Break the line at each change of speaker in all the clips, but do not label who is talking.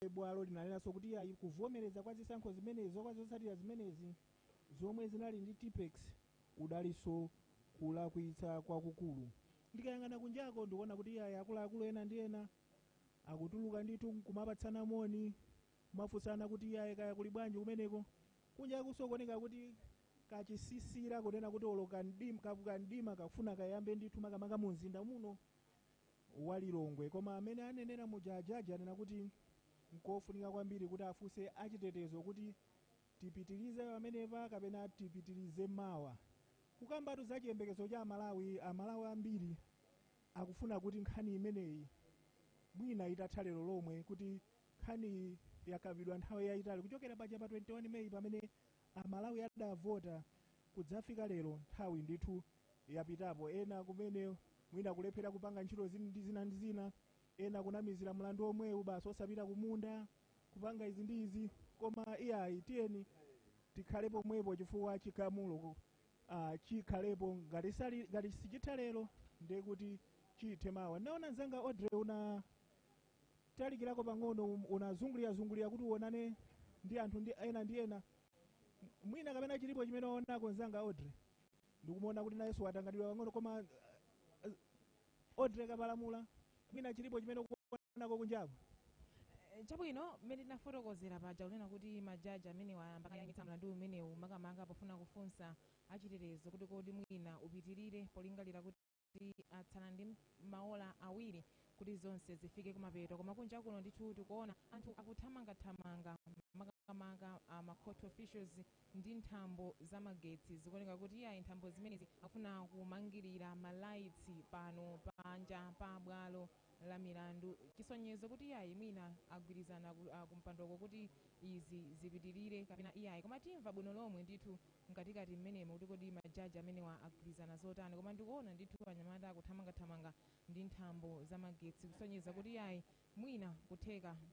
bwalo linanenaso kuti ayi kuvomereza kwa zisankho zimenezi kwa zotsatira zimenezi zomwe zinali ndi tipex udalinso kulakwitsa kwakukulu. Ndikayang'ana kunjako ndikuona kuti ayi akuluakulu ena ndi ena akutuluka ndithu kumapatsana moni kumafunsana kuti ayi kaya kuli bwanji kumeneko. Kunja kusokoneka kuti kachisisira kunena kuti olo kandima kafuna kayambe ndithu makamaka mu mzinda muno wa Lilongwe. Koma amene anenera mujajaji anena kuti nkofunika kwambiri kuti afunse achitetezo kuti tipitirize pamenepa kapena tipitirize mawa. Kukambatu za chiyembekezo cha Amalawi ambiri akufuna kuti nkhani imeneyi mwina itatha lero lomwe, kuti nkhani yakambidwa nthawi yayitali kuchokera paja pa 21 Meyi pamene Amalawi adavota kudzafika lero nthawi ndithu yapitapo. Ena kumene mwina kulephera kupanga ntchito zina ndi zina, ena kunamizira mlandu omwewu basi osapita kumunda kupanga izi ndi izi. Koma iyayi tiyeni tikhale pomwepo chifukwa chikhamulo chikhalepo ngati sichitha lero ndiye kuti chithe mawa. Naona nzanga Audrey unatalikirako pang'ono, unazungulira kuti uonane ndi anthu ndi ena mwina kapena chilipo chimene waonako nzanga Audrey. Ndikumuona kuti nayenso watangadidwa pang'ono, koma Audrey kapalamula mwina chilipo chimene ukuonako kunjapo.
Chabwino mmene tinafotokozera paja kunena kuti majaji amene wayamba kuyang'anitsa mlandu umenewu makamaka pofuna kufunsa achitetezo kuti kodi mwina upitirire polingalira kuti atsala ndi maola awiri kuti zonse zifike kumapeto. Koma kunja kuno ndithu tikuona anthu akuthamangathamanga makamaka ma court officials ndi nthambo za magetsi zikuoneka kuti ayi nthambo zimenezi akufuna kumangirira malaitsi pano panja pa bwalo la milandu, chisonyezo kuti iyayi mwina agwirizana kumpandoko kuti izi zipitirire kapena iyayi. Koma timva bwino lomwe ndithu mkatikati mmenemo kuti kodi majaji amene agwirizana zotani. Koma ndikuona ndithu anyamata akuthamangathamanga ndi nthambo za magetsi kusonyeza kuti iyayi mwina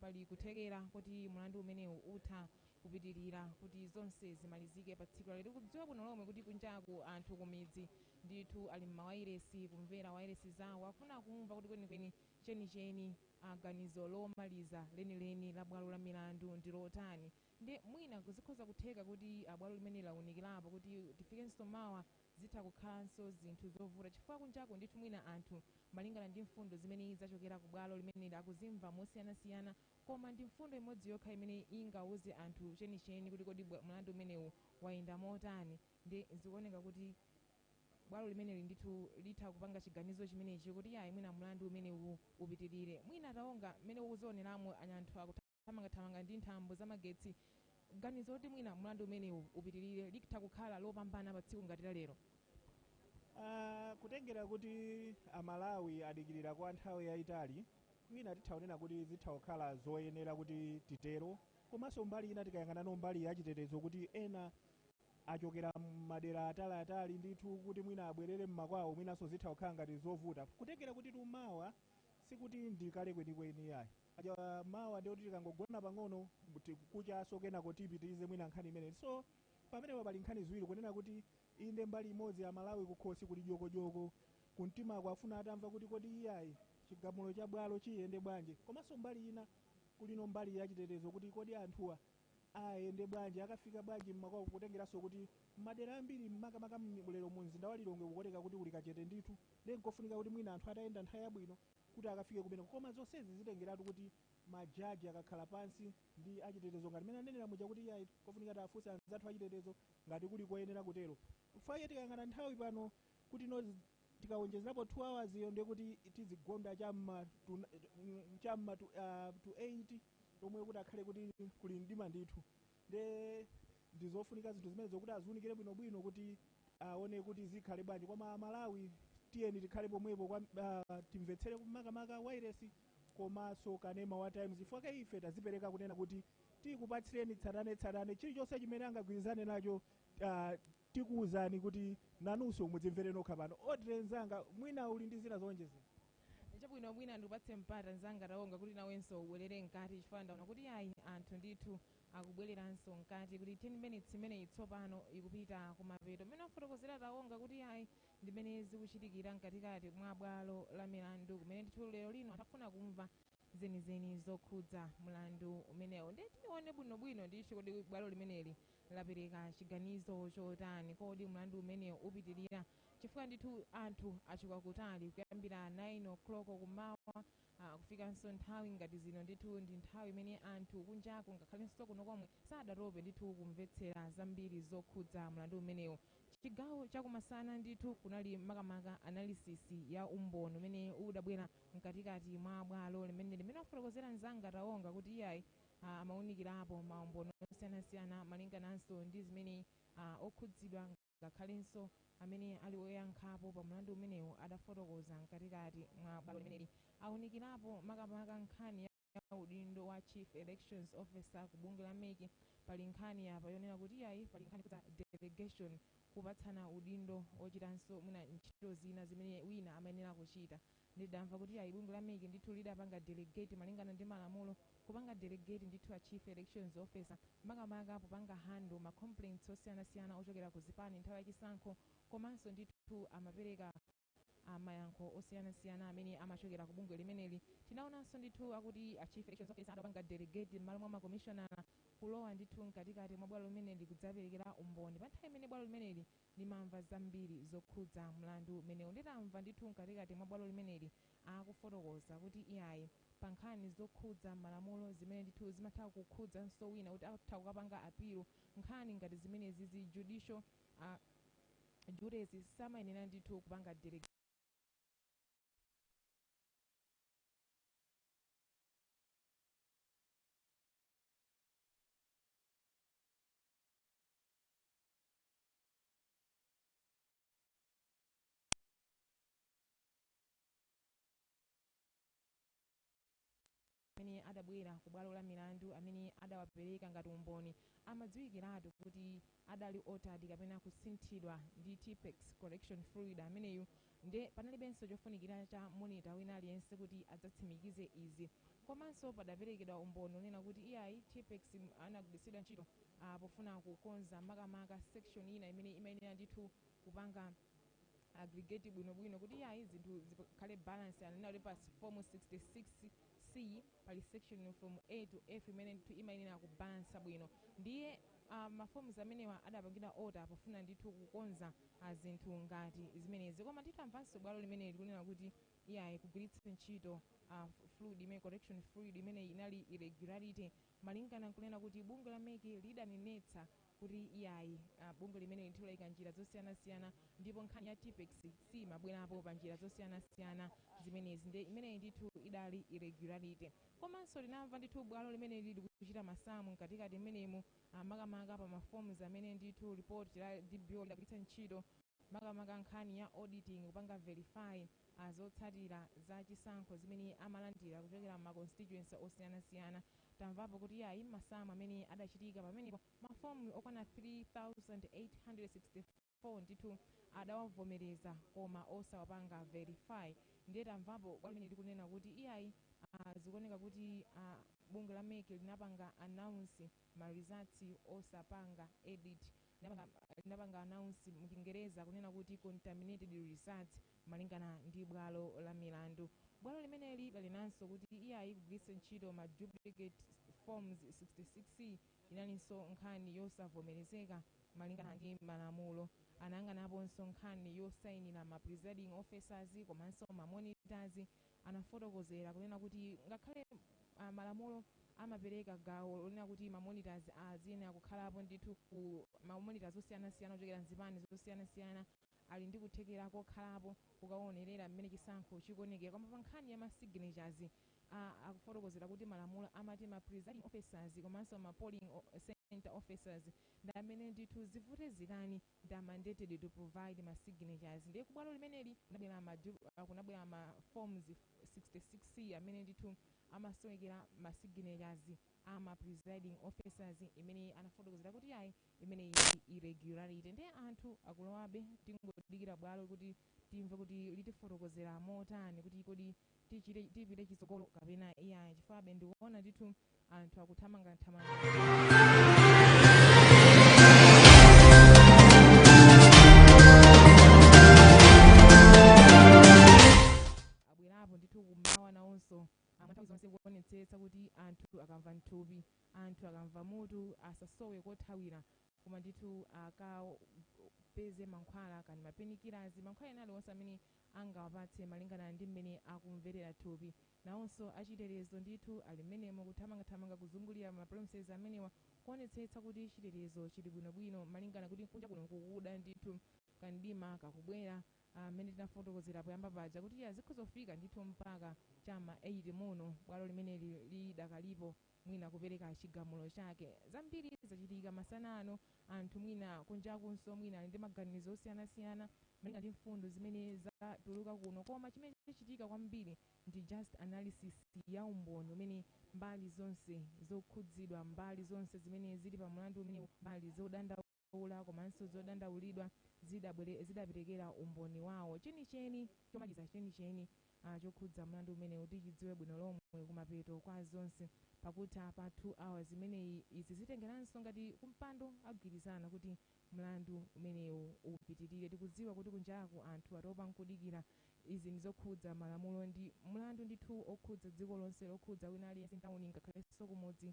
pali kuthekera kuti mlandu umenewu utha kupitirira kuti zonse zimalizike pa tsiku lero. Kudziwa bwino lomwe kuti kunjaku anthu kumidzi ndithu ali m'mawayiresi kumvera wayiresi zawo akufuna kumva kuti kwenikweni chenicheni ganizo lomaliza lenileni la bwalo la milandu ndi lotani. Ndi mwina kuzikhoza kutheka kuti bwalo limene lawunikirapo kuti tifikenso mawa zitha kukhalanso zinthu zovuta chifukwa kunjaku ndithu mwina anthu malingana ndi mfundo zimene zachokera ku bwalo limene akuzimva mosiyanasiyana, koma ndi mfundo imodzi yokha imene ingawuze anthu chenicheni kuti kodi mlandu umenewu wayenda motani. Ndi zikuoneka kuti bwalo limeneli ndithu litha kupanga chiganizo chimenechi kuti yayi mwina mlandu umenewu upitirire. Mwina taonga mmene ukuzioneramo anthu akuthamangathamanga ndi nthambo za magetsi, ganizo kuti mwina mlandu umenewu upitirire litha kukhala lopambana pa tsiku ngati la lero.
Kutengera kuti Amalawi adikirira kwa nthawi yayitali, mwina titha kunena kuti zitha kukhala zoyenera kuti titero. Komanso mbali ina tikayang'ana mbali yachitetezo kuti ena achokera madera atali ndithu kuti mwina abwerere mmakwawo mwinanso zitha kukhala ngati zovuta. Kutengera kuti tumawa sikuti ndikale kwenikweni yayi aja mawa ndiyo kuti tikangogona pang'ono kuchaso kenako tipitirize mwina nkhani imeneyi. So pamenepo pali nkhani ziwiri kunena kuti inde mbali imodzi ya Malawi kukhosi kuli jokojoko kumtimako afuna atamva kuti kodi iyayi chigamulo cha bwalo chiyende bwanji. Komanso mbali ina kulino mbali yachitetezo kuti kodi anthuwa ayende bwanji akafika bwanji mmakwawo, kutengeranso kuti madera ambiri makamaka lero mu mzinda wa Lilongwe kuoneka kuti kuli kachete ndithu ndi nkofunika kuti mwina anthu atayenda nthawi yabwino kuti akafike kumeneko. Koma zonsezi zitengeratu kuti majaji akakhala pansi ndi achitetezo ngati mene anenera muja kuti iyayi kofunika tafunse anzathu achitetezo ngati kuli koyenera kutero. Kufaye tikayang'ana nthawi pano kuti tikawonjezerapo 2 hours iyo ndiye kuti tizigonda chamma to 8 tomwe kuti akhale kuti kuli mdima ndithu. Ndizofunika zinthu zimene zokuti aziunikire bwinobwino kuti aone kuti zikhale bwanji. Koma Malawi tiyeni tikhale pomwepo timvetsere makamaka wairesi komanso kanema wa times chifukwa ife tazipereka kunena kuti tikupatsireni tsatanetsatane chilichonse chimene angagwirizane nacho tikuwuzani kuti nanunso mudzimvere nokha pano. Audrey nzanga mwina uli ndi zina zowonjezera.
Chabwino mwina ndikupatse mpata nzanga taonga kuti nawenso ubwerere mkati chifukwa ndaona kuti ayi anthu ndithu akubwereranso mkati kuti 10 minutes imene itsopano ikupita kumapeto. Mmene afotokozera taonga kuti ayi ndimene zikuchitikira mkatikati mwa bwalo la milandu kumene ndithu lero lino atafuna kumva zenizeni zokhudza mlandu umenewo. Ndi tione bwinobwino ndithu kodi bwalo limeneli lapereka chiganizo chotani, kodi mlandu umenewo upitirira chifukwa ndithu anthu achoka kutali kuyambira 9 o'clock kumawa kufikanso nthawi ngati zino ndithu ndi nthawi imene anthu kunjako ngakhalenso kuno komwe sadatope ndithu kumvetsera zambiri zokhudza mlandu umenewo. Chigawo chakumasana ndithu kunali makamaka analysis ya umboni umene udabwera mkatikati mwa bwalo limene afotokozera mzanga taonga kuti iyayi amawunikirapo maumboni osiyanasiyana malingananso ndi zimene okhudzidwa ngakhalenso amene ali oyankhapo pa mlandu umenewo adafotokoza mkatikati mwa bwalo limeneli. Awunikirapo makamaka nkhani ya udindo wa chief elections officer ku bungwe la meki. Pali nkhani yapa yonena kuti iyayi pali nkhani kuza delegation kupatsana udindo ochitanso mwina ntchito zina zimene wina amayenera kuchita. Ndidamva kuti iyayi bungwe la meki ndithu lidapanga delegate malingana ndi malamulo kupanga delegate ndithu a chief elections officer makamaka popanga handle ma complaints osiyanasiyana ochokera ku zipani nthawi yachisankho, komanso ndithu amapereka amayankho osiyanasiyana amene amachokera ku bungwe limeneli. Tinaonanso ndithu akuti a chief elections officer adapanga delegate m'malo mwa makomishonala kulowa ndithu mkatikati mwa bwalo limeneli kudzaperekera umboni pa nthawi imene bwalo limeneli limamva zambiri zokhudza mlandu umenewu. Nditamva ndithu mkatikati mwa bwalo limeneli akufotokoza kuti iyayi pa nkhani zokhudza malamulo zimene ndithu zimatha kukhudzanso wina kuti atha kukapanga apilo nkhani ngati zimenezi zi judicial duties samayenera ndithu kupanga delegate amene adabwera ku bwalo la milandu amene adawapereka ngati umboni amadziwikiratu kuti adali otadi kapena kusinthidwa ndi Tipex correction fluid ameneyu. Nde panalibenso chofunikira cha monitor wina aliyense kuti adzatsimikize izi, komanso padaperekedwa umboni onena kuti iyayi Tipex anagwiritsidwa ntchito pofuna kukonza makamaka section ina imene imayenera ndithu kupanga aggregate bwinobwino kuti iyayi zinthu zikhale balance. Anena kuti pa form 66C pali section from A to F imene ndithu imayenera kubalansa bwino. Ndiye maforms amenewa adapangira order pofuna ndithu kukonza zinthu ngati zimenezi, koma titamvanso bwalo limene likunena kuti iyayi kugwiritsa ntchito fluid imene correction fluid imene inali irregularity malingana nkunena kuti bungwe la meki lidanenetsa kuti iyayi bungwe limene ndithu layika njira zosiyanasiyana ndipo nkhani ya Tipex simabwerapo pa njira zosiyanasiyana zimenezi. Nde imeneyi ndithu idali irregularity. Komanso linamva ndithu bwalo limene lili kuchita masamu mkatikati mmenemu makamaka pa maforms amene ndithu report la DBO lidagwiritsa ntchito makamaka nkhani ya auditing kupanga verify zotsatira za chisankho zimene amalandira kuchokera ma constituency osiyanasiyana. Tamvapo kuti yayi masamu amene adachitika pamenepo mafomu okwana 3864 ndithu adawavomereza koma osawapanga verify. Ndiye tamvapo bwalo limene likunena kuti iyayi zikuoneka kuti bungwe la meki linapanga announce ma results osapanga edit, linapanga announce mchingereza kunena kuti contaminated results malingana ndi bwalo la milandu. Bwalo limeneli lalinanso kuti iyayi kugwiritsa ntchito ma duplicate forms 66C inalinso nkhani yosavomerezeka malingana ndi malamulo. Anayang'anaponso nkhani yosayinira ma presiding officers komanso ma monitors. Anafotokozera kunena kuti ngakhale malamulo amapereka gawo lonena kuti ma monitors aziyenera kukhalapo ndithu ku ma monitors osiyanasiyana ochokera mzipani zosiyanasiyana ali ndi kuthekera kokhalapo kukaonerera mmene chisankho chikuonekera. Koma pa nkhani ya ma signatures akufotokozera kuti malamulo amati ma presiding officers komanso ma polling center officers ndi amene ndithu zivute zitani ndi mandated to provide ma signatures. Ndiye kubwalo limeneli kunabwera ma forms 66C amene ndithu amasowekera ma signatures ama presiding officers imene anafotokozera kuti yayi imene irregularity. Ndiye anthu akulowabe tingodikira bwalo kuti timve kuti litifotokozera motani kuti kodi tipite chitsogolo kapena iyayi, chifukwa ndikuona ndithu anthu akuthamanga abwerapo ndithu kumawa nawonso amathawi zonse kuoneka thupi anthu akamva mutu asasowe kothawira koma ndithu akapeze mankhwala kani mapenikirazi mankhwala ena aliwonse amene angawapatse malingana ndi mmene akumverera thupi. Nawonso achitetezo ndithu ali mmenemo kuthamangathamanga kuzungulira mapremises amenewa kuonetsetsa kuti chitetezo chili bwinobwino malingana kuti kunja kuno kukuda ndithu kandima kakubwera mmene tinafotokozera poyamba paja kuti zikhozofika ndithu mpaka chama 8 muno bwalo limene lidakalipo mwina kupereka chigamulo chake. Zambiri zachitika masana ano anthu mwina kunjakunso mwina ali ndi maganizo osiyanasiyana malingana ndi mfundo zimene zatuluka kuno, koma chimene chichitika kwambiri ndi just analysis ya umboni umene mbali zonse zokhudzidwa, mbali zonse zimene zili pa mulandu umene, mbali zodandaula komanso zodandaulidwa zidaperekera umboni wawo chenicheni chomaliza chenicheni chokhudza mlandu umene kuti chidziwe bwino lomwe kumapeto kwa zonse pakutha pa 2 hours imeneyi. Izi zitengeranso ngati kumpando agwirizana kuti mlandu umenewu upitirire. Tikudziwa kuti kunjaku anthu atopa nkudikira izi ndizokhudza malamulo ndi mlandu ndithu okhudza dziko lonse lokhudza wina aliyense ntawuni ngakhalenso kumudzi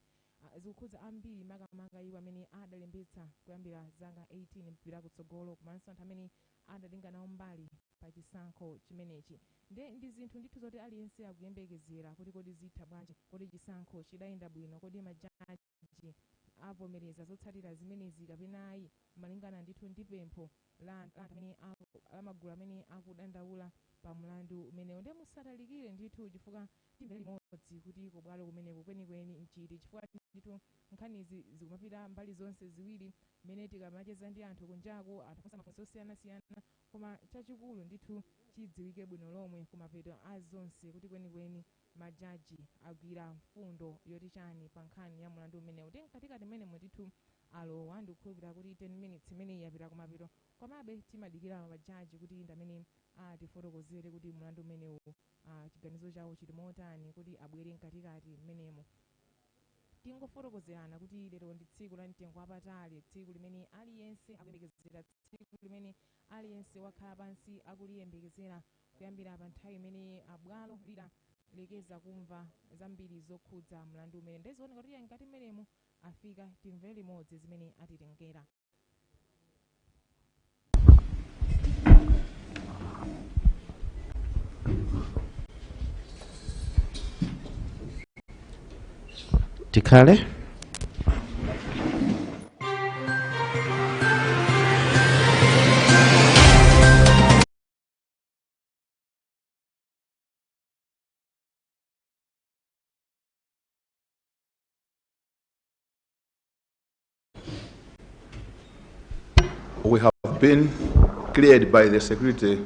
zikukhudza ambiri makamaka iwo amene adalembetsa kuyambira zaka 18 mpira kutsogolo komanso anthu amene adatenga nawo mbali pa chisankho chimenechi. Ndi zinthu ndithu zoti aliyense akuyembekezera kuti kodi zitha bwanji, kodi chisankho chidayenda bwino, kodi majaji avomereza zotsatira zimenezi kapena ayi malingana ndithu ndi pempho la anthu amene amagulu amene akudandaula pa mlandu umenewu. Ndi musatalikire ndithu chifukwa timve limodzi kuti kubwalo kumeneku kwenikweni nchiti chifukwa ndithu nkhanizi zikumapita mbali zonse ziwiri mmene tikamacheza ndi anthu kunjaku atafunsa mafunso osiyanasiyana koma chachikulu ndithu chidziwike bwino lomwe kumapeto a zonse kuti kwenikweni majaji agwira mfundo yoti chani pa nkhani ya mlandu umenewu. Ndi mkatikati mmenemo ndithu alowa ndikukhulupirira kuti 10 minutes imene yapita kumapeto komabe timadikira majaji kuti ndamene atifotokozere kuti mlandu umenewu chiganizo chawo chili motani kuti abwere mkatikati mmenemo. Tingofotokozerana kuti lero ndi tsiku la mtengo wapatali, tsiku limene aliyense akuyembekezera, tsiku limene aliyense wakhala pansi akuliyembekezera kuyambira pa nthawi imene abwalo lidalekeza kumva zambiri zokhudza mlandu umene. Ndezioneka kuti ngati mmenemo afika timve limodzi zimene atitengera.
Tikhale.
We have been cleared by the security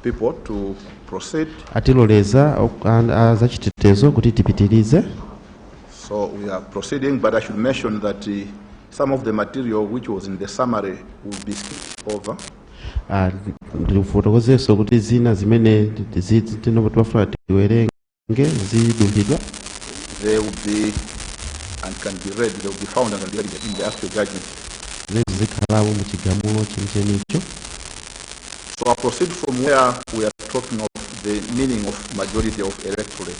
people to proceed.
Atiloleza zachitetezo kuti tipitirize.
So we are proceeding, but I should mention that some of the material which was in the summary will be skipped over.
Ndifotokozeso kuti zina zimene tinobafuna tiwerenge zidulidwa.
They will be and can be read. They will be found and can be read in the actual judgment.
Zikhalamo mu chigamulo chenicho.
So I proceed from where we are talking of the meaning of majority of electorate.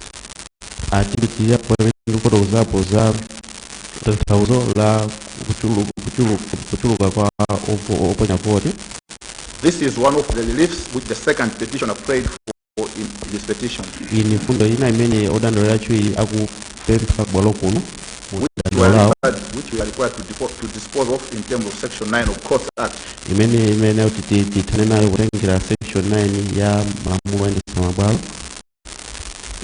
Atipitiria kwa ndikufotokozapo za tanthauzo la kuchuluka kwa oponya voti.
This is one of the reliefs which the second petitioner prayed for in his petition.
Ini fundo ina imene odandolo yachiwiri akupempha bwalo kuno.
Which we are required to dispose of in terms of Section 9 of Courts Act.
Imene utitane nayo kutengera Section 9 ya malamulo oyendetsa mabwalo.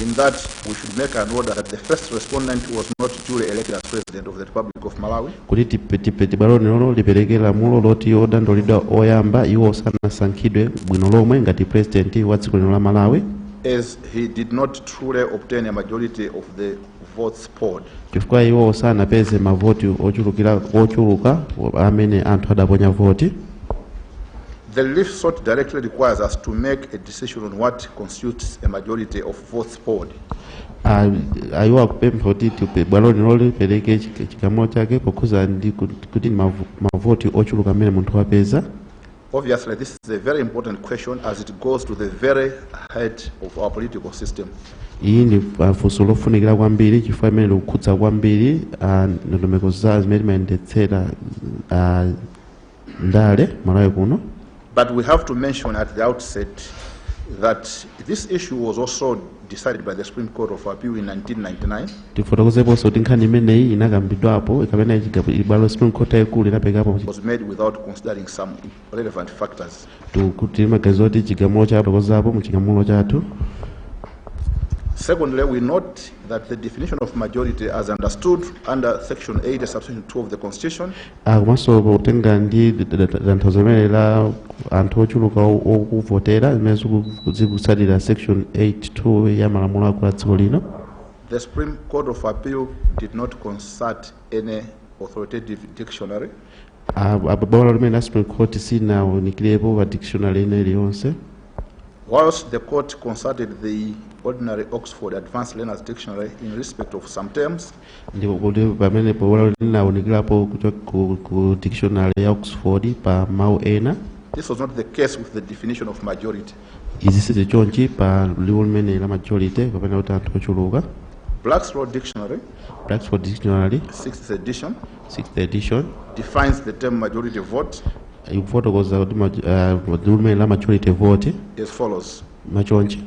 In that, we should make an order that the first respondent was not duly elected as President of the Republic of Malawi.
Kuti tipeti bwalo lino lipereke lamulo loti odandolidwa oyamba iwo sanasankhidwe bwino lomwe ngati President wa dziko lino la Malawi.
As he did not truly obtain a majority of the votes polled.
Chifukwa iwo sanapeze mavoti ochuluka amene anthu adaponya voti.
The relief sought directly requires us to make a decision on what constitutes a majority of votes polled.
Ayiwa akupempha kuti bwalo lino lipereke chigamulo chake pokhuza ndi kuti mavoti ochuluka amene munthu wapeza.
Obviously, this is a very important question as it goes to the very heart of our political system.
iyi ndi funso lofunikira kwambiri chifukwa imene likukhudza kwambiri ndondomeko za zimene timayendetsera ndale Malawi kuno.
But we have to mention at the outset that this issue was also decided by the Supreme Court of Appeal in 1999.
tifotokozeponso kuti nkhani imeneyi inakambidwapo ikamena ibwalo Supreme Court yaikulu inapekapo
It was made without considering some relevant factors.
kuti maganizo oti chigamulo chatokozapo mu chigamulo chathu.
Secondly, we note that the definition of majority as understood under Section 8, subsection 2 of the Constitution
komanso potenga ndi tanthauzo limene la anthu ochuluka okuvotera zimene zikutsatira Section 8(2) ya malamulo akulu a dziko lino.
the Supreme Court of Appeal did not consult any authoritative dictionary.
bwalo limene la Supreme Court sinaonikirepo pa dictionary ina iliyonse.
Whilst the court consulted the ordinary Oxford Advanced Learners Dictionary in respect of some terms,
ndipo kuti pamenepo bwalo linaonikirapo ku dictionary ya Oxford pa mawu ena.
this was not the case with the definition of majority.
izi sizi chonchi pa liwu limene la majority kapena kuti anthu ochuluka.
Black's Law Dictionary,
Black's Dictionary
6th edition,
6th edition
defines the term majority vote
ikufotokoza kuti liwu limene la majority vote
as follows.
machonchi: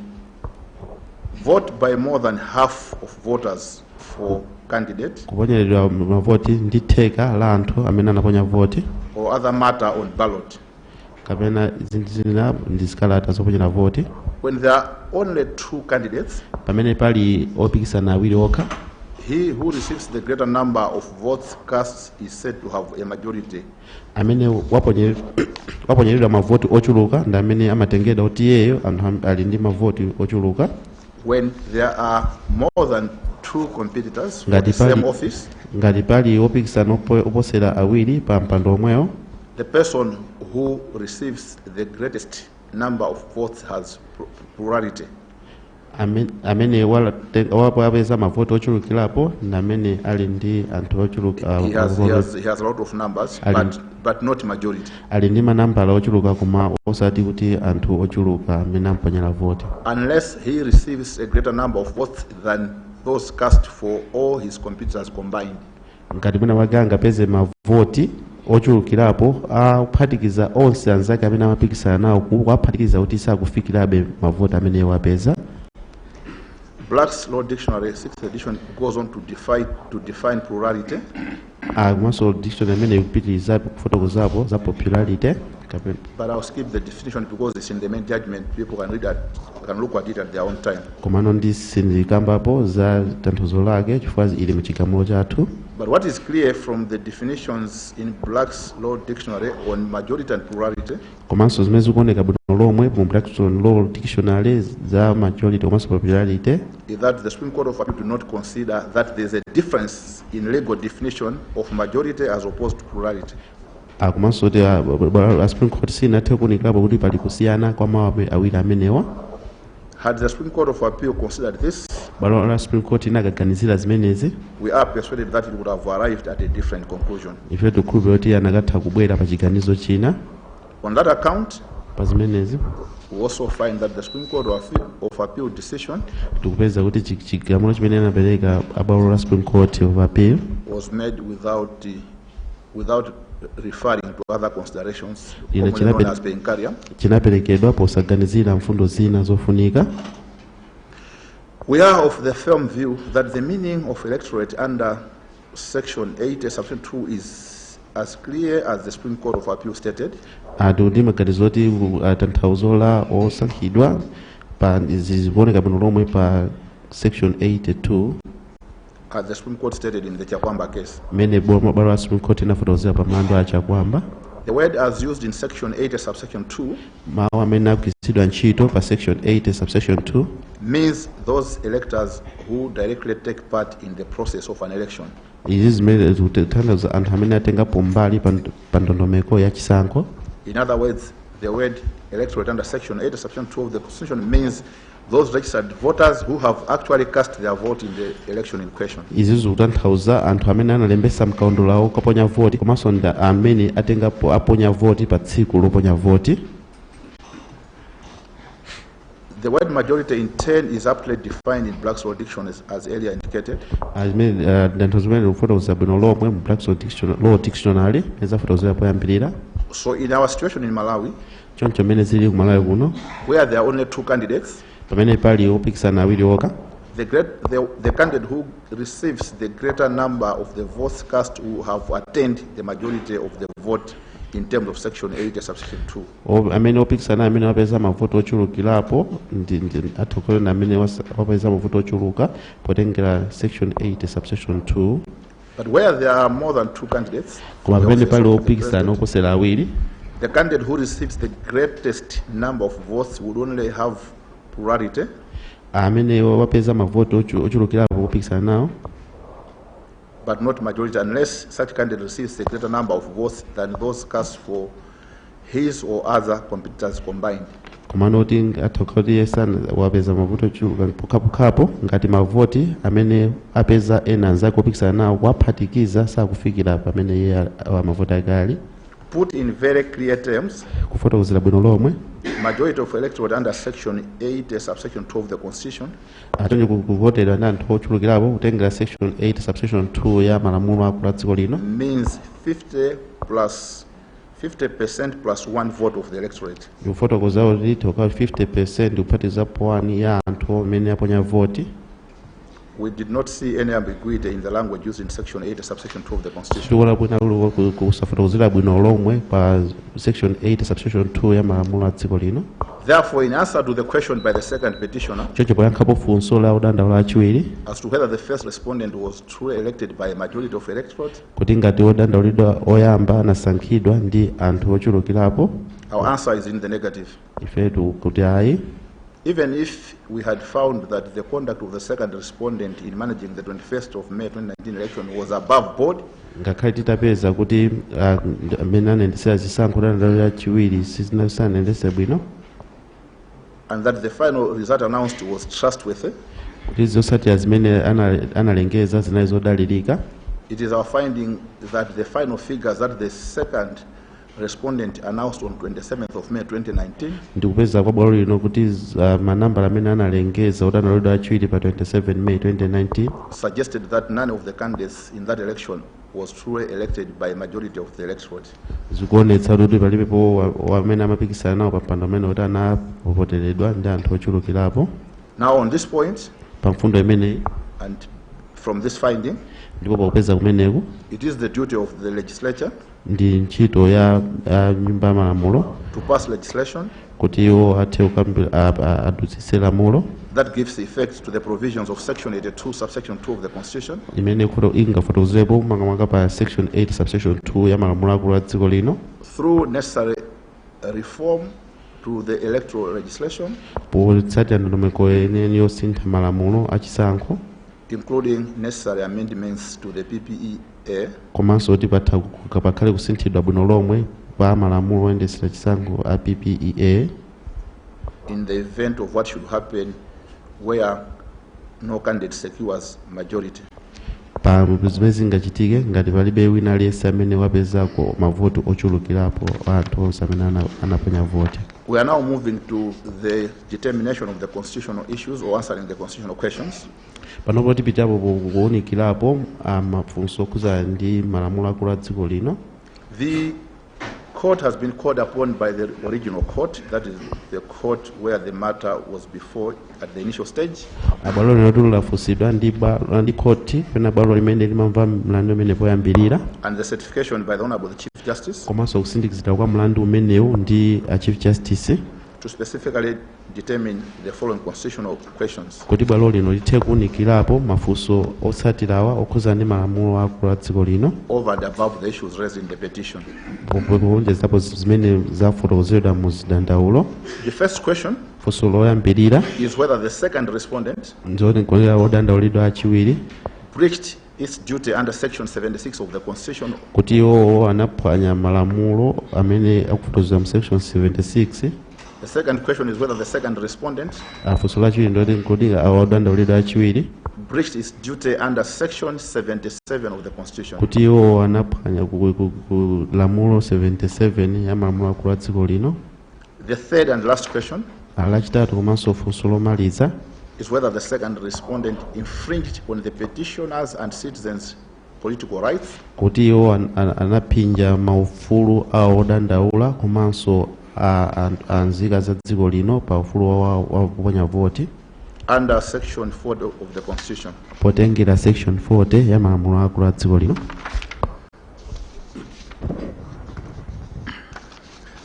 Vote by more than half of voters for candidate
kuponyeredwa mavoti ndi theka la anthu amene anaponya voti
or other matter on ballot
kapena zina ndi zikalata zoponyera voti
when there are only two candidates.
pamene pali opikisana awiri okha.
He who receives the greater number of votes cast is said to have a majority.
amene waponyeredwa mavoti ochuluka ndi amene amatengedwa kuti iyeyo anthu ali ndi mavoti ochuluka.
When there are more than two competitors for the same office,
ngati pali opikisana oposera awiri pa mpando omwewo,
the person who receives the greatest number of votes has plurality.
amene wapeza mavoti ochulukirapo ndi amene ali ndi anthu ochuluka.
He has a lot of numbers, but not majority.
ali ndi manambala ochuluka koma osati kuti anthu ochuluka amene amponyera voti.
Unless he receives a greater number of votes than those cast for all his competitors combined.
ngati mwina wake angapeze mavoti ochulukirapo aphatikiza onse anzake amene amapikisana nawo kuwaphatikiza kuti sakufikirabe mavoti amene wapeza.
Black's Law Dictionary 6th edition goes on to define plurality.
komanso dictionary amene ikupitiriza kufotokozapo za popularity.
But I'll skip the definition because it's in the main judgment. People can look at it at their own time.
komano ndikambapo za tanthauzo lake chifukwa ili mu chigamulo chathu.
But what is clear from the definitions in Black's Law Dictionary on majority and plurality
komanso zimene zikuoneka bwino lomwe mu Black's Law Dictionary za majority komanso popularity
is that the Supreme Court of Appeal do not consider that there's a difference in legal definition of majority as opposed to plurality.
komanso kuti Supreme Court sinathe kuonikirapo kuti pali kusiyana kwa mawu awiri amenewa.
Had the Supreme Court of Appeal considered this,
bwalo la Supreme Court inakaganizira zimenezi,
we are persuaded that it would have arrived at a different conclusion.
ife tikukhulupirira kuti anakatha kubwera pa chiganizo china.
On that account,
pa zimenezi
we also find that the Supreme Court of Appeal decision
tikupeza kuti chigamulo chimene anapereka abwalo la Supreme Court of Appeal
was made without referring to other considerations commonly known as paying carrier.
chinaperekedwa posaganizira mfundo zina zofunika.
We are of the firm view that the meaning of electorate under Section 8, Subsection 2 is as clear as the Supreme Court of Appeal stated.
ndi maganizo oti tanthauzo la osankhidwa pa zikuoneka bwino lomwe pa Section 8(2)
as the Supreme Court stated in the Chakwamba case.
mene bwalo la Supreme Court inafotokozera pa mlandu a Chakwamba.
The word as used in Section 8, Subsection 2
mawu amene akugwiritsidwa ntchito pa Section 8, Subsection 2
means those electors who directly take part in the process of an election.
izi zimene zikutanthauza anthu amene atengapo mbali pa ndondomeko ya chisankho.
In other words, the word electorate under Section 8, Subsection 2 of the Constitution means those registered voters who have actually cast their vote in the election in question.
izi zikutanthauza anthu amene analembesa mkaundu lawo kaponya voti komanso amene atengapo aponya voti pa tsiku loponya voti.
The word majority in turn is aptly defined in Black's Law Dictionary as earlier indicated.
Ndanthu zimene kufotokoza bwino lomwe mu Black's Law Dictionary ezafotokozera poyambirira.
So in our situation in Malawi,
choncho mmene zili ku Malawi kuno,
where there are only 2 candidates,
pamene pali opikisana awiri okha,
the candidate who receives the greater number of the votes cast who have attained the majority of the vote in terms of section 80 subsection 2.
amene opikisana amene wapeza mavoto ochulukirapo athokozera amene wapeza mavoto ochuluka potengera section 80 subsection 2.
But where there are more than 2 candidates,
koma pamene pali opikisana oposera awiri,
the candidate who receives the greatest number of votes would only have plurality.
amene wapeza mavoto ochulukirapo opikisana nawo,
but not majority, unless such candidate receives a greater number of votes than those cast for his or other competitors combined.
koma noti athokozera yesana wapeza mavoto ochuluka pokhapokhapo ngati mavoti amene apeza ena anzake opikisana nawo waphatikiza sakufikira pamene iye mavoti ake ali.
Put in very clear terms,
kufotokozera bwino lomwe,
majority of electorate under section 80 subsection 2 of the constitution
atonje kuvotera ndi anthu ochulukirapo kutengera section 8 subsection 2 ya malamulo akulu a dziko lino,
means 50% plus 1 vote of the electorate.
kufotokoza kuti toka 50% kuphatikizapo 1 ya anthu amene aponya voti.
We did not see any ambiguity in the language used in section 80 subsection 2 of the constitution.
tikuona bwino kusafotokozera bwino lomwe pa section 8 subsection 2 ya malamulo a dziko lino.
Therefore, in answer to the question by the second petitioner
choncho poyankhapo funso la udandaula achiwiri
as to whether the first respondent was truly elected by a majority of electorate,
kuti ngati odandaulidwa oyamba anasankhidwa ndi anthu ochulukirapo,
our answer is in the negative.
ifetu kuti ayi.
Even if we had found that the conduct of the second respondent in managing the 21st of May 2019 election was above board,
ngakhale titapeza kuti amene anayendesera zisankho odandaulira achiwiri sizinayendese bwino,
and that the final result announced was trustworthy,
kuti zotsatira zimene analengeza zinali zodalirika,
it is our finding that the final figures that the second respondent announced on 27th of May 2019
ndikupeza kwa bwalo lino kuti manambala amene analengeza odandaulidwa achiwiri pa 27 May 2019
suggested that none of the candidates in that election was truly elected by a majority of the electorate.
zikuonetsa kuti palibepo amene amapikisana nawo pa mpando amene kuti anapoteredwa ndi anthu ochulukirapo.
Now on this point,
pa mfundo imeneyi
and from this finding,
ndipo pakupeza kumeneku
it is the duty of the legislature
ndi ntchito ya nyumba ya malamulo
to pass legislation
kuti iwo athe adutsitse lamulo
that gives effect to the provisions of section 82 subsection 2 of the constitution,
imene ingafotokozerepo makamaka pa section 8 subsection 2 ya malamulo akulu a dziko lino
through necessary reform to the electoral legislation,
potsatira ndondomeko yeniyeni yosintha malamulo achisankho,
including necessary amendments to the PPEA,
komanso kuti pakhale kusinthidwa bwino lomwe pa malamulo oyendetsera chisankho a PPEA
in the event of what should happen where no candidate secures majority.
pa zimene zingachitike ngati palibe wina aliyense amene wapezako mavoto ochulukirapo anthu onse amene anaponya voti.
We are now moving to the determination of the constitutional issues or answering the constitutional questions.
panopo tipitapo kuwunikirapo mafunso okhudzana ndi malamulo akulu a dziko lino.
The court has been called upon by the original court, that is the court where the matter was before at the initial stage,
bwalo lino lafunsidwa ndi khoti pena bwalo limene limamva mlandu umene poyambirira,
and the certification by the Honorable Chief Justice
komanso kusindikizidwa kwa mlandu umenewu ndi a Chief Justice
to specifically determine the following constitutional questions.
kuti bwalo lino lithe kuwunikirapo mafunso otsatirawa okhudzana ndi malamulo akulu a dziko lino
Over and above the issues raised in the petition.
powonjezapo zimene zafotokozeredwa mu zidandaulo.
The first question
funso loyambirira
is whether the second respondent
ndiwonekera odandaulidwa achiwiri
breached its duty under section 76 of the constitution
kuti iwo anaphwanya malamulo amene akufotokozedwa mu section 76
The second question is whether the second respondent
funso lachiwiri ndoti nkodi odandaulidwa achiwiri
breached its duty under section 77 of the constitution.
kuti iwo anaphwanya ku lamulo 77 ya malamulo akulu a dziko lino.
The third and last question
Lachitatu komanso funso lomaliza
is whether the second respondent infringed on the petitioners and citizens' political rights
kuti iwo anaphinja maufulu awo odandaula komanso anzika za dziko lino pa ufulu wa kuponya voti
under section 40 of the constitution.
potengera section 40 ya malamulo akulu a dziko lino.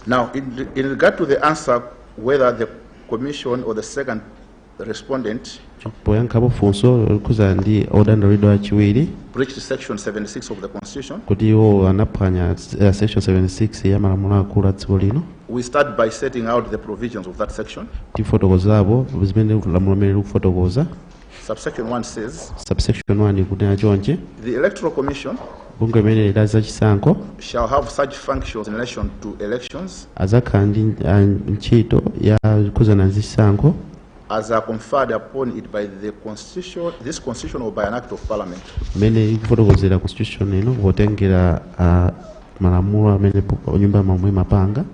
Now, in regard to the answer whether the commission or the second respondent
poyankhapo funso likhuza ndi odandaulidwa achiwiri
breached section 76 of the constitution,
kuti iwo anaphwanya section 76 ya malamulo akulu a dziko lino.
we start by setting out the provisions of that section.
Tifotokozapo zimene lamulo limene likufotokoza.
Subsection 1 says,
subsection 1 kunena chonchi
the electoral commission
bungwe limene lila za chisankho
shall have such functions in relation to elections
azakhala ndi ntchito ya kukhuzana ndi chisankho
as are conferred upon it by the constitution, this constitution or by an act of parliament.
Mene ikufotokozera constitution ino potengera malamulo amene nyumba ya malamulo imapanga.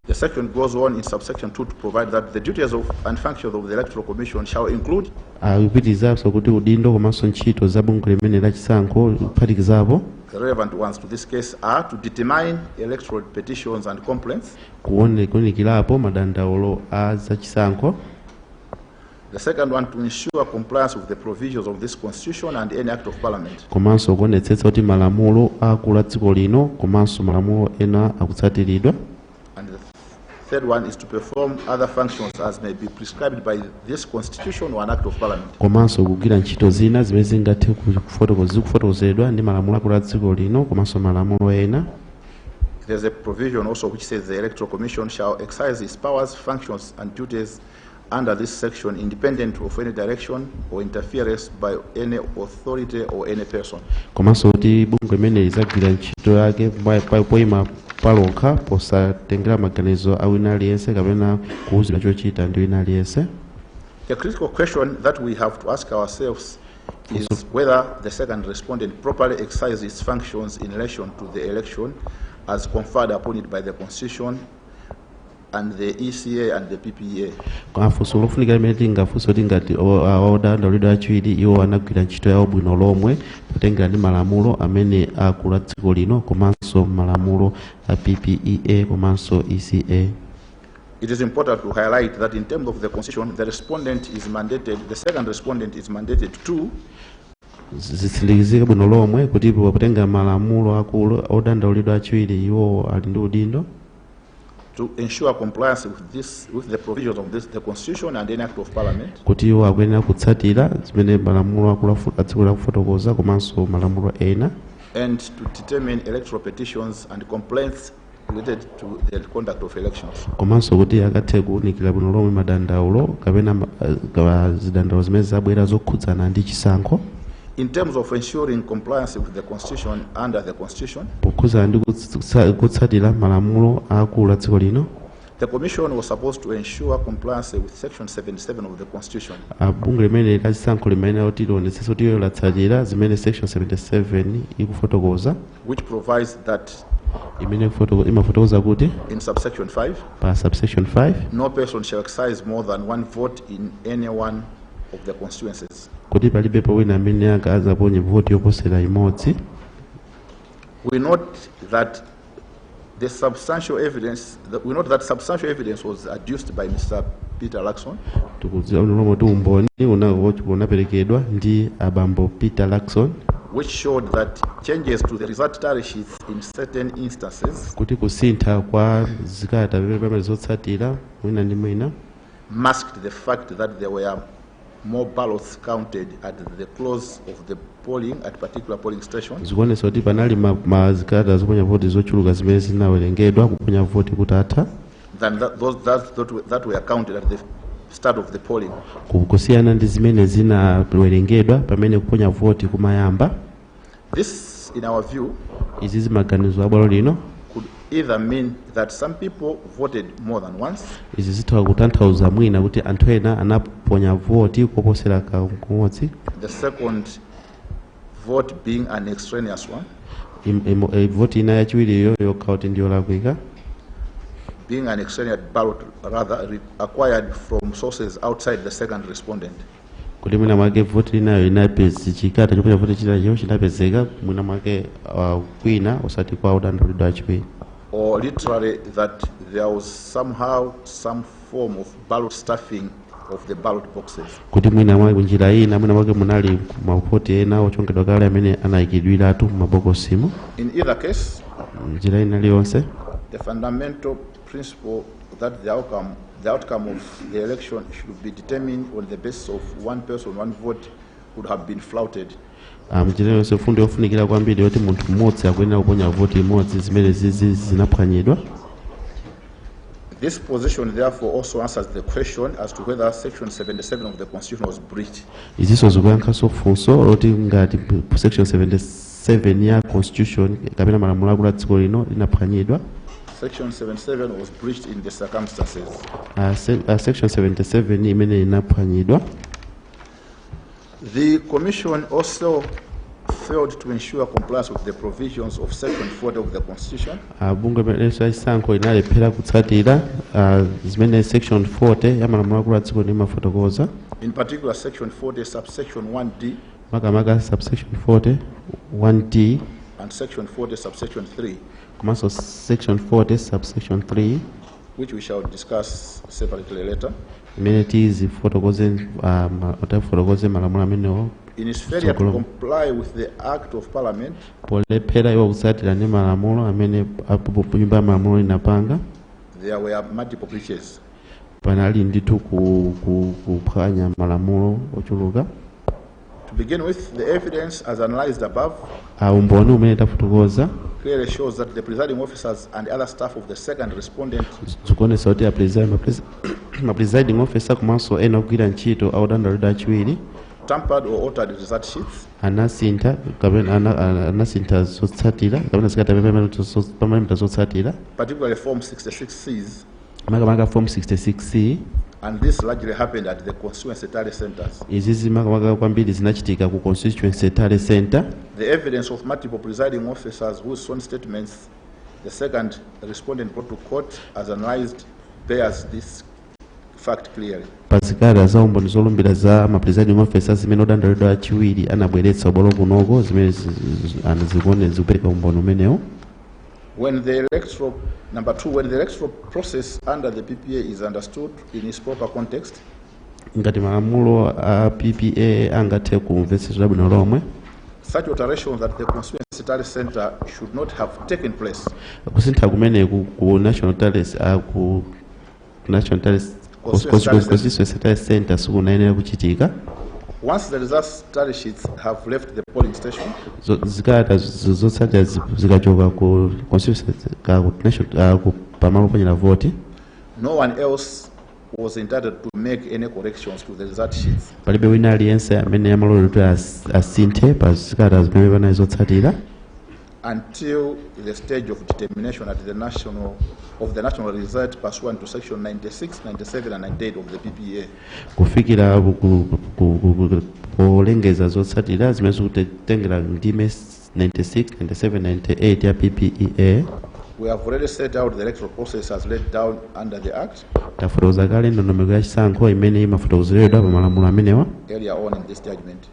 The section goes on in subsection 2 to provide that the duties of and functions of the electoral commission shall include
kupitirizapo kuti udindo komanso ntchito za bungwe limene la chisankho kuphatikizapo.
The relevant ones to this case are to determine electoral petitions and complaints.
Kuonikirapo madandaulo a za chisankho.
The second one, to ensure compliance with the provisions of this constitution and any act of parliament.
Komanso kuonetsetsa kuti malamulo akulu a dziko lino komanso malamulo ena akutsatiridwa.
And the third one is to perform other functions as may be prescribed by this constitution or an act of parliament.
Komanso kugwira ntchito zina zimene zingathe kufotokozedwa ndi malamulo akulu a dziko lino komanso malamulo ena.
There's a provision also which says the electoral commission shall exercise its powers, functions and duties under this section independent of any direction or interference by any authority or any person.
Komanso kuti bungwe limene lizagwira ntchito yake poyima palokha posatengera maganizo a wina aliyense kapena kuwuzidwa chochita ndi wina aliyense.
The critical question that we have to ask ourselves is whether the second respondent properly exercises its functions in relation to the election as conferred upon it by the constitution and the ECA and the PPA.
Funso lofunika limene tingafunso tingati odandaulidwa achiwiri iwo anagwira ntchito yawo bwino lomwe potengera ndi malamulo amene akulu a dziko lino komanso malamulo a PPEA komanso ECA.
It is important to highlight that in terms of the constitution, the second respondent is mandated to
zitsindikizike bwino lomwe kuti potengera malamulo akulu odandaulidwa achiwiri iwo ali ndi udindo
to ensure compliance with the provisions of the constitution and any act of parliament.
Kuti iwo akuyenera kutsatira zimene malamulo akulu a dziko akufotokoza komanso malamulo ena.
And to determine electoral petitions and complaints related to the conduct of elections.
Komanso kuti akathe kuunikira bwino lomwe madandaulo kapena zidandaulo zimene zabwera zokhudzana ndi chisankho.
In terms of ensuring compliance with the constitution under the constitution,
pokhudzana ndi kutsatira malamulo akulu a dziko lino.
The commission was supposed to ensure compliance with section 77 of the constitution.
Bungwe limene la chisankho limayenera kuti lionetsetse kuti iyo latsatira zimene section 77 ikufotokoza.
Which provides that
imafotokoza kuti
in subsection 5,
pa subsection 5
no person shall exercise more than one vote in any one of the constituencies.
Kuti palibepo wina amene akazaponye voti yoposera imodzi.
We note that substantial evidence was adduced by Mr. Peter Lacson.
Umboni unaperekedwa ndi abambo Peter Lacson,
which showed that changes to the result tally sheets in certain instances
kuti kusintha kwa zikata pamene zotsatira mwina ndi mwina
masked the fact that there were more ballots counted at the close of the polling at particular polling stations.
Zikuonesa kuti panali mazikata zoponya voti zochuluka zimene zinawerengedwa kuponya voti kutatha
than those that were counted at the start of the polling.
Kusiyana ndi zimene zinawerengedwa pamene kuponya voti kumayamba.
This, in our view,
izi zimaganizo abwalo lino
either mean that some people voted more than once,
izi zitha kutanthauza mwina kuti anthu ena anaponya voti koposera kamodzi.
the second vote being an extraneous one,
Voti ina yachiwiriyo yokha kuti ndiyolakwika,
being an extraneous ballot rather acquired from sources outside the second respondent.
kuti mwina mwake voti linayo inapeza chikata choponya voti chinacho chinapezeka mwina mwake kwina osati kwa udandaulido achiwiri.
Or literally that there was somehow some form of ballot stuffing of the ballot boxes.
Kuti mwina mwake njira ina mwina mwake munali mavoti ena ochongedwa kale amene anayikidwiratu mumabokosimo.
In either case,
njira ina liyonse,
the fundamental principle that the outcome of the election should be determined on the basis of one person, one vote would have been flouted.
njira yonse fundo yofunikira kwambiri yoti munthu mmodzi akuyenera kuponya voti imodzi zimene zinaphwanyidwa.
This position therefore also answers the question as to whether section 77 of the constitution was breached.
Izinso zikuyankhanso funso loti ngati section 77 ya constitution kapena malamulo akulu a dziko lino linaphwanyidwa.
Section 77 was breached in the circumstances.
Section 77 imene inaphwanyidwa.
The Commission also failed to ensure compliance with the provisions of Section 40 of the Constitution.
Bungwe la isankho inalephera kutsatira zimene section 40 ya malamulo akulu a dziko limafotokoza.
In particular, Section 40 subsection 1D
makamaka subsection 40 1D
and Section 40 subsection 3,
komanso section 40 subsection 3
which we shall discuss separately later.
imene tizifotokoze malamulo amenewo.
In its failure to comply with the Act of Parliament,
polephera iwo kutsatira ndi malamulo amene nyumba ya malamulo inapanga,
there were multiple breaches.
panali ndithu kuphwanya malamulo ochuluka.
To begin with, the evidence as analyzed above
umboni umene tafotokoza
clearly shows that the presiding officers and other staff of the second respondent
zikuonesa kuti ma presiding officer komanso ena ogwira ntchito audandaulido achiwiri
tampered or altered result sheets,
anasintha anasintha zotsatira kapena zikata pamene zotsatira,
particularly Form 66Cs,
makamaka form 66C.
and this largely happened at the constituency tally centers.
Izi makamaka kwambiri zinachitika ku constituency tally center.
The evidence of multiple presiding officers whose sworn statements the second respondent brought to court as analyzed bears this fact clearly.
Pazikada za umboni zolumbira za ma presiding officers zimene udandaulido achiwiri anabweretsa ubolo kunoko zimene zikuone zikupereka umboni umenewo.
When the electoral process under the PPA is understood in its proper context,
ngati malamulo a PPA angathe kumvetsedwa bwino lomwe,
such alterations at the constituency tally center should not have taken place.
kusintha kumene ku national tallies constituency tally center sikunayenera kuchitika.
Once the results tally sheets have left the polling station,
zikata zotsatira zikachoka ku constituency ku pamalo ponyera voti,
no one else was entitled to make any corrections to the result sheets.
palibe wina aliyense amene amalolera kuti asinthe pa zikata zimene panali zotsatira
until the stage of determination at the national result pursuant to section 96, 97 and 98 of the PPA.
kufikira polengeza zotsatira zimene zikutengera ndime 96, 97, 98 ya PPA.
We have already set out the electoral process as laid down under the Act
tafotokoza kale ndondomeko ya chisankho imene imafotokozeredwa pa malamulo amenewa
earlier on in this judgment.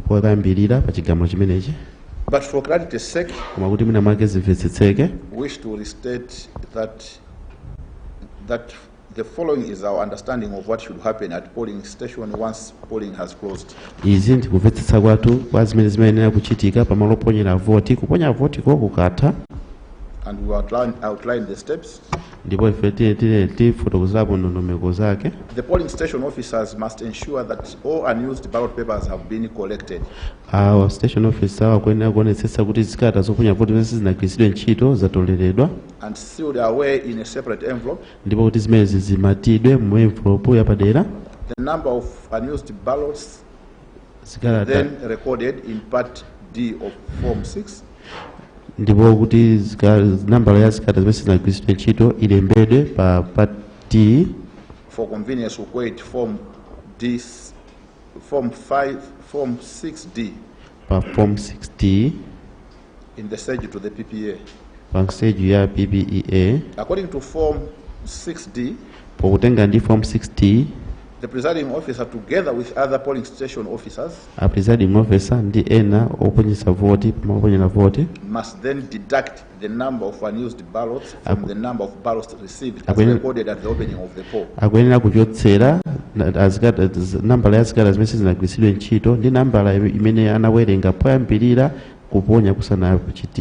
poyambirira pa chigamulo chimenechi.
But for clarity's sake,
koma kuti mwina mwake zimvetsetseke,
wish to restate that the following is our understanding of what should happen at polling station once polling has closed.
izi ndikumvetsetsa kwathu kwa zimene zimayenera kuchitika pamalo oponyera voti, kuponya voti kukatha.
And we outline the steps.
Ndipo ife tifotokozerapo ndondomeko zake.
The polling station officers must ensure that all unused ballot papers have been collected.
Our station officer akuyenera kuonetsetsa kuti zikata zoponya voti zonse zinagwiritsidwa ntchito zatoleredwa
and sealed away in a separate envelope.
Ndipo kuti zimenezi zimatidwe mu envelope yapadera.
The number of unused ballots
zikata
then recorded in Part D of Form 6.
ndipo kuti nambala ya zikata zimene zinagwiritsidwa ntchito ilembedwe pa part D.
For convenience, we'll call it Form D, Form 6D
pa form 6D
in the stage to the PPA.
pa stage ya PPEA.
According to Form 6D,
pokutenga ndi form 6D,
the presiding officer, together with other polling station officers,
a presiding officer ndi ena oponyesa voti pamaponyera voti
must then deduct the number of unused ballots from the number of ballots received as
Akwen-
recorded at the opening of the poll.
akuyenera kuchotsera nambala ya zikata zimene zinagwiritsidwa ntchito ndi nambala imene anawerenga poyambirira kuponya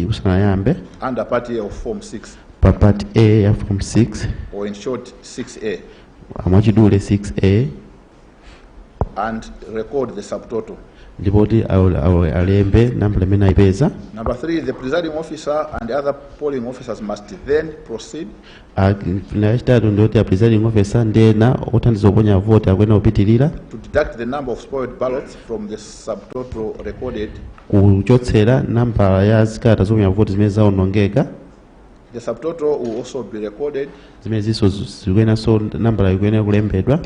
kusanayambe
Under Part A of Form 6,
pa part A ya form 6
or in short 6A,
amachidule 6A,
and record the subtotal.
ndipo kuti alembe nambala imene ayipeza.
Number 3, the presiding officer and other polling officers must then proceed
Yachitatu ndiyoti a presiding officer ndi ena othandiza kuponya voti akuyenera kupitirira
to deduct the number of spoiled ballots from the subtotal recorded.
kuchotsera nambala ya zikata zoponya voti zimene zawonongeka.
The subtotal will also be recorded
Zimene zinso zikuyeneranso nambala ikuyenera kulembedwa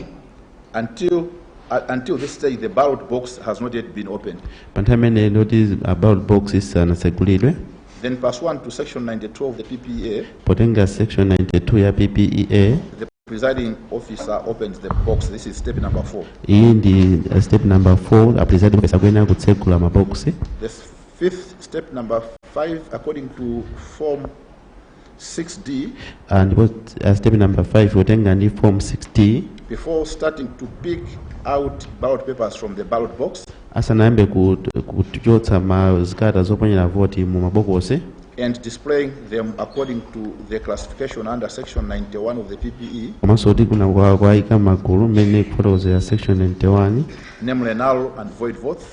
until this stage the ballot box has not yet been opened.
pa nthawi imene ndiyoti ballot box isanasegulidwe.
Then pursuant to Section 92 of the PPA,
Potenga section 92 ya PPEA.
the presiding officer opens the box. This is step number 4.
Iyi ndi step number 4, a presiding officer akuyenera kutsegula maboksi.
The fifth step number 5, according to Form 6D,
And step number 5 potenga ndi form 6D.
before starting to pick out ballot papers from the ballot box
Asanayambe kuchotsa mazikata zoponyera voti mu mabokosi
and displaying them according to the classification under Section 91 of the PPE,
komanso kuti kuna kwayika magulu mmene kufotokozera section 91
namely null and void votes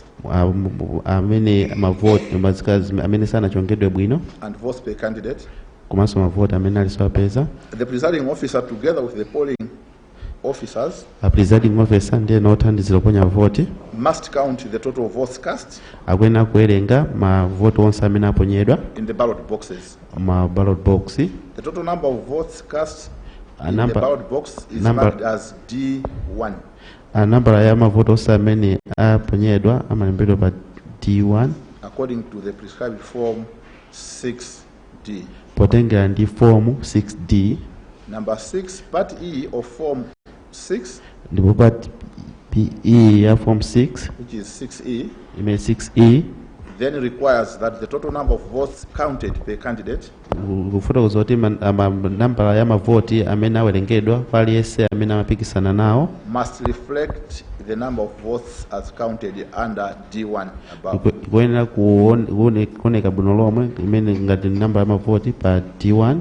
amene mavoti mazikazi amene sanachongedwe bwino
and votes per candidate.
komanso mavoti amene alisowapeza.
The presiding officer, together with the polling officers,
A presiding officer ndi ena othandizira kuponya voti
must count the total votes cast
akuyenera kuwerenga mavoti onse amene aponyedwa
in the ballot boxes.
ma ballot box.
The total number of votes cast
A
in
number-
the ballot box is
number-
marked as D1.
Nambala ya mavoti onse amene aponyedwa amalembedwa pa D1
according to the prescribed Form 6D.
potengera ndi form 6D.
Number 6, Part E of Form 6,
ndipo part PE ya form 6
which is 6E,
imene 6E
then requires that the total number of votes counted per candidate
kufotokoza kuti nambala ya mavoti amene awerengedwa paliyense amene amapikisana nawo
must reflect the number of votes as counted under D1 above.
ikuyenera kuoneka bwino lomwe imene ngati nambala ya mavoti pa D1.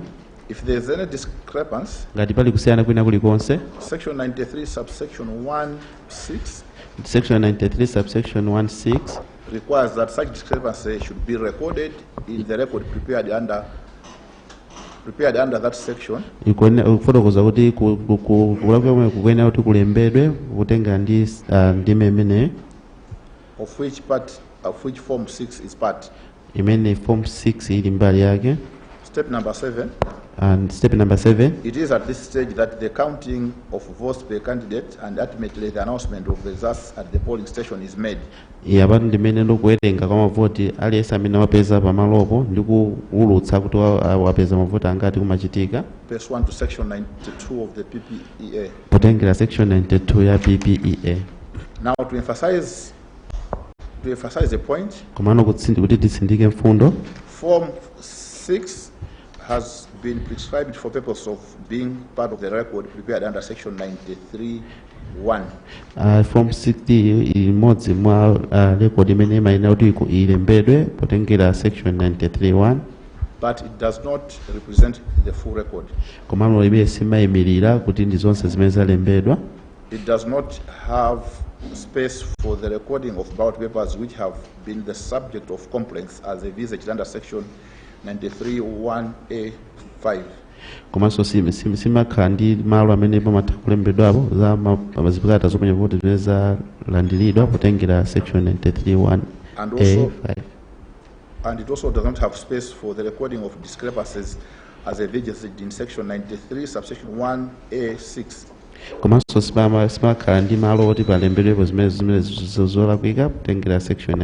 If there is any discrepancy,
ngati pali kusiyana kwina kulikonse,
Section 93, subsection 1(6)
section 93 subsection 1(6)
requires that such discrepancy should be recorded in the record prepared under that section,
kufotokoza kuti kulakwira komwe kukuyenera kuti kulembedwe kutenga ndi ndime imene
of which Form 6 is part.
imene form 6 ili mbali yake.
Step number 7.
And step number 7,
It is at this stage that the counting of votes per candidate and ultimately the announcement of the results at the polling station is made.
apatu ndimene ndikuwerenga kwa mavoti aliyense amene wapeza pamalopo ndi kuwulutsa kuti wapeza mavoti angati kumachitika
Pursuant to Section 92 of the PPEA.
potengera section 92 ya PPEA.
Now to emphasize the point,
komano kuti titsindike mfundo,
Form 6 has been prescribed for purpose of being part of the record prepared under Section 93(1).
form 6 imodzi mwa record imene imayenera kuti ilembedwe potengera section 93(1).
But it does not represent the full record.
komano ibe simayimirira kuti ndi zonse zimene zalembedwa.
It does not have space for the recording of ballot papers which have been the subject of complaints as envisaged under Section 93(1)(a)(5).
komanso simakhala ndi malo amene pamatha kulembedwapo za zipakata zoponya voti zimene zalandiridwa potengera section 93(1)(a)(5).
And it also does not have space for the recording of discrepancies as envisaged in section 93, subsection 1A6.
komanso simakhala ndi malo oti palembedwepo zimene zolakwika kutengera section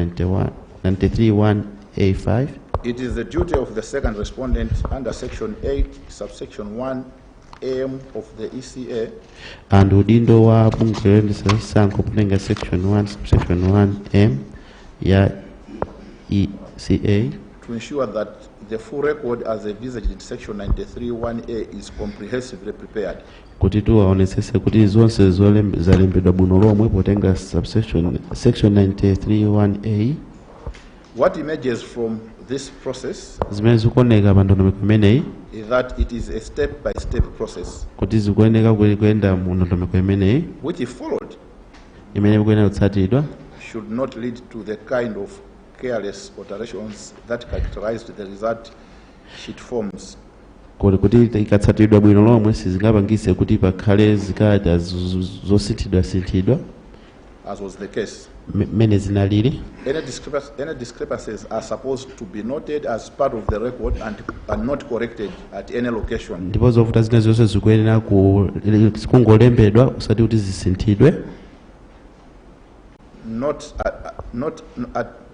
93(1)(a)(5).
It is the duty of the second respondent under section 8, subsection 1M of the ECA
and udindo wa bungwe loyendetsa zisankho kutenga section 1 subsection 1M ya ECA
to ensure that the full record as envisaged in section 93(1A) is comprehensively prepared.
kuti tiwaonetsetse kuti zonse zalembedwa bwino lomwe potenga subsection section 93(1A).
What emerges from this process
zimene zikuoneka pa ndondomeko imeneyi
is that it is a step-by-step process
kuti zikuoneka kuyenda mu ndondomeko imeneyi
which, if followed,
imene ikuyenera kutsatidwa
should not lead to the kind of careless alterations that characterized the result sheet forms.
kuti ikatsatidwa bwino lomwe sizingapangise kuti pakhale zikalata zosinthidwa
as was the case.
mmene zinalili.
Any discrepancies are supposed to be noted as part of the record and not corrected at any location.
ndipo zovuta zina zonse zikuyenera kungolembedwa usati kuti zisinthidwe.
Not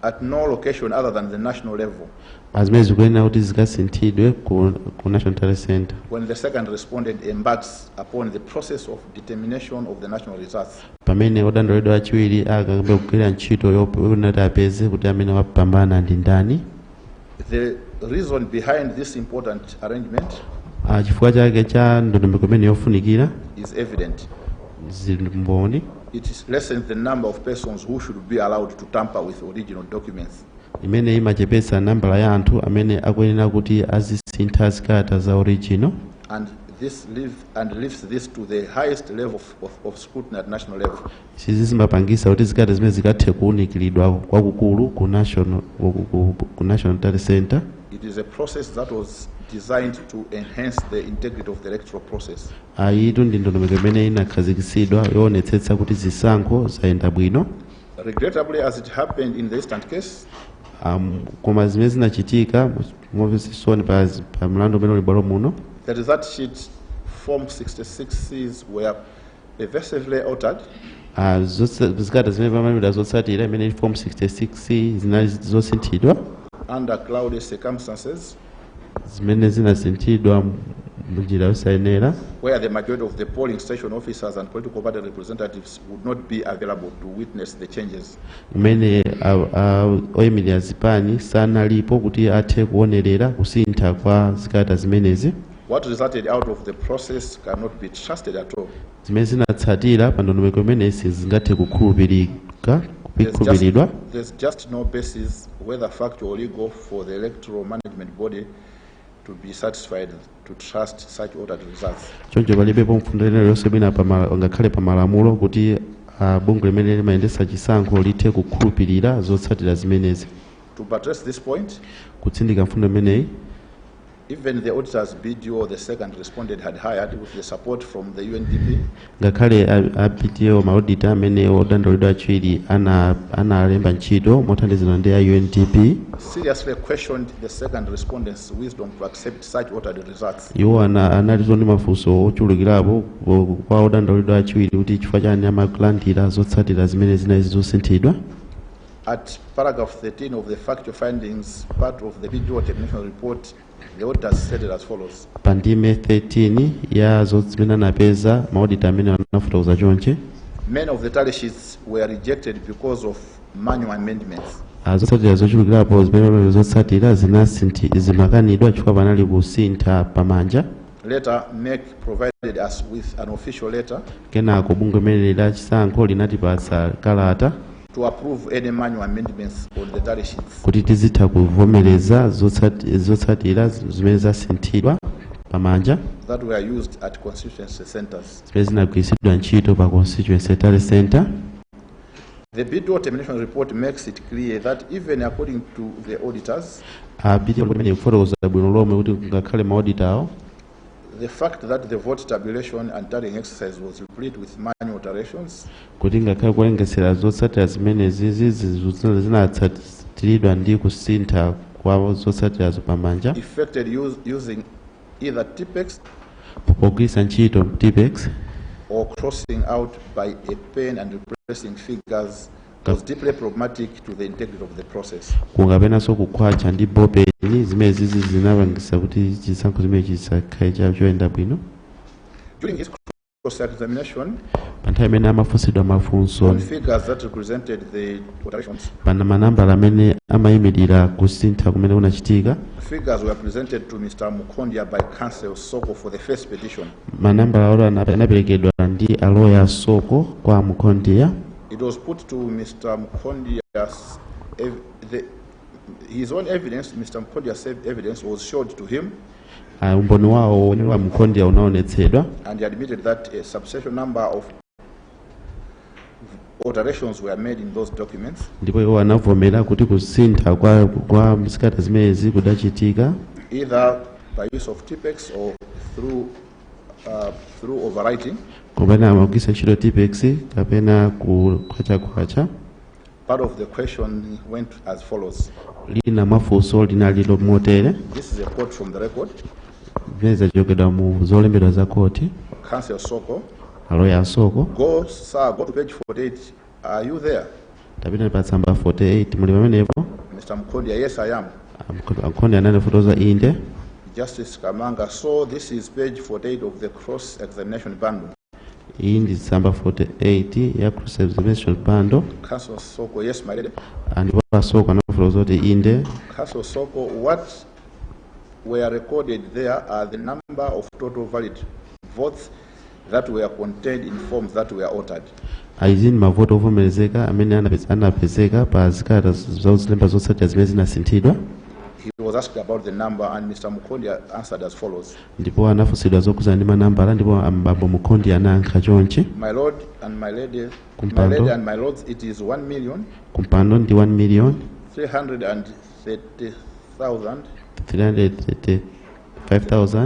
at no location other than the national level.
Azimene zikuyenera kuti zikasinthidwe ku National Talent Center.
When the second respondent embarks upon the process of determination of the national results.
Pamene odandaulidwa achiwiri akakambe kugwira ntchito yonati apeze kuti amene wapambana ndi ndani.
The reason behind this important arrangement
chifukwa chake cha ndondomeko imene yofunikira
is evident.
Zimboni.
It lessens the number of persons who should be allowed to tamper with original documents.
Imene imachepetsa nambala ya anthu amene akuyenera kuti azisintha zikalata za original.
And lifts this to the highest level of scrutiny at national level.
Izi zimapangisa kuti zikalata zimene zikathe kuwunikiridwa kwakukulu ku National Talent Center.
It is a process that was designed to enhance the integrity of the electoral process.
Ayitu ndi ndondomeko imene inakhazikitsidwa yoonetsetsa kuti zisankho zayenda bwino.
Regrettably, as it happened in the instant case,
koma zimene zinachitika mopesisoni pa mlandu umene uli bwalo muno,
the result sheet form 66Cs were pervasively altered.
zikalata zimene pamene zotsatira imene form 66C zinali zosinthidwa
under cloudy circumstances,
zimene zinasinthidwa munjira yosayenera,
where the majority of the polling station officers and political party representatives would not be available to witness the changes.
Umene oyimirira zipani sanalipo kuti athe kuonerera kusintha kwa zikalata zimenezi.
What resulted out of the process cannot be trusted at all.
Zimene zinatsatira pa ndondomeko imeneyi sizingathe kukhulupiridwa.
There's just no basis, whether factual or legal, for the electoral management body to be satisfied to trust such ordered results.
Choncho palibepo mfundo ina yonse bwina ngakhale pa malamulo kuti bungwe limene limayendetsa chisankho lithe kukhulupirira zotsatira zimenezi.
To buttress this point,
kutsindika mfundo imeneyi,
even the auditors BDO the second respondent had hired with the support from the UNDP,
ngakhale BDO maudita amene odandaulidwa achiwiri analemba ntchito mothandizana ndi UNDP,
seriously questioned the second respondent's wisdom to accept such ordered results.
Iwo analizo ndi mafunso ochulukirapo kwa odandaulidwa achiwiri kuti chifukwa chani amakulandira zotsatira zimene zinali zosinthidwa.
At paragraph 13 of the factual findings part of the BDO technical report, the auditors stated as follows.
Pandime 13 ya zimene anapeza maudita amene anafotokoza chonche.
Many of the tally sheets were rejected because of manual amendments.
Zotsatira zochulukirapo zimene zotsatira zimakanidwa chifukwa panali kusintha pamanja.
Later, MEC provided us with an official letter
Kenako bungwe imene la chisankho linatipatsa kalata
to approve any manual amendments on the tally sheets.
kuti tizitha kuvomereza zotsatira zimene zasinthidwa pamanja
that were used at constituency centers.
zimene zinagwiritsidwa ntchito pa constituency talent center.
The BDO termination report makes it clear that even according to the auditors,
kufotokoza bwino lomwe kuti ngakhale mauditawo,
the fact that the vote tabulation and tallying exercise was replete with manual alterations,
kuti ngakhale kuwerengesera zotsatira zimenezi zinatsatiridwa ndi kusintha kwa zotsatirazo pamanja
effected using either TPEX
pogwiritsa ntchito TPEX
or crossing out by a pen and replacing figures was deeply problematic to the integrity of the process.
kungapenanso kukhwacha ndi bopeni zimene zizi zinapangisa kuti chisankho zimene chisakhale choyenda bwino.
During his cross-examination,
pa nthawi imene amafunsidwa mafunso
on figures that represented the alterations,
pana manambala amene amayimirira kusintha kumene kunachitika.
figures were presented to Mr. Mukondia by Counsel Soko for the first petition.
manambala ora anaperekedwa ndi aloya Soko kwa Mukondia.
It was put to Mr. Mukondia's his own evidence. Mr. Mukondia's evidence was showed to him,
umboni wawo wa Mukondia unaonetsedwa,
and he admitted that a substantial number of alterations were made in those documents.
ndipo iwo anavomera kuti kusintha kwa msikata zimezi kudachitika
either by use of TPEX or through overwriting.
kapena amagwiritsa ntchito TPEX kapena kukhwacha.
Part of the question went as follows.
lina mafunso linali lomotere.
This is a quote from the record.
zimene zachokera mu zolembedwa za koti.
Counsel Soko.
aloya Soko.
Go, sir, go to page 48. Are you there?
tapita pa tsamba 48 muli pamenepo.
Mr. Mukondia, yes, I am.
Mukondia anafotokoza inde.
Justice Kamanga, so this is page 48 of the cross-examination bundle.
iyi ndi tsamba 48 ya cross-examination bundle.
Counsel Soko, yes, my lady.
ndipo Soko anafotokoza kuti inde.
Counsel Soko, what were recorded there are the number of total valid votes that were contained in forms that were altered.
Izi ndi mavoto ovomerezeka amene anapezeka pa zikata zolemba zotsatira zimene zinasinthidwa.
He was asked about the number, and Mr. Mukondia answered as follows.
ndipo anafunsidwa zokhudzana ndi manambala ndipo bambo Mukondia anayankha chonchi.
My lord and my lady,
Kumpando.
my lady and my lords, it is 1,330,000.
kumpando ndi 1,330,000.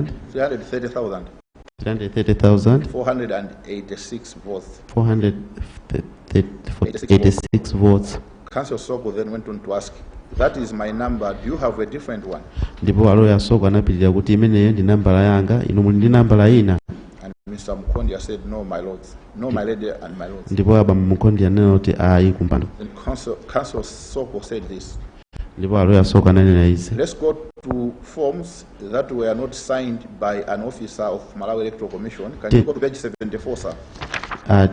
330,000.
486 votes.
486 votes.
Counsel Soko then went on to ask, that is my number, do you have a different one?
ndipo aloya Soko anapitirira kuti imeneyo ndi nambala yanga, inu muli ndi nambala ina.
And Mr. Mukondia said, no, my lords, no, my lady and my lords.
ndipo bambo Mukondia ananena kuti ayi kumpando.
Then Counsel Soko said this.
ndipo aloya Soko ananena izi.
Let's go to forms that were not signed by an officer of Malawi Electoral Commission. Can you go to page 74, sir?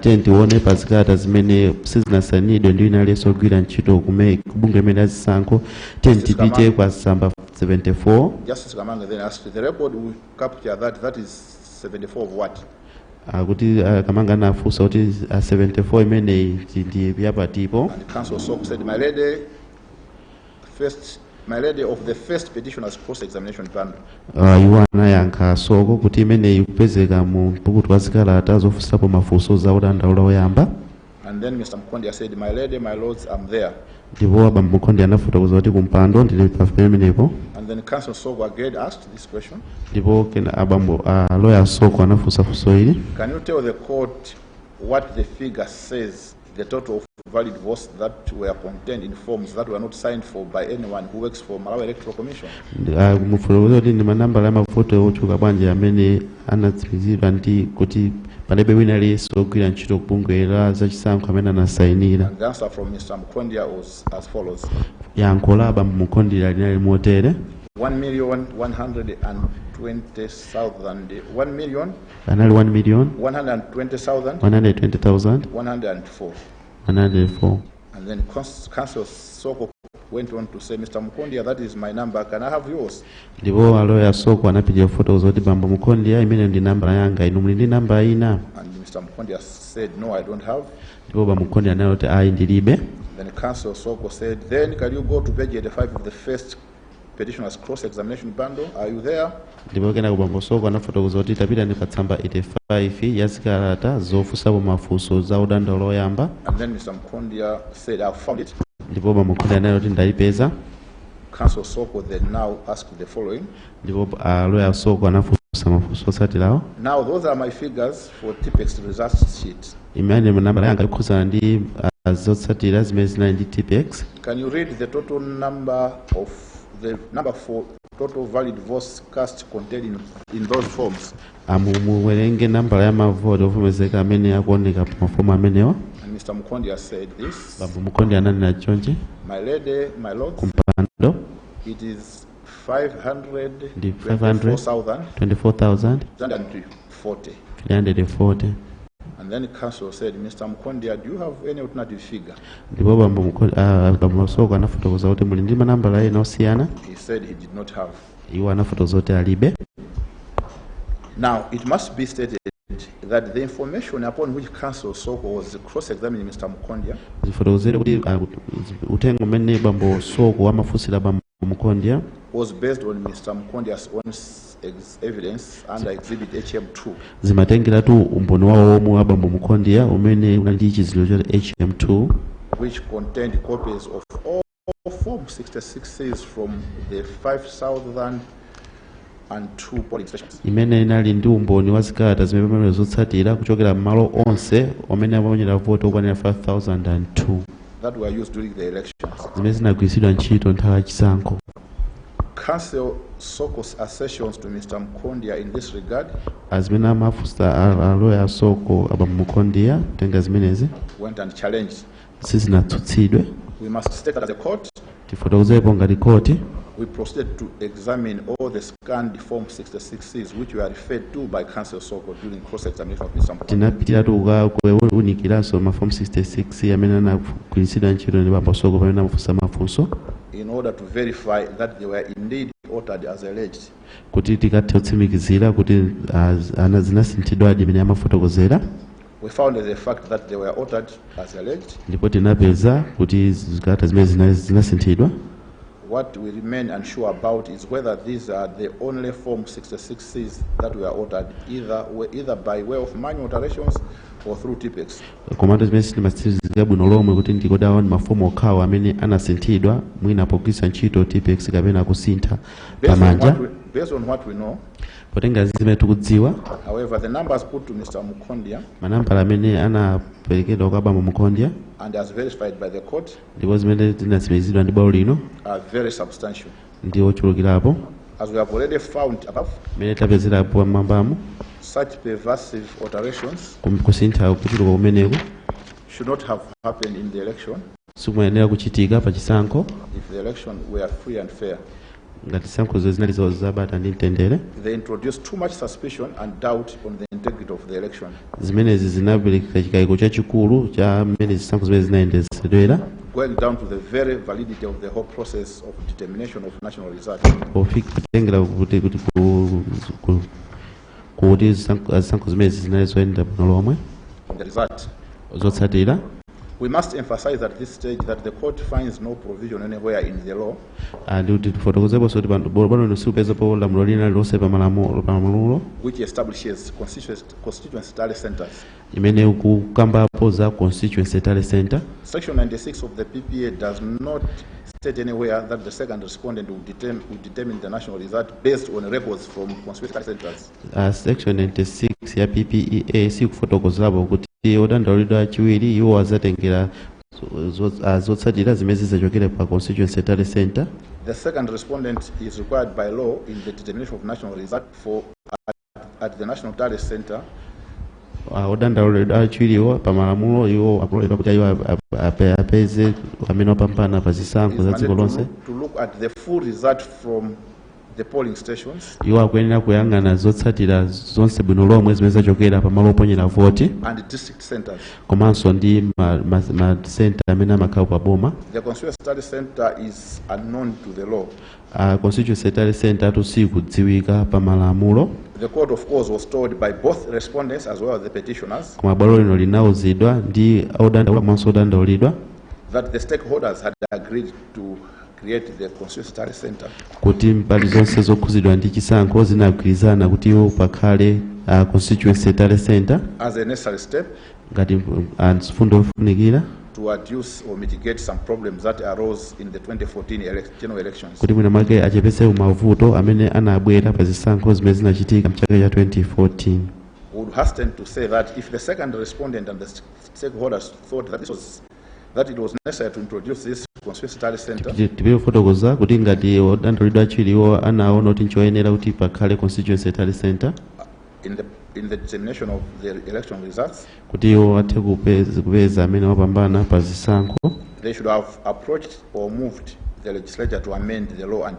tione pa zikata zimene sizinasainidwe ndi wina aliyense ogwira ntchito kubunge limene azisankho. tipite kwa tsamba 74.
Justice Kamanga then asked, the record will capture that is 74 of what?
kuti Kamanga anafunsa kuti 74 imeneyi ndi yapatipo.
And Counsel Soko said, my lady of the first petitioner's cross-examination bundle.
iwo anayankha Soko kuti imeneyi kupezeka mu mpukutu wa zikalata zofunsapo mafunso za udandaula oyamba.
And then Mr. Mukondia said, my lady, my lords, I'm there.
ndipo bambo Mukondia anafotokoza kuti kumpando ndili pamenepo.
And then Counsel Soko again asked this question.
ndipo kena aloya Soko anafunsa funso ili.
Can you tell the court what the figure says, the total of valid votes that were contained in forms that were not signed for by anyone who works for Malawi Electoral Commission?
mufotokoza kuti ndi manambala amavoto otchuka bwanji amene anatsirizidwa ndi kuti palibe wina aliyense ogwira ntchito kubungwe la zachisankho amene anasayinira.
And the answer from Mr. Mukondia was as follows.
yankho la bambo Mukondia linali motere.
1,120,000. 1,000,000.
anali
120,000.
120,104.
104. And then Counsel Soko went on to say, Mr. Mukondia, that is my number. Can I have yours?
ndipo aloya Soko anapitirira kufotokoza kuti bambo Mukondia imene ndi nambala yanga, inu muli ndi nambala ina?
And Mr. Mukondia said, no, I don't have.
ndipo bambo Mukondia ananena kuti ayi ndilibe.
Then Counsel Soko said, then can you go to page 85 of the first petitioner's cross-examination bundle? Are you there?
ndipo kenako bambo Soko anafotokoza kuti tapita ndi pa tsamba 85 ya zikalata zofunsapo mafunso za udandaula oyamba.
And then Mr. Mukondia said, I've found it.
ndipo bambo Mukondia ananena kuti ndalipeza.
Counsel Soko then now asked the following.
ndipo aloya Soko anafunsa mafunso otsatirawo.
Now those are my figures for TPEX results sheet.
imene nambala yanga ikhudzana ndi zotsatira zimene zinali ndi TPEX.
Can you read the total number of the number for total valid votes cast contained in those forms.
Muwerenge nambala ya mavoti ovomerezeka amene akuoneka pa mafomu amenewa.
And Mr. Mukondia said this.
Bambo Mukondia ananena chonchi.
My lady, my lord.
Kumpando.
It is 524,340. And then the council said, Mr. Mukondia, do you have any alternative figure?
Ndipo Bambo Soko anafotokoza kuti muli ndi manambala ena osiyana.
He said he did not have.
Iwo anafotokoza kuti alibe.
Now, it must be stated that the information upon which Council Soko was cross-examining Mr. Mukondia was based on Mr. Mukondia's own evidence under Exhibit HM2. Which contained copies of all Form 66Cs from the 5,002 polling stations.
Imene inali ndi umboni wa zikalata zimene zotsatira kuchokera m'malo onse omene amaponyera voti okwanira 5,002
that were used during the elections.
Zimene zinagwiritsidwa ntchito nthawi ya chisankho.
Council Soko's assertions to Mr. Mukondia in this regard
azimene amafusa aloya Soko Abambo Mukondia tenga zimenezi
went and challenged.
Sizinatsutsidwe.
We must state that as a court
tifotokozepo ngati koti
we proceeded to examine all the scanned Form 66Cs which were referred to by Council Soko during cross-examination of Mr. Mukondia.
Tinapitira tukaunikiranso ma Form 66 amene anagwiritsidwa ntchito ndi Bambo Soko pamene amafusa mafunso
in order to verify that they were indeed altered as alleged.
Kuti tikathe kutsimikizira kuti zinasinthidwadi imene amafotokozera.
We found as a fact that they were altered as alleged.
Ndipo tinapeza kuti zikalata zimene zinasinthidwa.
What we remain unsure about is whether these are the only Form 66Cs that were altered either by way of manual alterations or through TPEX.
Komando zimene sizimatsizika bwino lomwe kuti ndikodawa ndi mafomu okhawo amene anasinthidwa mwina pogwiritsa ntchito TPEX kapena kusintha pamanja.
Based on what we know,
potenga zimene tikudziwa,
however, the numbers put to Mr. Mukondia
manambala amene anaperekedwa kwa Bambo Mukondia
and as verified by the court
ndipo zimene zinatsimikizidwa ndi bwalo lino
are very substantial.
Ndi ochulukirapo.
As we have already found above,
mene tapezerapo mambamo
such pervasive alterations
kusintha kuchuluka kumeneko
should not have happened in the election
sikumayenera kuchitika pa chisankho
if the election were free and fair.
Ngati chisankho zinali zabata ndi mtendere.
They introduced too much suspicion and doubt on the integrity of the election.
Zimenezi zinapereka chikayiko chachikulu cha mmene zisankho zimene zinayendesedwera.
Going down to the very validity of the whole process of determination of national result.
Kutengera kuti zisankho zimene zinazoyenda bwino lomwe.
The result.
Zotsatira.
We must emphasize at this stage that the court finds no provision anywhere in the law which establishes constituency tally centers. Section 96 of the PPA does not state anywhere that the second respondent will determine the national result based on records from constituency tally centers.
Section 96 ya PPA sikufotokozapo kuti odandaulidwa achiwiri iwo azatengera zotsatira zimene zizachokera pa constituency tally center.
The second respondent is required by law in the determination of national result at the national tally center.
Odandaulidwa achiwiriwo pa malamulo iwo apololedwa kuti iwo apeze amene opambana pa zisankho za dziko lonse.
To look at the full result from the polling stations
iwo akuyenera kuyang'ana zotsatira zonse bwino lomwe zimene zachokera pa malo oponyera voti
and district centers.
Komanso ndi ma center amene amakhala pa boma.
The constituency tally center is unknown to the law.
Constituency tally center sikudziwika pa malamulo.
The court of course was told by both respondents as well as the petitioners
koma bwalo lino linauzidwa ndi odandaulidwa
that the stakeholders had agreed to create the constituency tally center.
Kuti mbali zonse zokhuzidwa ndi chisankho zinagwirizana kuti iwo pakhale constituency tally center
as a necessary step
ngati mfundo yofunikira
to reduce or mitigate some problems that arose in the 2014 general elections.
Kuti mwina mwake achepetse mavuto amene anabwera pa zisankho zimene zinachitika mchaka cha 2014.
We would hasten to say that if the second respondent and the stakeholders thought that this was that it was necessary to introduce this constituency study center
tipere kufotokoza kuti ngati odandaulidwa achiliwo anaona kuti nchoyenera kuti pakhale constituency study center
in the dissemination of the election results,
kuti iwo athe kupeza amene wapambana pa zisankho.
they should have approached or moved the legislature to amend the law and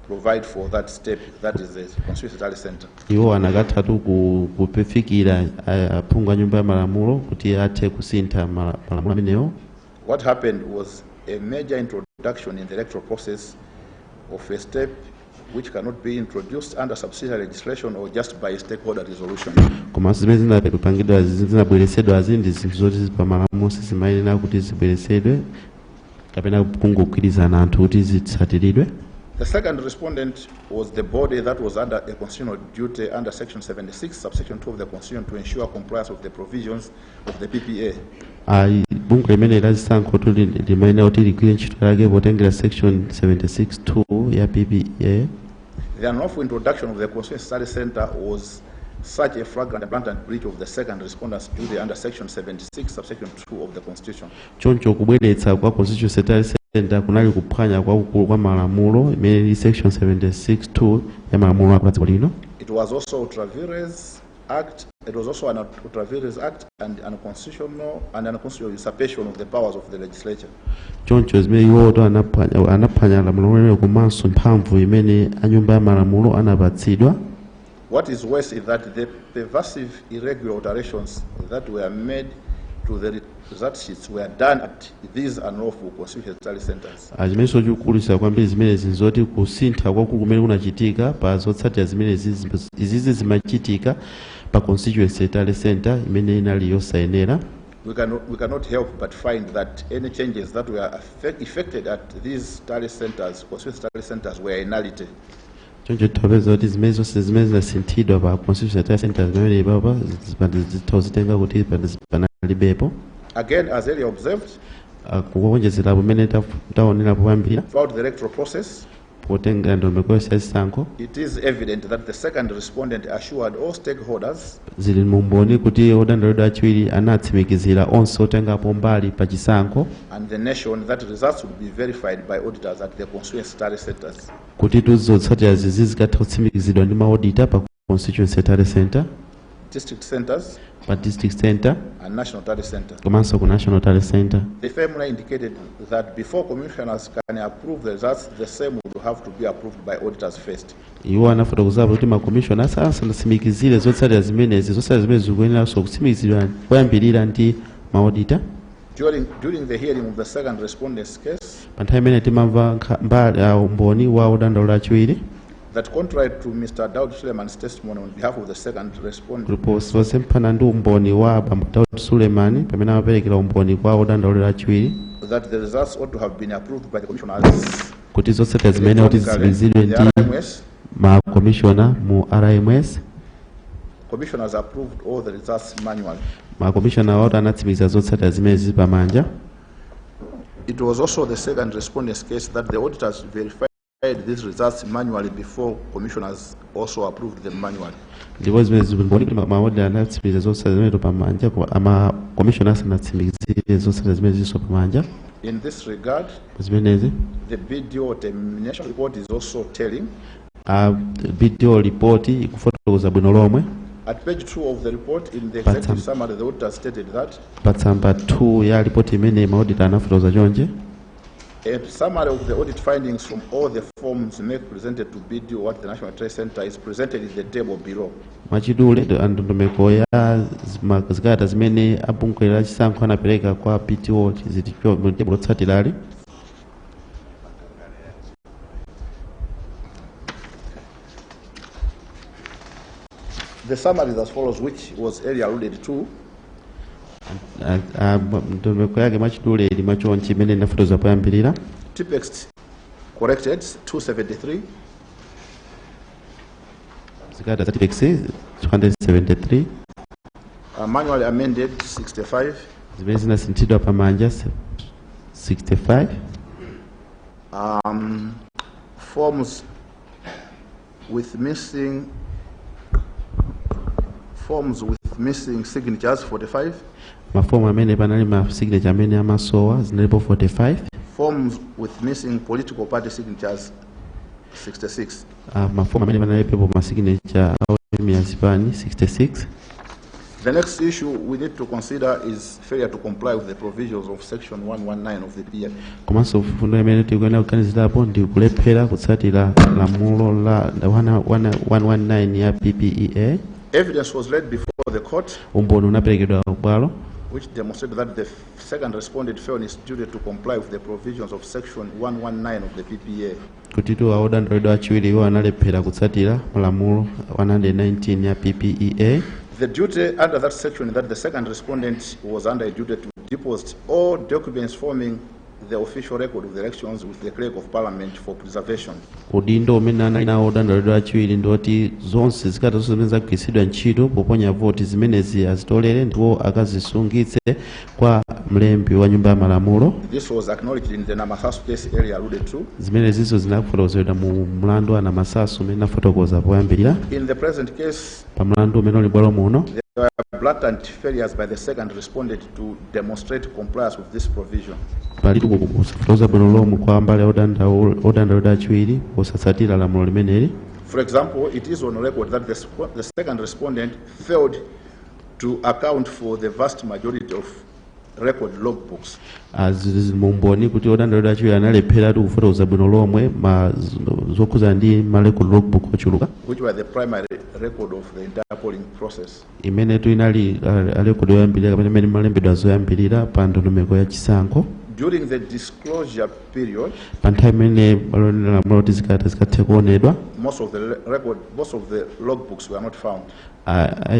provide for that step, that is the constituency study center.
Iwo anakathatu kufikira aphungu a nyumba ya malamulo kuti athe kusintha malamulo amenewo.
What happened was a major introduction in the electoral process of a step which cannot be introduced under subsidiary legislation or just by stakeholder resolution.
Koma zimene zinapangidwa zinabweresedwa ndi zinthu zoti pa malamulo sizimayenera kuti zibweresedwe kapena kungogwirizana anthu kuti zitsatiridwe.
The second respondent was the body that was under a constitutional duty under section 76 subsection 2 of the constitution to ensure compliance with the provisions of the PPA.
Bungu limene la zisankho tuli limayenera kuti ligwire ntchito yake potengera section 76(2) ya PPA.
The unlawful introduction of the constituency study center was such a flagrant and blatant breach of the second respondent's duty under section 76 subsection 2 of the constitution.
Choncho kubweretsa kwa constituency study center kunali kuphwanya kwakukulu kwa malamulo imene li section 76(2) ya malamulo a dziko lino.
It was also ultra-vires act. It was also an ultra-vires act and unconstitutional usurpation of the powers of the legislature.
Choncho zimene iwoto anaphwanya lamulo lino komanso mphamvu imene a nyumba ya malamulo anapatsidwa.
What is worse is that the pervasive irregular alterations that were made to the result sheets were done at these unlawful constituency study centers.
Azimenezo chikukulisa kwambiri zimene zinzoti kusintha kwakulu kumene kunachitika pa zotsatira zimene izizi zimachitika pa constituency study center imene inali yosayenera.
We cannot help but find that any changes that were effected at these study centers, constituency study centers, were in nullity.
Choncho topeza kuti zimene zonse zimene zinasinthidwa pa constituency study center zimene papa zitozitenga kuti panalibepo.
Again, as earlier observed,
kukonjezera pamene taonera poyambira
throughout the electoral process,
potengera ndondomeko ya zisankho,
it is evident that the second respondent assured all stakeholders
zili mumboni kuti odandaulidwa achiwiri anatsimikizira onse otengapo mbali pa chisankho
and the nation that results would be verified by auditors at the constituency study centers.
kuti zotsatira zizi zikatha kutsimikizidwa ndi maodita pa constituency study center,
District centers,
pa district center
and national study center.
komanso ku national study center.
The formula indicated that before commissioners can approve the results, the same would have to be approved by auditors first.
Iwo anafotokozapo kuti makomishona asanatsimikizire zotsatira zimene zikuyenera kutsimikizidwa poyambirira ndi maodita.
During the hearing of the second respondent's case,
pa nthawi imene timamva mbali umboni wa odandaula achiwiri,
that contrary to Mr. Daud Suleiman's testimony on behalf of the second respondent,
kuliponso zosemphana ndi umboni wa Bambo Daud Suleiman pamene amaperekera umboni kwa odandaulira achiwiri,
that the results ought to have been approved by the commissioners,
kuti zotsatira zimene kuti zitsimikizidwe ndi makomishona mu RMS.
Commissioners approved all the results manually.
Makomishona wawo anatsimikiza zotsatira zimene zili pamanja.
It was also the second respondent's case that the auditors verified these results manually before commissioners also approved them manually.
Ndipo zimene zimboni kuti maodita anatsimikiza zotsatira zimene pamanja ama commissioner asanatsimikizire zotsatira zimene ziso pamanja.
In this regard,
zimenezi
the BDO termination report is also telling.
BDO report ikufotokoza bwino lomwe.
At page 2 of the report, in the executive summary, the auditor stated that
patsamba 2 ya report imene maodita anafotokoza chonje.
A summary of the audit findings from all the forms presented to BDO at the National Trade Center is presented in the table below.
Machidule ndondomeko ya zikata zimene abungwe la chisankho anapereka kwa BDO zilipo mu table lotsatirali.
The summary is as follows, which was earlier alluded to.
Ndondomeko yake machidule ili machonchi imene inafotokoza poyambirira.
Text corrected 273.
Zikata za text 273.
Manually amended 65.
Zimene zinasinthidwa pamanja 65.
Forms with missing signatures 45.
mafomu amene panali ma signature amene amasowa zinalipo 45.
Forms with missing political party signatures 66.
Mafomu amene panalipo ma signature aulimi azipani 66.
The next issue we need to consider is failure to comply with the provisions of section 119 of the PA.
Komanso fundo imene tikuyenera kuganizirapo ndi kulephera kutsatira lamulo la 119 ya PPEA.
Evidence was laid before the court
umboni unaperekedwa kubwalo
which demonstrated that the second respondent failed in his duty to comply with the provisions of section 119 of the PPA.
kutitu odandaulidwa achiwiri iwo analephera kutsatira malamulo 119 ya PPEA.
The duty under that section is that the second respondent was under a duty to deposit all documents forming the official record of the elections with the clerk of parliament for preservation.
Udindo umene anali nawo odandaulidwa achiwiri ndoti zonse zikalata zimene zagwiritsidwa ntchito poponya voti zimenezi azitolere ndipo akazisungitse kwa mlembi wa nyumba ya malamulo.
This was acknowledged in the Namasasu case earlier alluded to.
Zimenezizo zinafotokozedwa mu mlandu wa Namasasu umene nafotokoza poyambirira.
In the present case,
pa mlandu umene uli bwalo muno,
there were blatant failures by the second respondent to demonstrate compliance with this provision.
palitu kufotokoza bwino lomwe kwa mbali odandaulidwa achiwiri osatsatira lamulo limeneli.
For example, it is on record that the second respondent failed to account for the vast majority of record logbooks.
Mumboni kuti odandaulidwa achiwiri analephera kufotokoza bwino lomwe zokhuza ndi ma record logbook ochuluka,
which were the primary record of the entire polling process.
imene inali record yoyambirira kapena imene malembedwa zoyambirira pa ndondomeko ya chisankho.
During the disclosure period,
pa nthawi imene lamulo tizikata zikathe kuonedwa,
most of the logbooks were not found.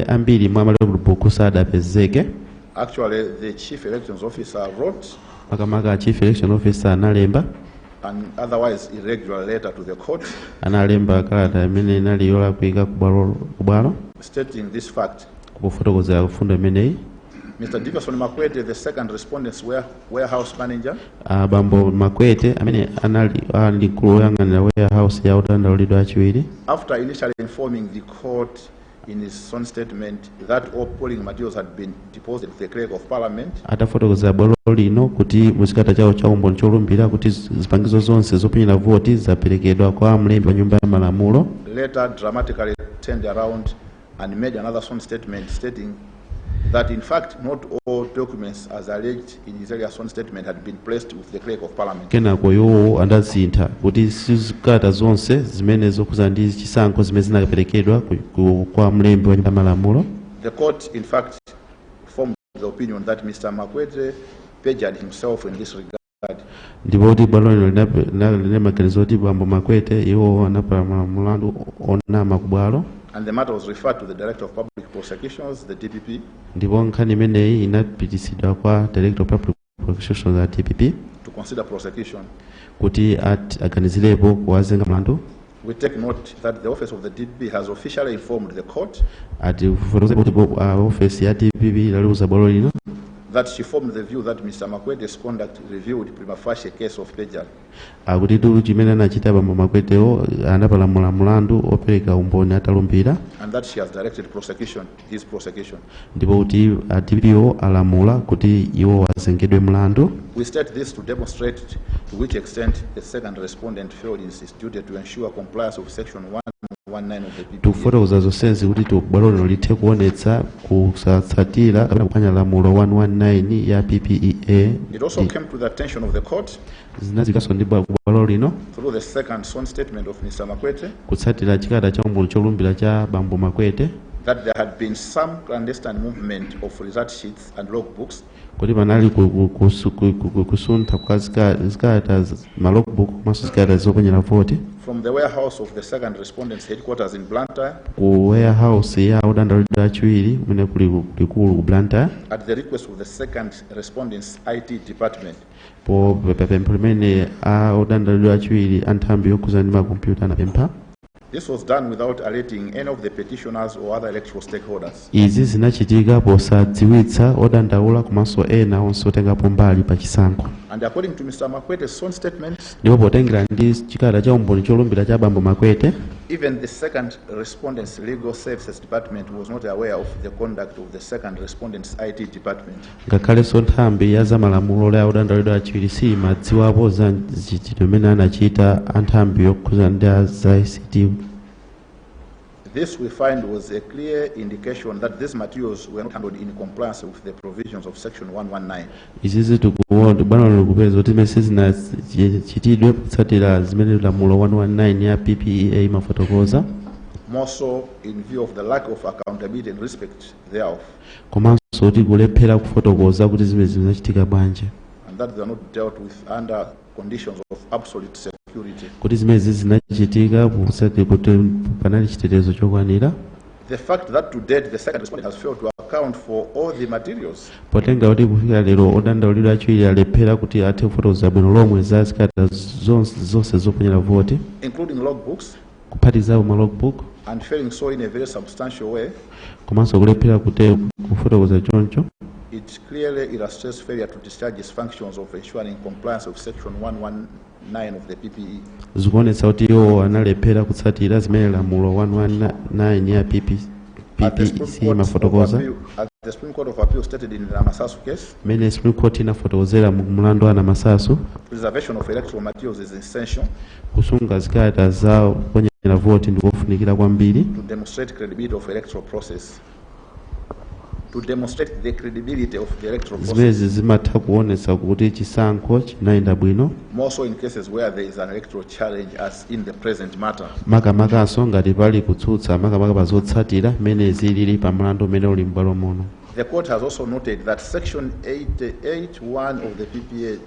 ambiri mwa ma record book sadapezeke.
Actually, the chief elections officer wrote
makamaka chief election officer analemba
an otherwise irregular letter to the court
analemba kalata imene inali yolakwika kubwalo
stating this fact.
kufotokozera kufundo imeneyi.
Mr. Dickerson Makwete, the second respondent's warehouse manager,
bambo Makwete amene anali mkulu woyang'anira warehouse ya odandaulidwa achiwiri,
after initially informing the court in his own statement that all polling materials had been deposited with the clerk of parliament,
atafotokozera bwalo lino kuti muzikata chawo cha umboni cholumbira kuti zipangizo zonse zopenyera voti zaperekedwa kwa mlembi wa nyumba ya malamulo,
later dramatically turned around and made another sworn statement stating that in fact not all documents as alleged in his earlier sworn statement had been placed with the clerk of parliament.
kenako yowo andazintha kuti sizikata zonse zimene zokhuza ndi chisankho zimene zinaperekedwa kwa mlembi wa nyumba ya malamulo.
The court in fact formed the opinion that Mr. Makwete perjured himself in this regard.
ndipo kuti bwalo lino linemaganizo kuti bambo Makwete iwo anapala mlandu onama kubwalo,
and the matter was referred to the Director of Public Prosecutions, the DPP,
ndipo nkhani imeneyi inapitisidwa kwa Director of Public Prosecutions ya DPP
to consider prosecution.
kuti aganizirepo kuwazenga mlandu.
We take note that the office of the DPP has officially informed the court
office ya DPP ilaliuza bwalo lino
that she formed the view that Mr. Makwete's conduct revealed prima facie case of perjury.
kuti tu chimene anachita bambo Makwetewo anapalamula mlandu opereka umboni atalumbira,
and that she has directed his prosecution.
ndipo kuti DPO alamula kuti iwo wazengedwe mlandu.
We state this to demonstrate to which extent the second respondent failed in his duty to ensure compliance with section 119 of the PPA.
Tukufotokoza zonse kuti bwalo lino lithe kuonetsa kusatsatira kapena kuphwanya lamulo 119 ya PPEA.
It also came to the attention of the court
zinazikanso ndi bwalo lino
through the second sworn statement of Mr. Makwete
kutsatira chikata cha umboni cholumbira cha bambo Makwete
that there had been some clandestine movement of result sheets and logbooks
kuti panali kusuntha kwa zikata ma logbook komanso zikata zopenyera voti
from the warehouse of the second respondent's headquarters in Blantyre
ku warehouse ya odandaulidwa achiwiri kumene kuli likulu ku Blantyre
at the request of the second respondent's IT department.
po pempho limene odandaulidwa achiwiri anthambi yokhuza ndi makompyuta anapempha.
This was done without alerting any of the petitioners or other electoral stakeholders.
Izi zinachitika posadziwitsa odandaula komanso ena onse otengapo mbali pa chisankho.
And according to Mr. Makwete's sworn statement,
ndipo potengera ndi chikata cha umboni cholumbira cha bambo Makwete,
Even the second respondent's legal services department was not aware of the conduct of the second respondent's IT department.
ngakhalenso nthambi ya zamalamulo la udandalidwa achiwiri simadziwapo za chitidwe imene anachita anthambi yokhuzana ndi za ICT.
This we find was a clear indication that these materials were not handled in compliance with the provisions of section 119.
izizi tikuona bwana likupeza kuti mese zinachitidwe kutsatira zimene lamulo 119 ya PPEA mafotokoza.
More so in view of the lack of accountability and respect thereof.
Komanso kuti kulephera kufotokoza kuti zimene zinachitika bwanji.
And that they are not dealt with under conditions of absolute security.
Kuti zimene zinachitika kusati kuti panali chitetezo chokwanira.
The fact that to date the second respondent has failed to account for all the materials.
Potenga kuti kufika lero odandalidwa achiwiri alephera kuti athe kufotokoza bwino lomwe za zikata zonse zoponyera voti.
Including logbooks.
Kuphatikizapo ma logbook.
And failing so in a very substantial way.
Komanso kulephera kuti kufotokoza choncho.
It clearly illustrates failure to discharge its functions of ensuring compliance with section 119 of the PPE.
Zikuonetsa kuti iwo analephera kutsatira zimene lamulo 119 ya PPEC mafotokoza.
As the Supreme Court of Appeal stated in the Namasasu case,
mene Supreme Court inafotokozera mu mlandu wa Namasasu,
preservation of electoral materials is essential
kusunga zikata za kuponyera voti ndi kofunikira kwambiri
to demonstrate credibility of electoral process. To demonstrate the credibility of the electoral process.
zimezi zimatha kuonetsa kuti chisankho chinayenda bwino.
More so in cases where there is an electoral challenge as in the present matter.
Makamakaso ngati pali kutsutsa makamaka pa zotsatira mene zilili pa mlandu umene uli m'bwalo muno.
The court has also noted that section 881 of the PPA.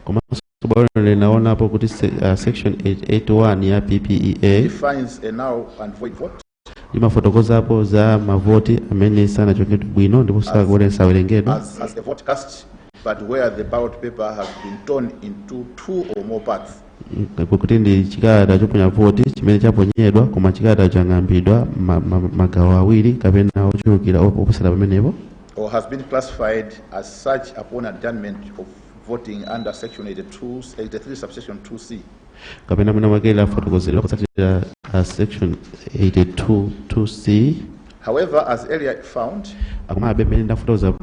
Komanso bwalo linaonapo kuti section 881 ya PPEA
defines a null and void vote.
Imafotokozapo za mavoti amene sanachongedwe bwino ndipo sakuonesa werengedwa.
As a vote cast, but where the ballot paper has been torn into two or more parts.
Kuti ndi chikata choponya voti chimene chaponyedwa koma chikata chang'ambidwa magawo awiri kapena ochulukira oposera pamenepo.
Or has been classified as such upon adjournment of voting under section 83 subsection 2C.
Kapena mwana makela fotokozera kutsatira section 82 2C.
However, as earlier found,
akumabe mene ndafotokoza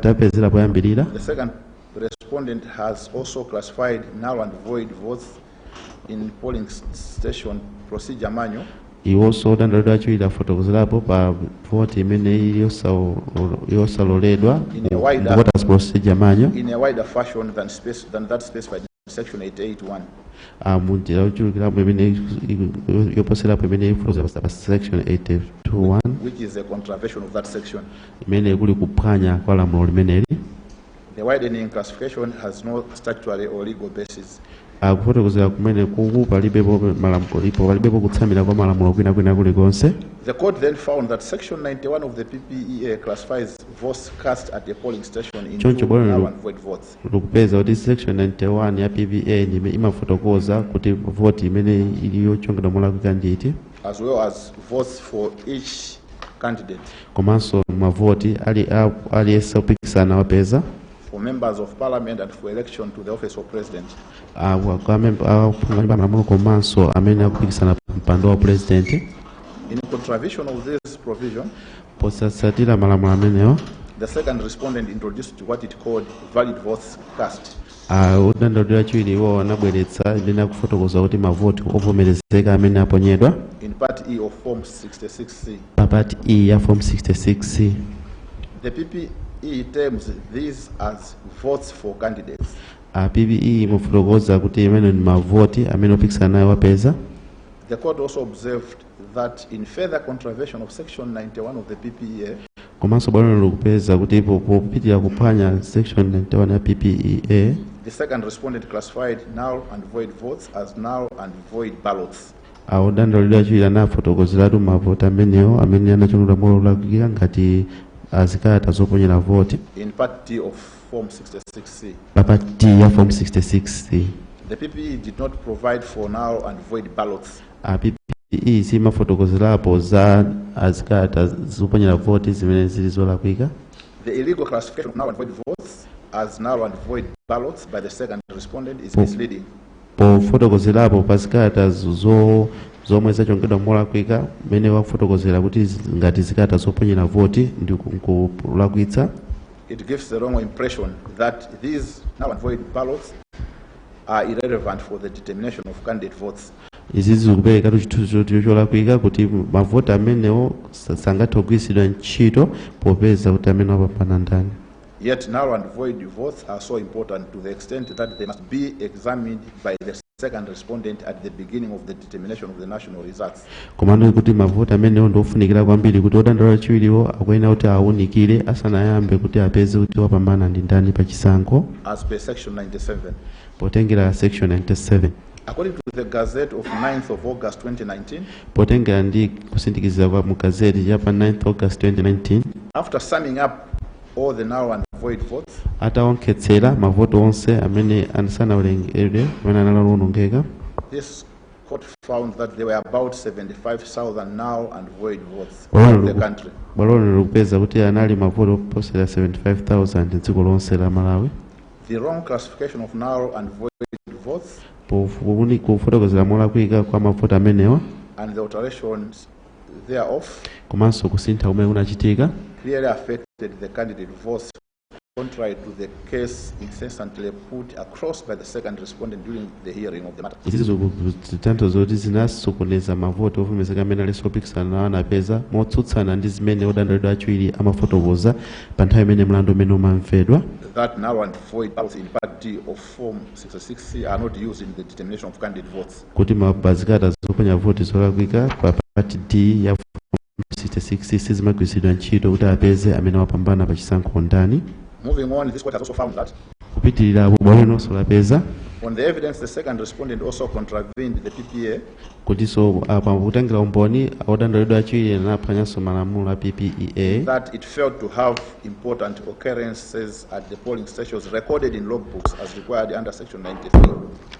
tapezera poyambirira.
The second respondent has also classified null and void votes in polling station procedure manual.
Iwonso odandalidwa achiwiri afotokozerapo pa voti imene yosaloledwa voters procedure manual
in a wider fashion than that specified in section 881.
Munjira ochulukirapo imene yoposerapo imene ifotokozera pa section 821,
which is a contravention of that section.
imene kuli kuphwanya kwa lamulo limeneli.
The widening classification has no statutory or legal basis.
Kufotokozera kumene palibepo kutsamira kwa malamulo kwina kulikonse.
The court then found that section 91 of the PPEA classifies votes cast at a polling station into null and void votes.
Lukupeza kuti section 91 ya PPA ndi imafotokoza kuti voti imene ili yochongedwa molakwika nditi,
as well as votes for each candidate.
Komanso mavoti aliyesa kupikisana wapeza.
For members of parliament and for election to the office of president.
Komanso amene akupikisana mpando wa president.
In contravention of this provision,
posasatira malamulo amenewa,
the second respondent introduced what it called valid votes cast.
Udandalidwa achiwiri iwo anabweretsa imene akufotokoza kuti mavoti ovomerezeka amene aponyedwa.
In part E of form 66C.
Pa part E ya form 66C.
The PPE terms these as votes for candidates.
PPE imafotokoza kuti imene ni mavoti amene opikisana nayo wapeza.
The court also observed that in further contravention of section 91 of the PPEA,
komanso bwalo likupeza kuti popitira kuphwanya section 91 ya PPEA,
the second respondent classified null and void votes as null and void ballots.
Udandalidwa achiwiri anafotokozeratu mavoti amenewo amene anachongedwa molakwika ngati zikata zoponyera voti.
In part D of form 66C.
Part D ya form 66C.
The PPE did not provide for null and void ballots.
PPE simafotokozerapo za zikata zoponyera voti zimene zili zolakwika.
The illegal classification of null and void votes as null and void ballots by the second respondent is misleading.
Pofotokozerapo pa zikata zomwe zachongedwa molakwika mmene wafotokozera kuti ngati zikata zoponyera voti ndi kulakwitsa.
It gives the wrong impression that these null and void ballots are irrelevant for the determination of candidate votes.
Izi zikupereka chithunzi cholakwika kuti mavoti amenewo sangathe kugwiritsidwa ntchito popeza kuti amene wapambana ndani.
Yet null and void votes are so important to the extent that they must be examined by the second respondent at the beginning of the determination of the national results.
Komando kuti mavoti amenewo ndofunikira kwambiri kuti odandaula achiwiriwo akuyenera kuti awunikire asanayambe kuti apeze kuti wapambana ndi ndani pa chisankho.
As per section 97.
Potengera section 97.
According to the Gazette of 9th of August 2019,
potengera ndi kusindikiza kwa mu gazeti ya pa 9th August 2019,
after summing up all the null and void votes,
ataonkhetsera mavoti onse amene sanawerengedwe amene analonongeka,
this court found that there were about 75,000 null and void votes in the country.
Balonero kupeza kuti anali mavoti oposera 75,000 dziko lonse la Malawi.
The wrong classification of null and void votes
kufotokozera molakwika kwa mavoti amenewa
and the alterations thereof
komanso kusintha kumene kunachitika
clearly affected the candidate votes, contrary to the case incessantly put across by the second respondent during the hearing of the matter.
Izi zitanthauza zoti zinasokoneza mavoti ovomerezeka amene alinso opikisana nawo anapeza motsutsana ndi zimene odandaulidwa achiwiri amafotokoza pa nthawi imene mlandu umene umamvedwa.
That null and void ballots in Part D of Form 66C are not used in the determination of candidate votes.
Kuti mabazikata zoponya voti zolakwika pa Part D ya Form 66C sizimagwiritsidwa ntchito kuti apeze amene wapambana pa chisankho ndani.
Moving on, this court has also found that
kupitirira bwalonso lapeza
on the evidence the second respondent also contravened the PPA.
Kutiso kutengera umboni odandaulidwa achiwiri anaphanyanso malamulo a PPEA.
That it failed to have important occurrences at the polling stations recorded in logbooks as required under section 93.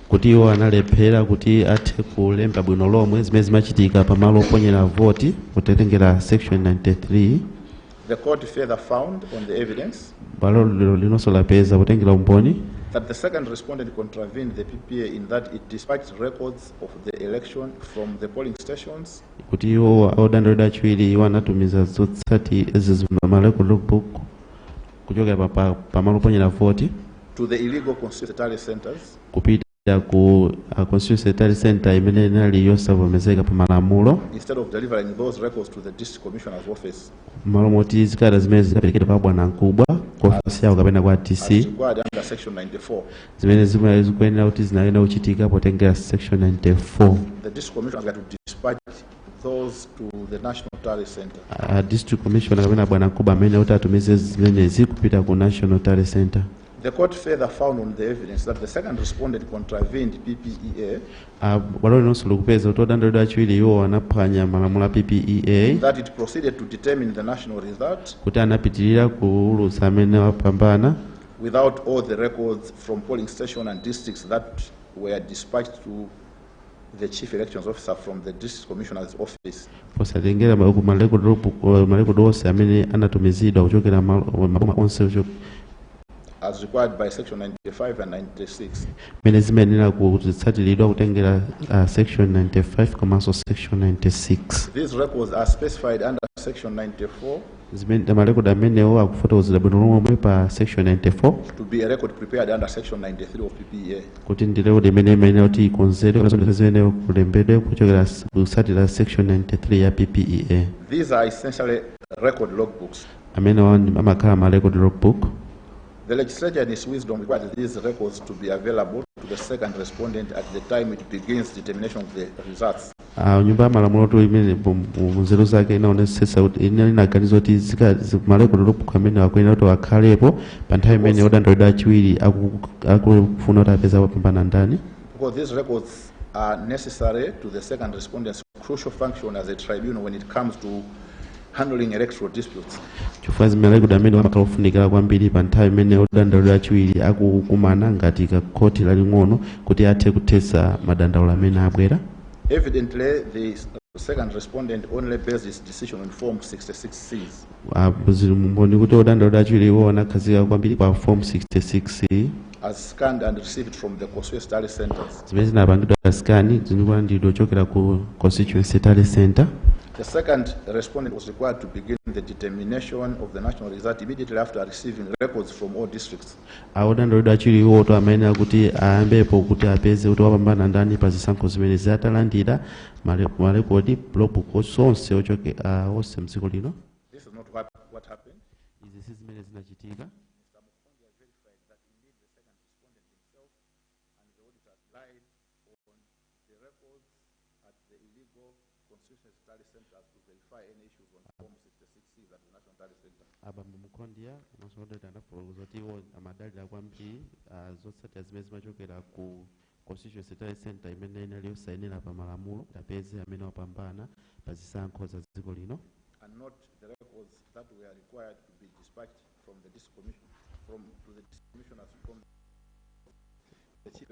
Kuti iwo analephera kuti athe kulemba bwino lomwe zimene zimachitika pamalo oponyera voti kutengera section 93.
The court further found on the evidence
balolo linonso lapeza kutengera umboni
that the second respondent contravened the PPA in that it dispatched records of the election from the polling stations.
Kuti iwo odandaulidwa achiwiri iwo anatumiza zotsati maleko logbook kuchokera pamalo oponyera voti
to the illegal constituency centers.
Kupita ku constituency center imene inali yosavomerezeka pa malamulo
instead of delivering those records to the district commissioner's office.
Malo moti zikata zimene zinaperekedwa kwa bwana mkubwa kwa ofisi yawo kapena kwa TC
under section 94.
Zimene zikuyenera kuti zinayenera kuchitika potengera section 94.
The district commissioner got to dispatch those to the national tally center.
District commissioner kapena bwana mkubwa amene kuti atumize zimenezi kupita ku national tally center.
The court further found on the evidence that the second respondent contravened PPEA.
Balolo linonso likupeza kuti odandaulidwa achiwiri iwo anaphwanya malamulo a PPEA.
That it proceeded to determine the national result.
Kuti anapitirira kuulutsa amene wapambana.
Without all the records from polling station and districts that were dispatched to the chief elections officer from the district commissioner's office.
Posatengera malekodi onse amene anatumizidwa kuchokera maboma onse
as required by section 95 and 96.
Mene zimenera kutsatiridwa kutengera section 95 komanso section 96.
These records are specified under section 94.
Zimene malekodi amenewo akufotokozera bwino lomwe pa section 94.
To be a record prepared under section 93 of PPEA.
Kuti ndi record imene kuti ikonzedwe zimene kulembedwe kuchokera kutsatira section 93 ya PPEA.
These are essentially record logbooks.
Amene amakhala ma record logbook.
The legislature in its wisdom required these records to be available to the second respondent at the time it begins determination of the results.
Nyumba malamulo to imene munzeru zake inaonesesa kuti inaganiza kuti maleko logbook amene akuyenera kuti akhalepo pa nthawi imene odandaulidwa achiwiri akufuna kuti apeza wapambana ndani.
Because these records are necessary to the second respondent's crucial function as a tribunal when it comes to handling electoral disputes.
Chifukwa zimalekodi amene amakhala ofunikira kwambiri pa nthawi imene odandaulidwa achiwiri akukumana ngati khoti laling'ono kuti athe kuthetsa madandaulo amene abwera.
Evidently, the second respondent only based his decision on Form 66C.
Mboni kuti odandaulidwa achiwiri iwo anakhazika kwambiri pa Form 66C.
as scanned and received from the constituency tally centers.
zimene zinapangidwa scan zikulandidwa ochokera ku constituency tally center.
The second respondent was required to begin the determination of the national result immediately after receiving records from all districts.
Awodandoledwa achiliwo to amene kuti ayambepo kuti apeze kuti wapambana ndani pa zisankho zimene zatalandira marekodi blogbook sonse ochoke onse mdziko lino.
This is not what happened.
Izi si zimene zinachitika. Abambo Mukondia nosodeta anafoloweza kuti iwo amadalira kwambiri zotsatira zimene zimachokera ku constituency tally center imene inali yosayinira pa malamulo apeze amene wapambana pa zisankho za dziko lino.
And not the records that were required to be dispatched from the district commission to the district commissioners from the chief.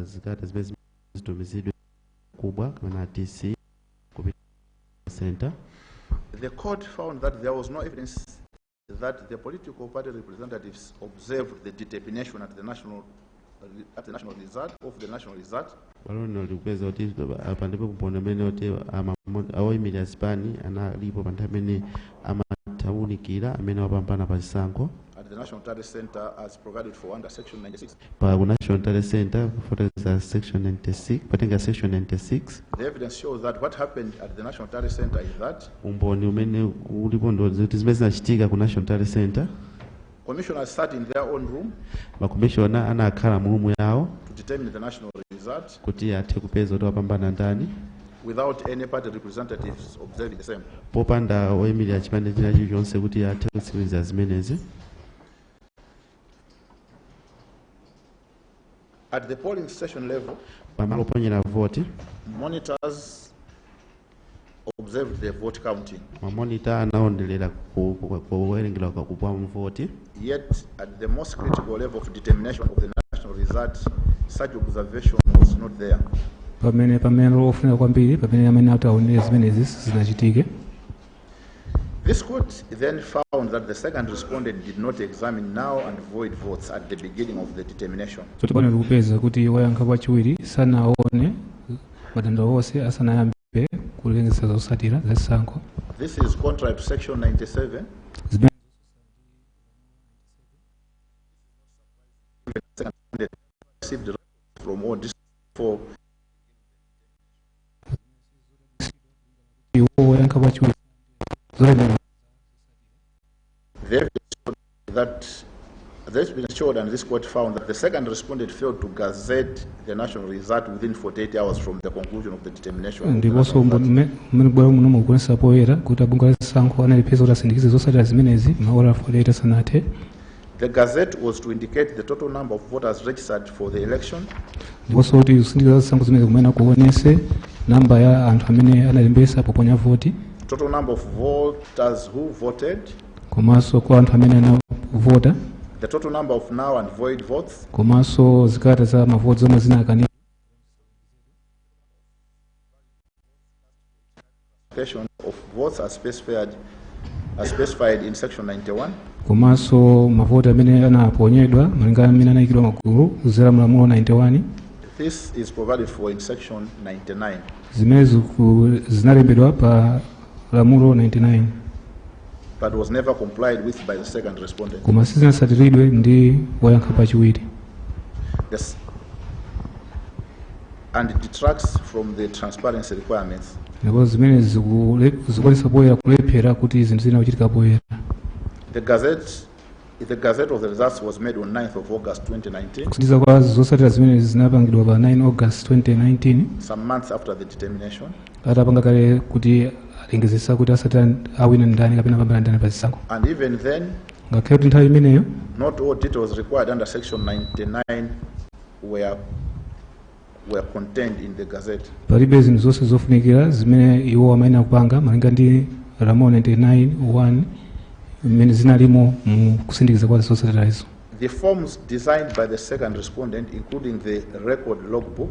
Zikata zimene zitumizidwe kubwa kana TC kupita center.
The court found that there was no evidence that the political party representatives observed the determination at the national result of the national result.
Balono likweza kuti apandepo kuponda mene kuti awoyimira Spani analipo pa nthawi imene amatawunikira amene wapambana pa zisankho.
At the National Tally Center as provided for under Section 96.
Pa National Tally Center for Section 96, patenga Section 96.
The evidence shows that what happened at the National Tally Center is that
umboni umene ulipo ndo kuti zimene zinachitika ku National Tally Center.
Commissioners sat in their own room.
Makomishona anakhala mu room yawo
to determine the national result
kuti athe kupeza kuti wapambana ndani
without any party representatives observing the same.
Popanda oyimirira chipande china chilichonse kuti athe kutsimikiza zimenezi.
At the polling station level,
pamalo ponyera vote,
monitors observed the vote counting.
Monitor anaondelera kuwerengera kwa vote.
Yet, at the most critical level of determination of the national result, such observation was not there. This court then found that the second respondent did not examine now and void votes at the beginning of the determination. This is contrary to Section 97. Received from all districts for the evidence showed and this court found that the second respondent failed to gazette the national result within 48 hours from the conclusion of the determination. The gazette was to indicate the total number of voters registered for the election. Total number of voters who voted. The total number of now and void votes. Of votes as specified in Section 91. This is provided for in Section 99. But was never complied with by the second respondent. Yes. And it detracts from the transparency requirements. The Gazette of the results was made on 9th of August 2019. Some months after the determination. And even then, not all details required under Section 99 were contained in the Gazette. The forms designed by the second respondent, including the record logbook,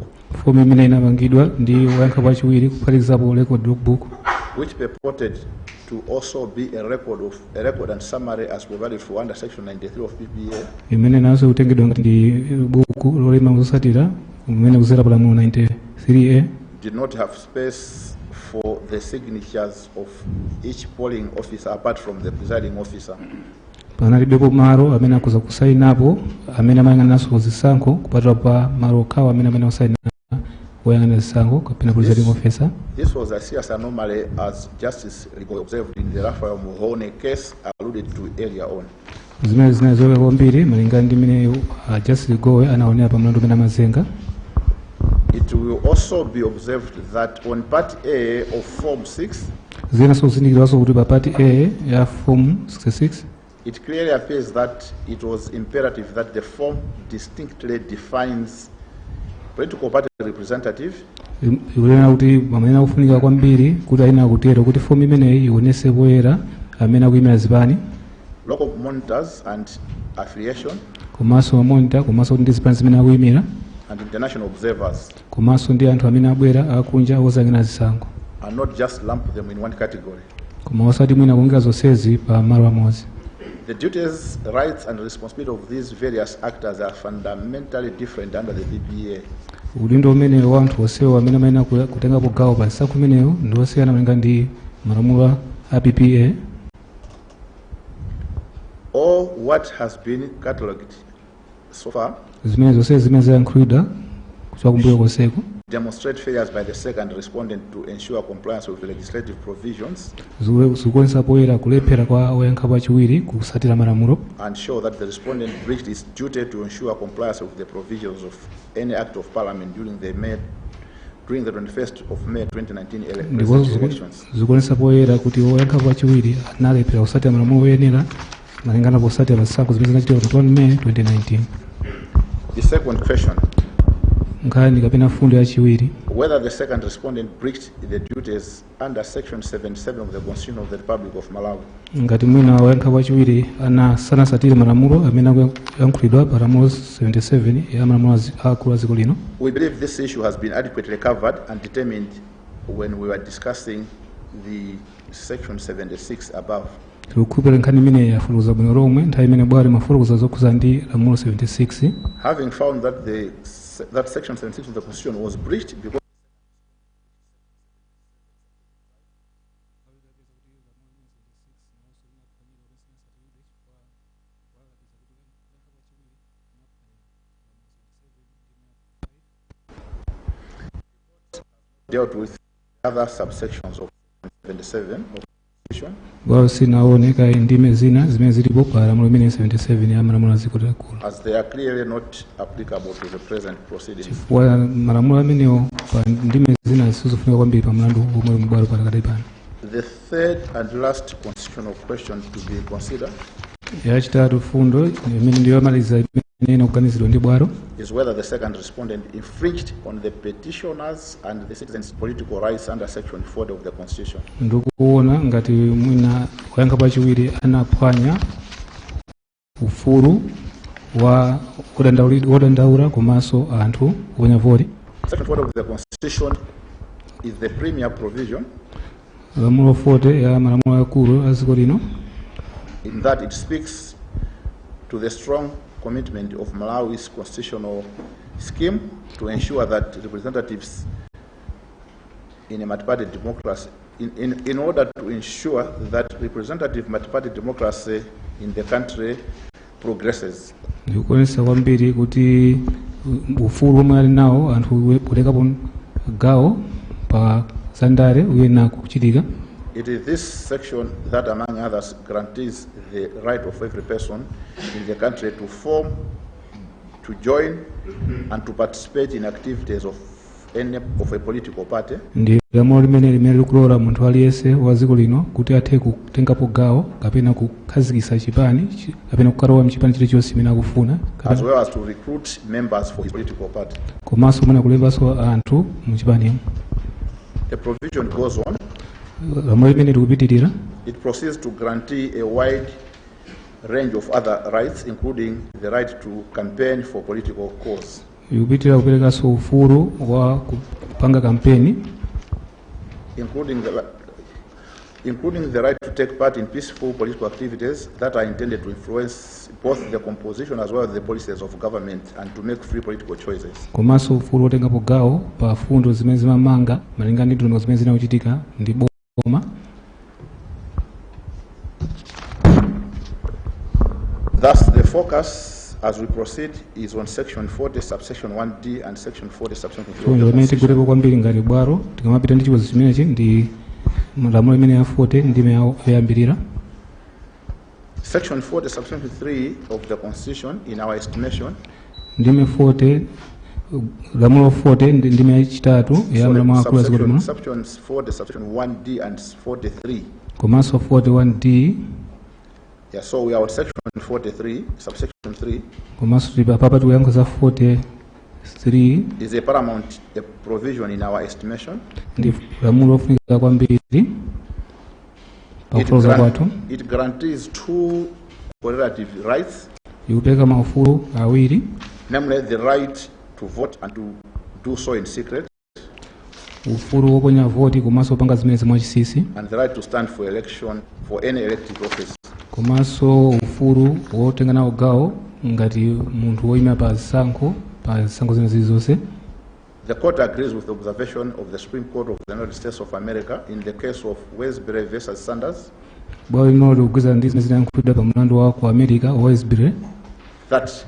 which purported to also be a record and summary as provided for under section 93 of PPA,
imene naso kutengedwa ngati ndi buku lolema kusatira umene kuzera palamulo 93A
did not have space for the signatures of each polling officer apart from the presiding officer.
panalibepo malo amene akuza kusainapo amene amayang'ananso zisankho kupatula pa malo okhawo amene kusaina woyang'ana zisankho kapena presiding officer.
This was a serious anomaly as Justice Lilongwe observed in the Raphael Muhone case alluded to earlier on.
zimene zinazoka kwambiri malingana ndi imene Justice Lilongwe anaonera pa mlandu umene amazenga.
It will also be observed that on Part A of Form 6,
zinaso kuzindikiranso kuti pa Part A ya Form 66
it clearly appears that it was imperative that the form distinctly defines political party representative
ikunena kuti pamene akufunika kwambiri kuti aina kutero kuti fomu imeneyi ionese poyera amene akuyimira zipani,
local monitors and affiliation,
komanso mamonita, komanso ndi zipani zimene akuyimira,
and international observers,
komanso ndi anthu amene abwera akunja ozayang'ana zisankho,
and not just lump them in one category.
koma osati mwina kuunga zonsezi pa malo amodzi.
The duties, rights, and responsibility of these various actors are fundamentally different under the PPA.
udindo umene wa anthu onsewo amene amayenera kutengapo gawo pa zisankho imeneyo ndi osiyana malinga ndi malamulo a PPA.
All what has been catalogued so far
zimene zonse zimene zayankhulidwa kuchoka kumbuyo konseko
demonstrate failures by the second respondent to ensure compliance with legislative provisions
zikuonesa poyera kulephera kwa oyankha pachiwiri kusatira malamulo,
and show that the respondent breached its duty to ensure compliance with the provisions of any act of parliament during the 21st of May 2019 presidential elections.
zikuonesa poyera kuti oyankha pachiwiri analephera kusatira malamulo oyenera malingana posatira zisankho zimene zinachitika pa 21 May 2019.
The second question,
nkhani kapena fundo yachiwiri,
whether the second respondent breached the duties under section 77 of the Constitution of the Republic of Malawi.
ngati mwina oyankha pachiwiri sanasatire malamulo amene akuyankhulidwa pa lamulo 77 ya malamulo akulu a dziko lino.
We believe this issue has been adequately covered and determined when we were discussing the section 76 above.
tikukhulupirira nkhani imene yafotokoza bwino lomwe nthawi imene bwalo mafotokoza zokhuza ndi lamulo 76.
Having found that that section 76 of the Constitution was breached because dealt with other subsections of 77 of the Constitution.
bwalo sinaoneka ndime zina zimene zilipo pa lamulo imene 77 ya malamulo a dziko lakulu,
As they are clearly not applicable to the present proceedings.
chifukwa malamulo amenewo pa ndime zina sizofunika kwambiri pa mlandu omwe uli m'bwalo pakati pano.
The third and last constitutional question to be considered
yachitatu fundo imene ndiyo yomaliza imene ikuganizidwa ndi bwalo
is whether the second respondent infringed on the petitioners and the citizens' political rights under section 40 of the Constitution.
ndikuona ngati mwina oyankha pachiwiri anaphwanya ufulu wa odandaula komanso anthu oponya voti.
Section 40 of the Constitution is the premier provision
lamulo 40 ya malamulo akulu a dziko lino,
in that it speaks to the strong commitment of Malawi's constitutional scheme to ensure that representatives in a multi-party democracy, in order to ensure that representative multi-party democracy in the country progresses.
ndikuonesa kwambiri kuti ufulu omwe ali nawo anthu kulekapo gawo pa zandale uyena kuchitika.
It is this section that, among others, guarantees the right of every person in the country to form, to join, and to participate in activities of a political party.
ndi lamulo limene likulola munthu aliyense wa dziko lino kuti athe kutengapo gawo kapena kukhazikitsa chipani kapena kukalowa mchipani chilichonse chimene akufuna,
As well as to recruit members for his political party.
komanso mwina kulembanso anthu muchipaniyo.
The provision goes on.
lamulo limene likupitirira
It proceeds to guarantee a wide range of other rights, including the right to campaign for political cause.
likupitirira kuperekanso ufulu wa kupanga kampeni,
Including including the right to take part in peaceful political activities that are intended to influence both the composition as well as the policies of government and to make free political choices.
Komanso ufulu otengapo gawo pa fundo zimene zimamanga malinga ndi ndondomeko zimene zinakuchitika ndi boma.
Thus, the focus as we proceed is on section 40 subsection 1D and section 40 subsection 3.
Zimene tikutepo kwambiri ngati bwaro tikamapita ndi chipozo chimenechi ndi malamulo imene ya 40 ndime yoyambirira.
Section 40 subsection 3 of the Constitution, in our estimation,
ndime 40 lamulo 40 ndime yachitatu ya malamulo akulu azikoti muno.
Sections 40 subsection 1D and 43.
Komanso 41D.
Yeah, so we are on section 43 subsection 3.
Komanso papa tikuyankha za 43
is a paramount provision in our estimation.
Ndi lamulo ofunika kwambiri pakuloza kwathu.
It guarantees two correlative rights.
Ikupeka maufulu awiri.
Namely, the right to vote and to do so in secret.
Ufulu woponya voti komanso opanga zimene mwachisisi.
And the right to stand for election for any elected office.
Komanso ufulu wotenga nawo gawo ngati munthu woyima pa zisankho zimene zilizonse.
The court agrees with the observation of the Supreme Court of the United States of America in the case of Westbury versus Sanders.
Bwalo lino likugwirizana ndi zimene zinayankhulidwa pa mlandu wa ku America Westbury.
That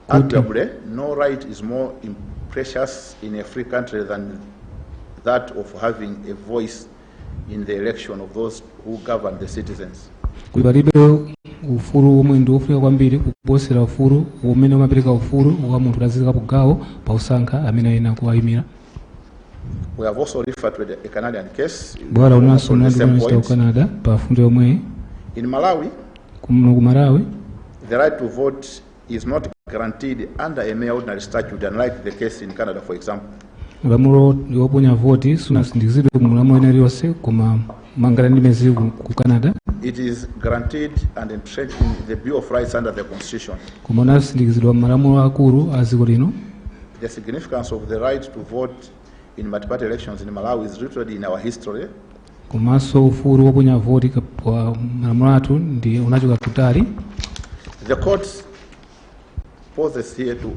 arguably no right is more precious in a free country than that of having a voice in the election of those who govern the citizens.
Kulibalibe ufulu omwe ndi ofunika kwambiri kuposera ufulu umene umapereka ufulu wa munthu lazikapo gawo pa usankha amene ayina kuwayimira.
We have also referred to a Canadian case.
Bwala unanso mlandu wa Canada pa fundo yomwe.
In Malawi,
ku Malawi,
the right to vote is not guaranteed under a mere ordinary statute, unlike the case in Canada, for example.
Lamulo woponya voti sunasindikizidwe mu malamulo ena yonse koma mangala ndi mezi ku Canada.
It is guaranteed and entrenched in the Bill of Rights under the Constitution.
Koma unasindikizidwa mu malamulo akulu a dziko lino.
The significance of the right to vote in multi-party elections in Malawi is rooted in our history.
Komanso ufulu woponya voti kwa malamulo athu ndi unachoka kutali.
The court pauses here to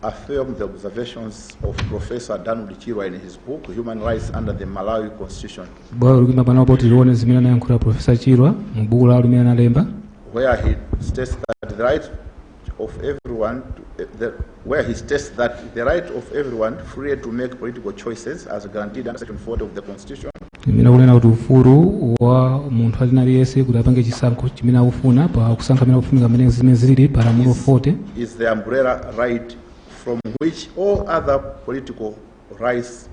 affirm the observations of Professor Donald Chirwa in his book Human Rights Under the Malawi Constitution.
Bwalo likima pano poti lione zimene anayankhula Professor Chirwa mu buku lawo limene analemba.
Where he states that the right of everyone free to make political choices as guaranteed under section 40 of the Constitution.
Imene kunena kuti ufulu wa munthu aliyense kuti apange chisankho chimene akufuna pa kusankha amene akufunika amene zimene zilili pa lamulo 40
is the umbrella right from which all other political rights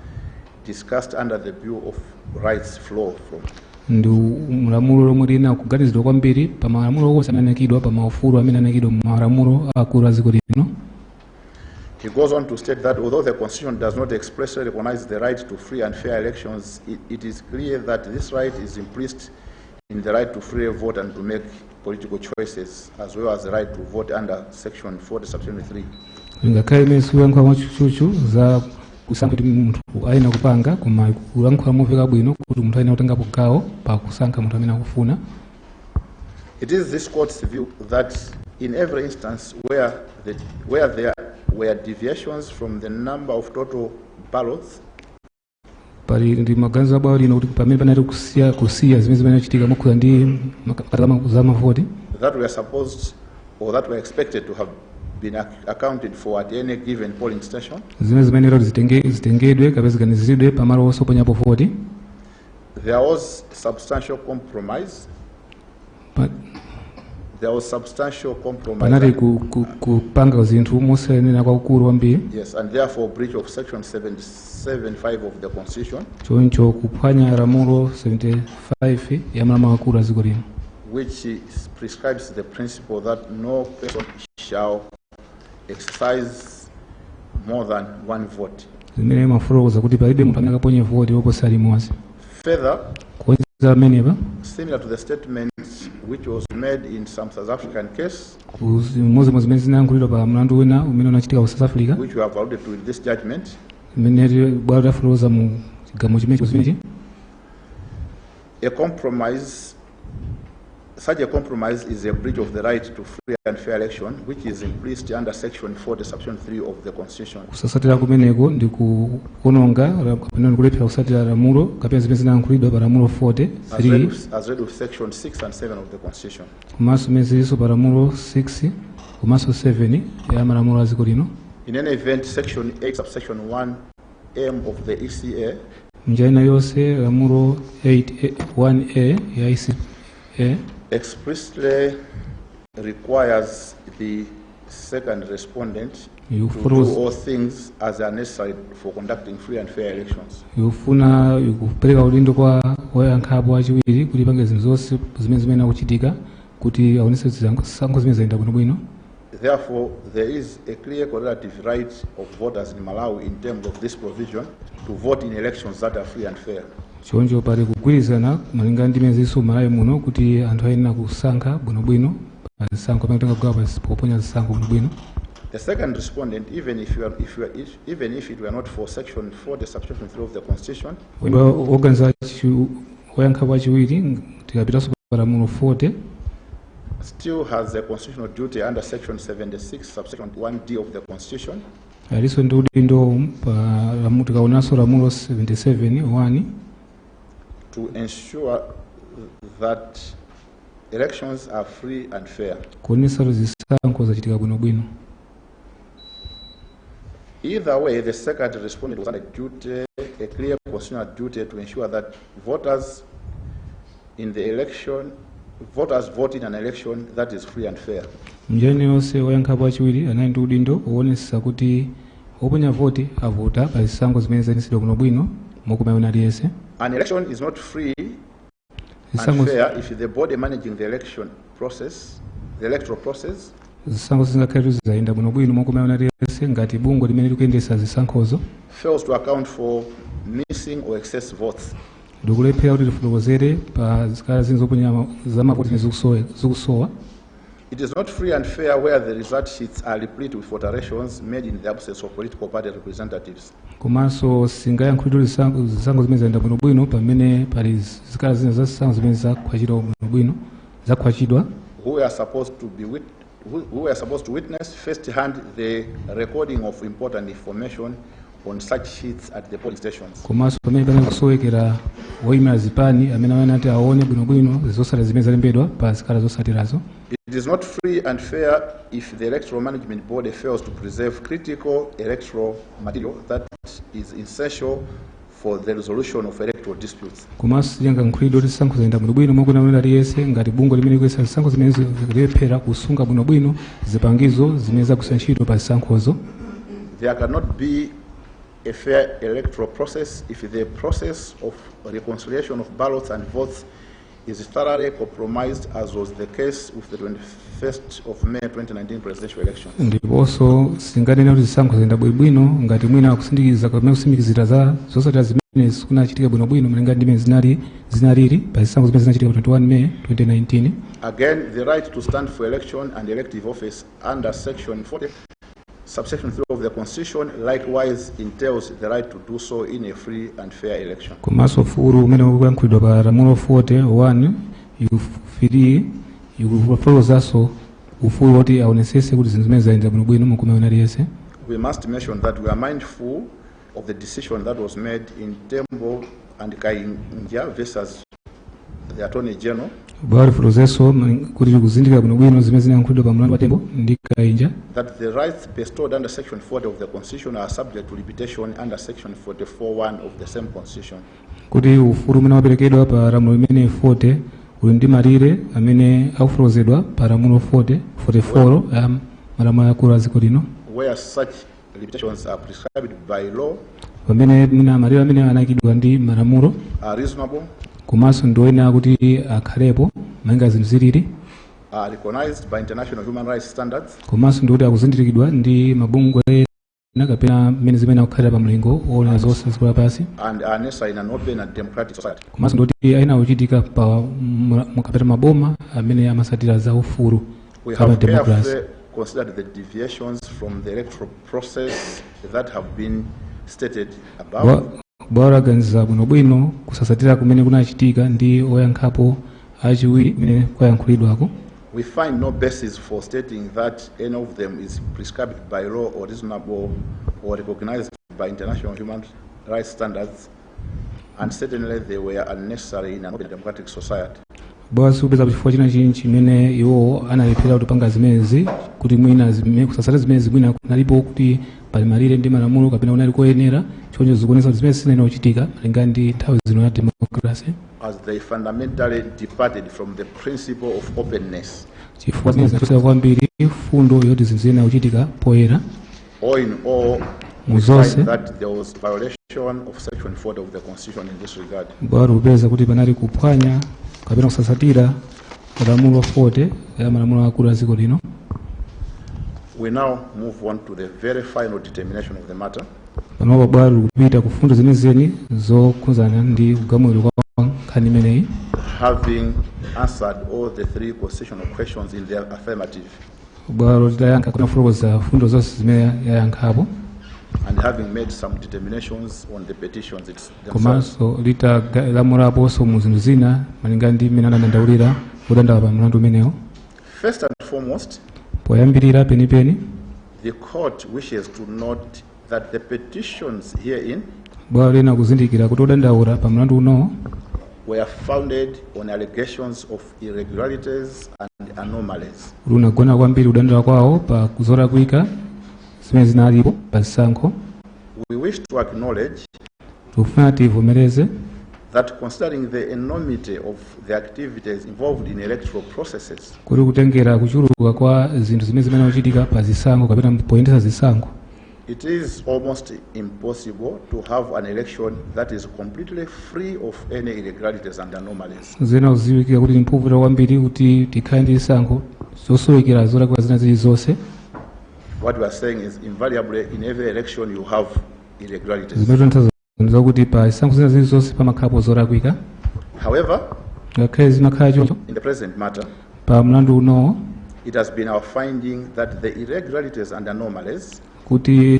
discussed under the Bill of Rights flow from.
Ndi mulamulo lomwe lina kuganizidwa kwambiri pa malamulo onse amene anakidwa pa maufulu amene anakidwa mu malamulo akulu a dziko lino.
He goes on to state that although the Constitution does not expressly recognize the right to free and fair elections, it is clear that this right is implicit in the right to free vote and to make political choices, as well as the right to vote under section 40 subsection 3. Ngakhale
imene sikuyankhula mwachuchuchu za kusankha kuti munthu ayina kupanga koma kuyankhula moveka bwino kuti munthu ayina kutengapo gawo pa kusankha munthu amene akufuna.
It is this court's view that in every instance where there were deviations from the number of total ballots,
pali ndi maganizo abwalo lino kuti pamene panali kusiya zimene zinachitika mokhuza ndi za mavoti
that were supposed or that were expected to have been accounted for at any given polling station,
zimene zimenera zitengedwe kapena ziganizidwe pamalo onse oponyapo voti.
There was substantial compromise.
Panali kupanga zinthu mosenena kwakukulu kwambiri.
Yes, and therefore breach of section 775 of the Constitution.
Choncho kuphwanya lamulo 75 ya malamulo akulu a dziko lino.
Which prescribes the principle that no person shall exercise more than one vote.
Zimene mafotokoza kuti palibe munthu amene akaponye voti woposa limodzi.
Further,
similar
to the statement which was made in some South African case,
which we
have alluded to in this judgment, such a compromise is a breach of the right to free and fair election, which is implicit under Section 40, Subsection 3 of the Constitution.
kusasatira kumeneko ndi kuononga kapena kulephera kusatira lamulo kapena zimene zinayankhulidwa pa lamulo 40
as read with Section 6 and 7 of the Constitution.
komanso zimene zilinso pa lamulo 6 komanso 7 ya malamulo a dziko lino.
In any event, Section 8, Subsection 1 M of the ECA
njira ina yonse lamulo 1A ya ECA
explicitly requires the second respondent
You
to do all things as are necessary for conducting free and fair elections.
yofuna kupereka udindo kwa woyankhapo wachiwiri kuti pange zinthu zonse zimene akuchitika kuti aonetse zisankho zimene zayenda bwinobwino.
Therefore, there is a clear correlative right of voters in Malawi in terms of this provision to vote in elections that are free and fair.
choncho pali kugwirizana malingana ndi meziso Malawi muno kuti anthu ayenera kusankha bwinobwino pa zisankho amene kutenga gawo poponya zisankho bwinobwino.
The second respondent, even if it were not for Section 40, Subsection 3 of the Constitution,
oganiza woyankhapo wachiwiri tikapitanso pa lamulo 40
still has a constitutional duty under Section 76, Subsection 1D of the Constitution
aliso ndi udindo pa lamulo tikaonanso lamulo 77(1)
to ensure that elections are free and fair.
kuonesa kuti zisankho zachitika bwinobwino.
Either way, the second respondent was under duty, a clear constitutional duty to ensure that voters vote in an election that is free and fair.
njira yonse woyankhapo wachiwiri anali ndi udindo woonesa kuti oponya voti avota pa zisankho zimene zayendetsedwa bwinobwino mokumayona aliyense.
An election is not free and fair if the body managing the electoral process
zisankho zingakhale zizayenda bwinobwino mokumayona aliyense ngati bungwe limene likuyendetsa zisankhozo
fails to account for missing or excess votes.
ndikulephera kuti lifotokozere pa zikhala zina zoponya zamavoti zikusowa.
It is not free and fair where the result sheets are replete with alterations made in the absence of political party representatives.
komanso singayankhulidwe zisankho zimene zayenda bwinobwino pamene pali zikhala zina za zisankho zimene zakhwachidwa bwinobwino zakhwachidwa
who are supposed to witness first-hand the recording of important information on such sheets at the polling stations.
komanso pamene panali kusowekera woyimira zipani amene ayenati aone bwinobwino zotsatira zimene zalembedwa pa zikhala zotsatirazo.
It is not free and fair if the electoral management body fails to preserve critical electoral material that is essential for the resolution of electoral disputes.
komanso silingayankhulidwe kuti zisankho zayenda bwinobwino mokumayona aliyense ngati bungwe limene likuyesa zisankho zimene zikulephera kusunga bwinobwino zipangizo zimene zagwiritsidwa ntchito pa zisankhozo.
There cannot be a fair electoral process if the process of reconciliation of ballots and votes is thoroughly compromised, as was the case with the 21st of May 2019 presidential election.
ndiponso singanena kuti zisankho zayenda bwinobwino ngati mwina akusindikiza kapena kusimikizira za zotsatira zimene zikunachitika bwinobwino malinga ndi zimene zinalili pa zisankho zimene zinachitika pa 21 May 2019.
Again, the right to stand for election and elective office under Section 40, Subsection 3 of the Constitution likewise entails the right to do so in a free and fair election.
komanso ufulu umene ukuyankhulidwa pa lamulo 40(1) ikufotokozanso ufulu woti aonesese kuti zinthu zimene zayenda bwinobwino mokumayona aliyense.
We must mention that we are mindful of the decision that was made in Tembo and Kainja versus the Attorney General.
bwalifotokozenso kuti tikuzindikira bwinobwino zimene zinayankhulidwa pa mlandu wa Tembo ndi Kainja.
That the rights bestowed under Section 40 of the Constitution are subject to limitation under Section 44(1) of the same Constitution.
kuti ufulu umene waperekedwa pa lamulo imene 40 uli ndi malire amene akufotokozedwa pa lamulo 44 ya malamulo akulu a dziko lino.
Where such limitations are prescribed by law,
pamene malire amene anayikidwa ndi malamulo
are reasonable,
komanso ndi oyenera kuti akhalepo malinga zinthu zilili,
are recognized by international human rights standards,
komanso ndi kuti akuzindikiridwa ndi mabungwe ena kapena mmene zimene akukhalira pa mlingo oona zonse dziko lapansi,
and are necessary in an open and democratic society.
komanso ndi kuti ayenera kuchitika pa kapena maboma amene amasatira za ufulu
We
kama
have
democracy.
carefully considered the deviations from the electoral process that have been stated above.
bwalo laganiza bwinobwino kusasatira kumene kunachitika ndi oyankhapo achiwiri kumene kwayankhulidwako.
We find no basis for stating that any of them is prescribed by law or reasonable or recognized by international human rights standards, and certainly they were unnecessary in an open democratic society.
Basi kupeza chifukwa china chinchi chimene iwo analephera kutipanga zimenezi kuti mwina kusasatira zimenezi mwina kunalipo kuti pali malire ndi malamulo kapena kunali koyenera choncho zikuonesa kuti zimene zinachitika malinga ndi nthawi zino ya democracy,
as they fundamentally departed from the principle of openness.
chifukwa zimene zinachosera kwambiri fundo yoti zinthu zinachitika poyera.
All in all, we
Muzose.
find that there was violation of Section 40 of the Constitution in this regard.
bwalo kupeza kuti panali kuphwanya kapena kusasatira malamulo 40 ya malamulo akulu a dziko lino.
We now move on to the very final determination of the matter.
Panopa bwalo kupita ku fundo zenizeni zokhuzana ndi kugamuliro kwa nkhani imeneyi.
Having answered all the three constitutional questions in their affirmative,
Bwalo litayankha kunafotokoza fundo zonse zimene yayankhapo
and having made some determinations on the petitions themselves,
komanso litalamulaponso mu zinthu zina malinga ndi mmene anadandaulira kudandaula pa mlandu umenewo.
first and foremost,
Poyambirira penipeni
the court wishes to note that the petitions herein
bwalo lina kuzindikira kuti odandaula pa mlandu unowo
were founded on allegations of irregularities and anomalies.
lunagona kwambiri kudandaula kwawo pa zolakwika zimene zinalipo pa zisankho.
We wish to acknowledge
Tikufuna tivomereze
that considering the enormity of the activities involved in electoral processes,
kuti kutengera kuchuluka kwa zinthu zimene zinachitika pa zisankho kapena poyendesa zisankho,
it is almost impossible to have an election that is completely free of any irregularities and anomalies.
zina kuziwikira kuti mpuvuta kwambiri kuti tikhale ndi zisankho zosowekera zolakwika zina zilizonse.
What we are saying is invariably in every election you have irregularities.
zimene tonthazaniza kuti pa zisankho zina zilizonse pamakhalapo zolakwika.
However,
ngakhale zimakhala choncho
in the present matter,
pa mlandu unowo
it has been our finding that the irregularities and anomalies
kuti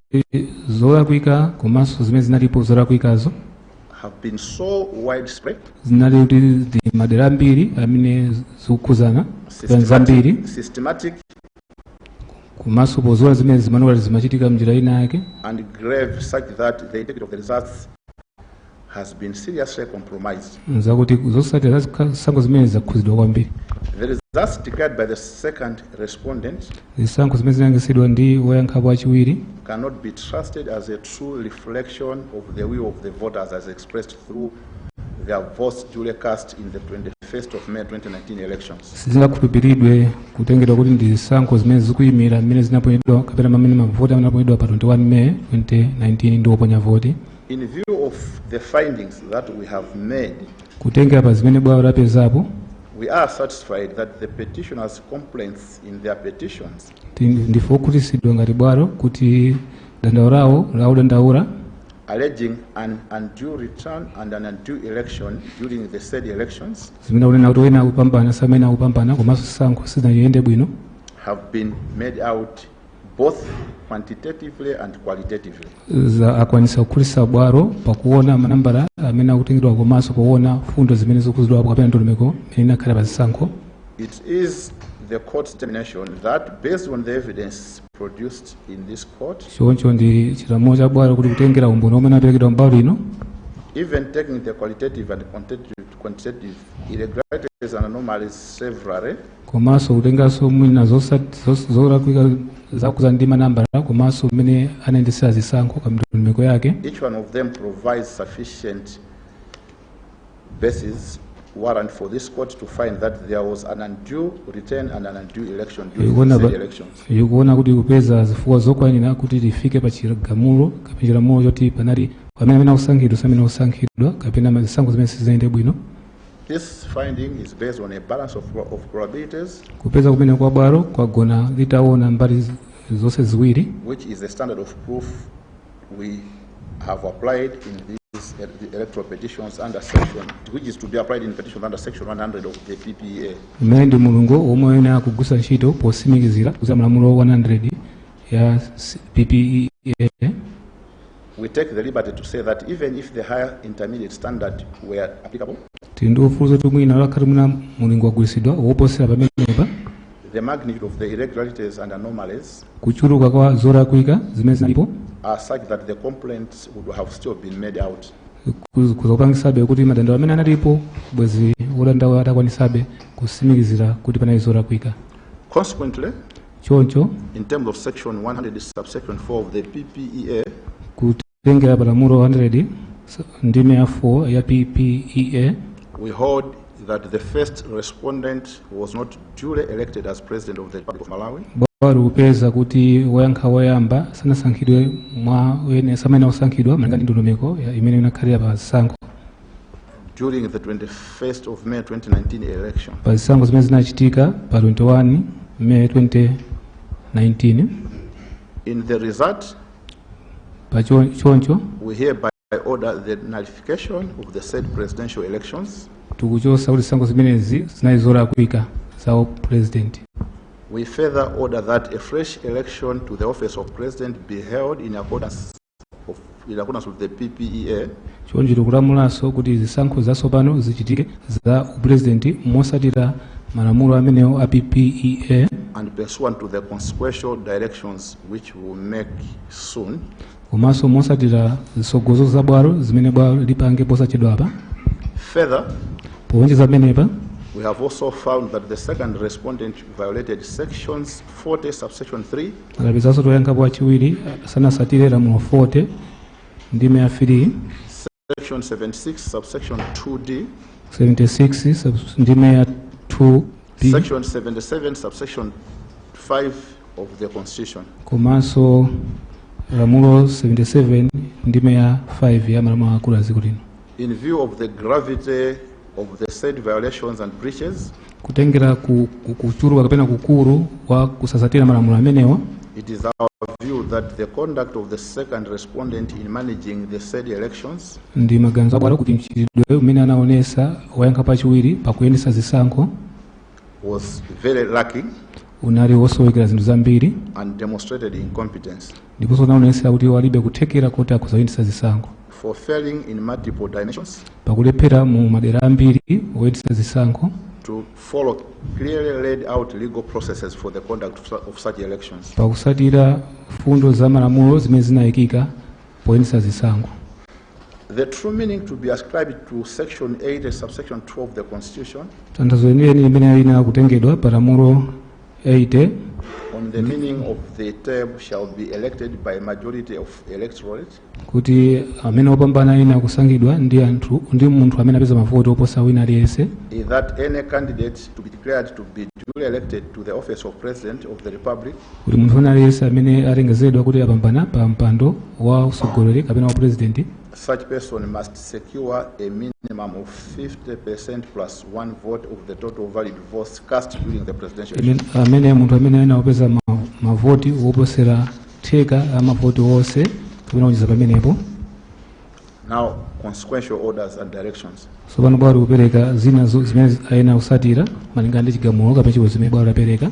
zolakwika komanso zimene zinalipo zolakwikazo
have been so widespread,
zinali kuti ndi madera ambiri amene zikukhuzana zambiri
systematic
komanso pozola zimene zimaoneka zimachitika mnjira ina yake
and grave such that the integrity of the results has been seriously compromised.
zakuti zosatira za zisankho zimene zakhuzidwa kwambiri.
The results declared by the second respondent
zisankho zimene zinayankhidwa ndi woyankhapo achiwiri
cannot be trusted as a true reflection of the will of the voters as expressed through their votes duly cast in the 21st of May 2019 elections.
sizingakhulupiridwe kutengedwa kuti ndi zisankho zimene zikuyimira mmene zinaponyedwa kapena mamene mavoti amene anaponyedwa pa 21 May 2019 ndi oponya voti.
In view of the findings that we have made,
kutengera pa zimene bwalo lapezapo
we are satisfied that the petitioners' complaints in their petitions
ndife okhutitsidwa ngati bwalo kuti dandaula lawo laudandaula
alleging an undue return and an undue election during the said elections
zimene akunena kuti wina akupambana samene akupambana komanso zisankho sizinayende bwino
have been made out both quantitatively and qualitatively.
akwanisa kukhutitsa bwalo pakuona manambala amene akutengedwa komanso kuona fundo zimene zikukhuzidwapo kapena ndondomeko imene inakhala pa zisankho.
It is the court's determination that based on the evidence produced in this court,
choncho ndi chilamulo cha bwalo kuti kutengera umboni omwe anaperekedwa mbalo lino,
even taking the qualitative and quantitative irregularities and anomalies severally,
komanso kutenganso mwina zolakwika zakhuza ndi manambala komanso mmene anayendesera zisankho ka ndondomeko yake.
each one of them provides sufficient basis warrant for this court to find that there was an undue return and an undue election during the said elections.
Ikuona kuti kupeza zifukwa zokwanira kuti tifike pa chigamulo kapena chilamulo choti panali pamene akusankhidwa samene akusankhidwa kapena zisankho zimene sizinaende bwino.
This finding is based on a balance of probabilities,
kupeza kumene kwa bwalo kwagona litaona mbali zonse ziwiri,
which is the standard of proof we have applied in these electoral petitions under section, which is to be applied in petitions under section 100 of the PPEA.
mmene ndi mulungu omwe ene akugwisa ntchito posimikizira kuza malamulo 100 ya PPEA.
We take the liberty to say that even if the higher intermediate standard were applicable,
tindofuza tumwina lakati muna mulingo wagwiritsidwa woposera pamenepa
the magnitude of the irregularities and anomalies
kuchuluka kwa zolakwika zimene zilipo
are such that the complaints would have still been made out.
kuzopangisabe kuti madandaulo amene analipo bwezi wodandaula atakwanisabe kusimikizira kuti panali zolakwika.
Consequently,
choncho
in terms of section 100 subsection 4 of the PPEA,
kutengera palamulo 100 ndime ya 4 ya PPEA,
we hold that the first respondent was not duly elected as president of the Republic of Malawi.
bwalo kupeza kuti woyankha woyamba sanasankhidwe mwa wene samene osankhidwa malingana ndi ndondomeko imene inakhalira pa zisankho
during the 21st of May 2019 election.
pa zisankho zimene zinachitika pa 21 May 2019.
In the result,
pa choncho
we hereby order the nullification of the said presidential elections.
tikuchosa kuti zisankho zimenezi zinali zolakwika za president.
We further order that a fresh election to the office of president be held in accordance with the PPEA.
choncho tikulamulanso kuti zisankho zatsopano zichitike za president mosatira malamulo amenewo a PPEA
and pursuant to the consequential directions which we will make soon.
komanso mosatira zisogozo za bwalo zimene bwalo lipange posachedwapa.
Further,
powonjeza pamenepa
we have also found that the second respondent violated sections 40 subsection 3
akapezanso toyankhapo achiwiri sanasatire lamulo 40 ndime ya 3,
section 76 subsection 2D,
76 ndime ya 2B,
section 77 subsection 5 of the constitution.
komanso lamulo 77 ndime ya 5 ya malamulo akulu a dziko lino.
In view of the gravity of the said violations and breaches,
kutengera kuchuluka kapena kukulu kwa kusasatira malamulo amenewa,
it is our view that the conduct of the second respondent in managing the said elections
ndi maganizo abwalo kuti mchitidwe umene anaonesa woyankha pachiwiri pakuyendesa zisankho
was very lacking
unali wosowekera zinthu zambiri
and demonstrated incompetence
ndiponso unaonesa kuti walibe kuthekera kuti akuzayendesa zisankho
for failing in multiple dimensions
pakulephera mu madera ambiri oyendesa zisankho
to follow clearly laid out legal processes for the conduct of such elections.
pakusatira fundo za malamulo zimene zinayikika poyendesa zisankho.
The true meaning to be ascribed to section 8 subsection 12 of the constitution
tanthauzo lenileni limene lina kutengedwa pa lamulo 8
on the meaning of the term shall be elected by majority of electorate
kuti amene opambana ina kusankhidwa ndi munthu amene apeza mavoti oposa wina aliyense,
is that any candidate to be declared to be duly elected to the office of president of the republic
kuti munthu wina aliyense amene alengezedwa kuti apambana pa mpando wa usogoleri kapena wa president,
such person must secure a minimum of 50% plus one vote of the total valid votes cast during the presidential election.
amene munthu amene anapeza mavoti woposera theka amavoti wonse kapena kucheza pamenepo.
Now, consequential orders and directions.
Tsopano bwalo kupereka zina zimene ayena kusatira malingana ndi chigamulo kapena chiwezo zimene bwalo lapereka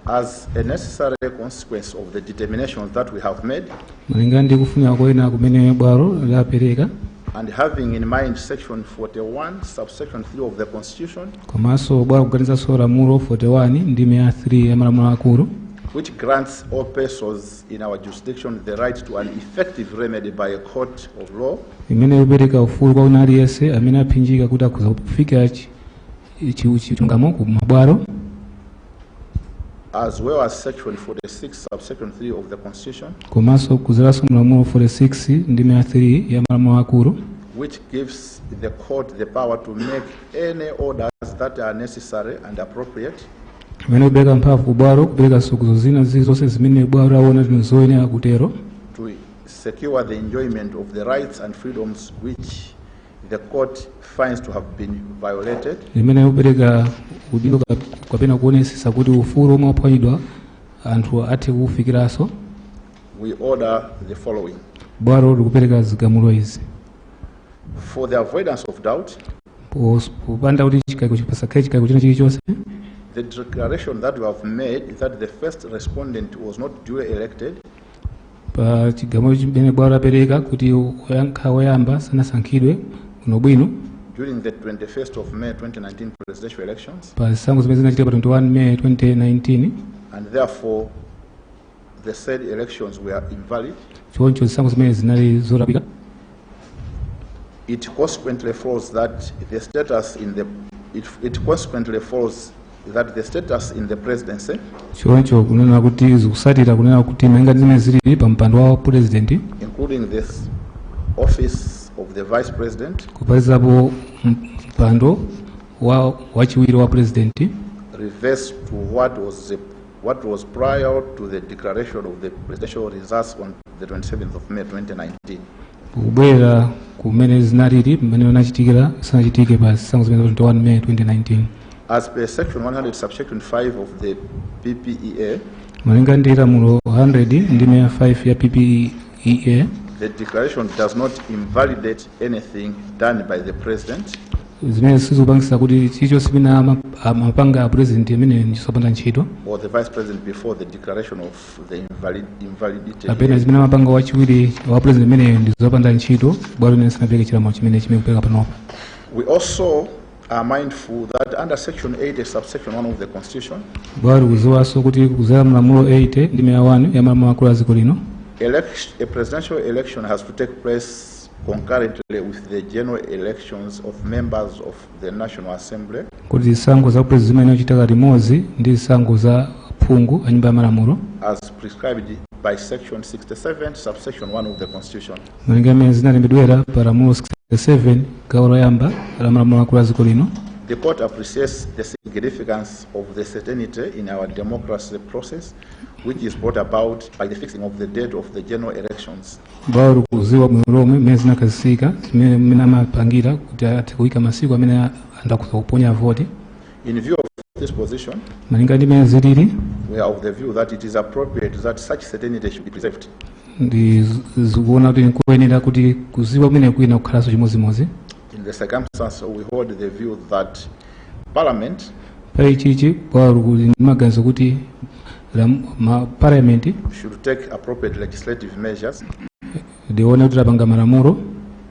As a necessary consequence of the determinations that we have made,
malingana ndi kufunira koyena kumene bwalo lapereka,
and having in mind section 41 subsection 3 of the constitution,
komanso bwalo kuganizanso lamulo 41 ndime ya 3 ya malamulo akulu,
which grants all persons in our jurisdiction the right to an effective remedy by a court of law,
imene ipereka ufulu kwa wina aliyense amene aphinjika kuti akhoza kufikira chilungamo ku mabwalo,
as well as section 46 subsection 3 of the constitution,
komanso kuzeranso malamulo 46 ndime ya 3 ya malamulo akulu,
which gives the court the power to make any orders that are necessary and appropriate
imene ipereka mphamvu bwalo kupereka sukuzo zina zilizonse zimene bwalo laona zino zoyenera kutero
to secure the enjoyment of the rights and freedoms which the court finds to have been violated,
imene ipereka udindo kapena kuonesesa kuti ufulu omwe waphwanyidwa anthu athe kufikiranso.
we order the following.
Bwalo likupereka zigamulo izi
For the avoidance of doubt,
popanda kuti chikayiko chipasakhale chikayiko china chilichonse,
the declaration that we have made that the first respondent was not duly elected
pa chigamulo chimene bwalo lapereka kuti woyamba sanasankhidwe bwinobwino
during the 21st of May 2019 presidential elections,
pa zisankho zimene zinachitika pa 21 May 2019,
and therefore the said elections were invalid.
choncho zisankho zimene zinali zolakwika.
It consequently follows that the status in the presidency
choncho kunena kuti zikusatira kunena kuti malinga zimene zili pa mpando wa president,
including this office of the vice president,
kupalizapo mpando wachiwiri wa president,
reverse to what was prior to the declaration of the presidential results on the 27th of May 2019.
kubwera kumene zinalili mmene unachitikira sanachitike pa zisankho zimene 21 May 2019.
As per section 100 subsection 5 of the PPEA,
malinga ndi lamulo 100 ndi 5 ya PPEA,
the declaration does not invalidate anything done by the president
zimene sizikupangisa kuti chilichonse chimene amapanga a president amene ndisopanda ntchito
or the vice president before the declaration of the invalidity,
kapena zimene amapanga wachiwiri wa president amene ndizopanda ntchito bwalo limene sinapereke chilamulo chimene chimekupereka panopa.
We also are mindful that under section 80 subsection 1 of the constitution,
bwalo kuziwaso kuti kuzera mlamulo 80 ndi 101 ya malamulo akulu a dziko lino,
a presidential election has to take place concurrently with the general elections of members of the National Assembly,
kuti zisankho za president zimene zichitika limodzi ndi zisankho za phungu a nyumba ya malamulo
as prescribed by section 67 subsection 1 of the constitution.
malinga amene zinalembedwera pa lamulo 67 gawo loyamba la malamulo akulu a dziko lino.
The court appreciates the significance of the certainty in our democracy process, which is brought about by the fixing of the date of the general elections.
bwalo kuziwa bwino lomwe mmene zinakazisika zimene amapangira kuti athe kuyika masiku amene andakuponya voti.
In view of this position,
malinga ndi mmene zilili,
we are of the view that it is appropriate that such certainty should be preserved.
ndi zikuona kuti nkuyenera kuti kuziwa kumene kwina kukhalanso chimodzimodzi.
In the circumstance, we hold the view that Parliament
pa ichichi bwalo kuti maganizo kuti parliament
should take appropriate legislative measures
ndione kuti apanga malamulo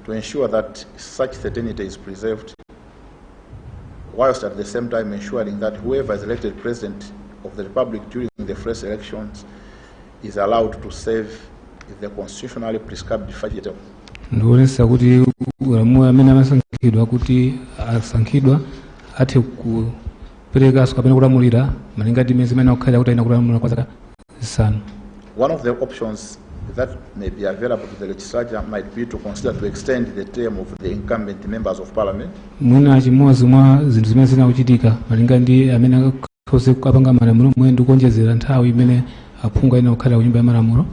to ensure that such certainty is preserved, whilst at the same time ensuring that whoever is elected president of the republic during the first elections is allowed to serve the constitutionally prescribed 5-year term.
ndionesa kuti malamulo amene amasankhidwa kuti asankhidwa athe kuperekanso kapena kulamulira malinga ndi mmene zimene akukhalira kuti aina kulamulira kwa zaka zisanu.
One of the options that may be available to the legislature might be to consider to extend the term of the incumbent members of parliament.
mwina chimodzi mwa zinthu zimene zinakuchitika malinga ndi amene akhoze kupanga malamulo mwina ndi kuonjezera nthawi imene aphungu aina kukhalira ku nyumba ya malamulo,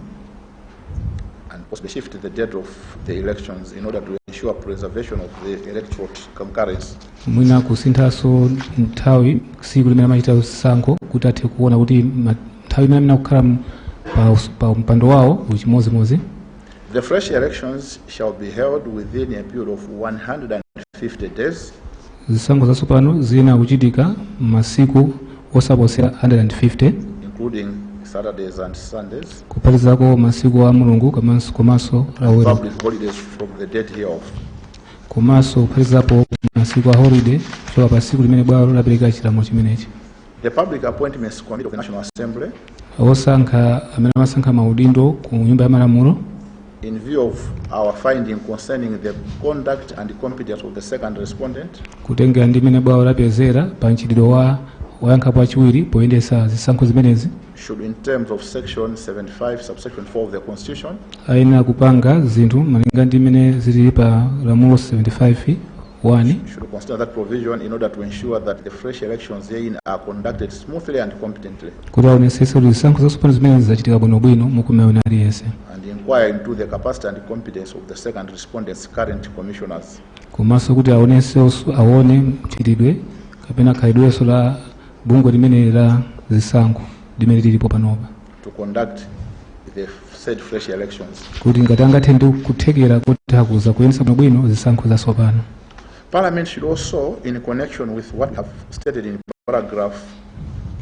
and possibly shift the date of the elections in order to ensure preservation of the electoral concurrence.
mwina kusinthanso nthawi tsiku limene amachita zisankho kuti athe kuona kuti nthawi imene amene akukhala pa mpando wawo uchimodzimodzi.
The fresh elections shall be held within a period of 150 days,
zisankho zatsopano zina kuchitika masiku osaposera 150
including Saturdays and Sundays,
kupatizako masiku a mulungu komanso lawero,
public holidays from the date hereof.
komanso kupatizapo masiku a holiday kuchoka pa tsiku limene bwalo lapereka chilamulo chimenechi.
The Public Appointments Committee of the National Assembly,
osankha amene amasankha maudindo ku nyumba ya malamulo,
in view of our finding concerning the conduct and competence of the second respondent,
kutengera ndi mmene bwalo lapezera pa mchitidwe wa woyankhapo achiwiri poyendesa zisankho zimenezi,
should in terms of section 75 subsection 4 of the constitution
ayenera kupanga zinthu malinga ndi mmene zili pa lamulo 75(1)
should consider that provision in order to ensure that the fresh elections herein are conducted smoothly and competently,
kuti aonesese kuti zisankho zatsopano zimene zizachitika bwinobwino mukumeona aliyense,
and inquire into the capacity and competence of the second respondents' current commissioners,
komanso kuti aone mchitidwe kapena khalidwenso la bungwe limene la zisankho limene lilipo panopa
to conduct the said fresh elections.
kuti ngati angathe ndi kuthekera kuti akuza kuyendesa bwinobwino zisankho zatsopano.
Parliament should also, in connection with what I have stated in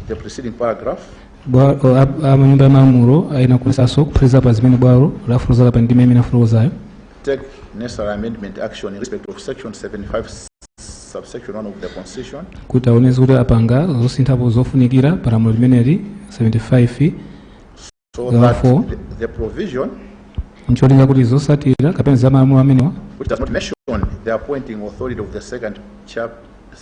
the preceding paragraph,
amanyumba ya malamulo ayina kulesaso kuphatikiza pa zimene bwalo lafotokoza pa ndime imene afotokozayo
take necessary amendment action in respect of section 75 subsection 1 of the constitution
kuti aoneze kuti apanga zosinthapo zofunikira pa lamulo limeneli 75
so that the provision
ncholinga kuti zosatira kapena za malamulo amenewa
which does not mention the appointing authority of the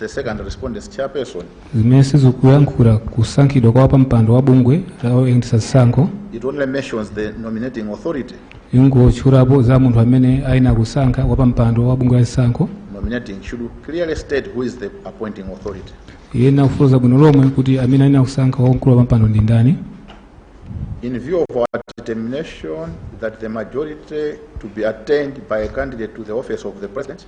second respondent's chairperson
zimene sizikuyankhula kusankhidwa kwa wapampando wa bungwe la oyendetsa zisankho.
It only mentions the nominating authority.
Ingotchulapo za munthu amene ayina kusankha wapampando wa bungwe la zisankho.
Nominating should clearly state who is the appointing authority.
Yena kufuza bwino lomwe kuti amene ayina kusankha wamkulu wapampando ndi ndani.
In view of our determination that the majority to be attained by a candidate to the office of the president,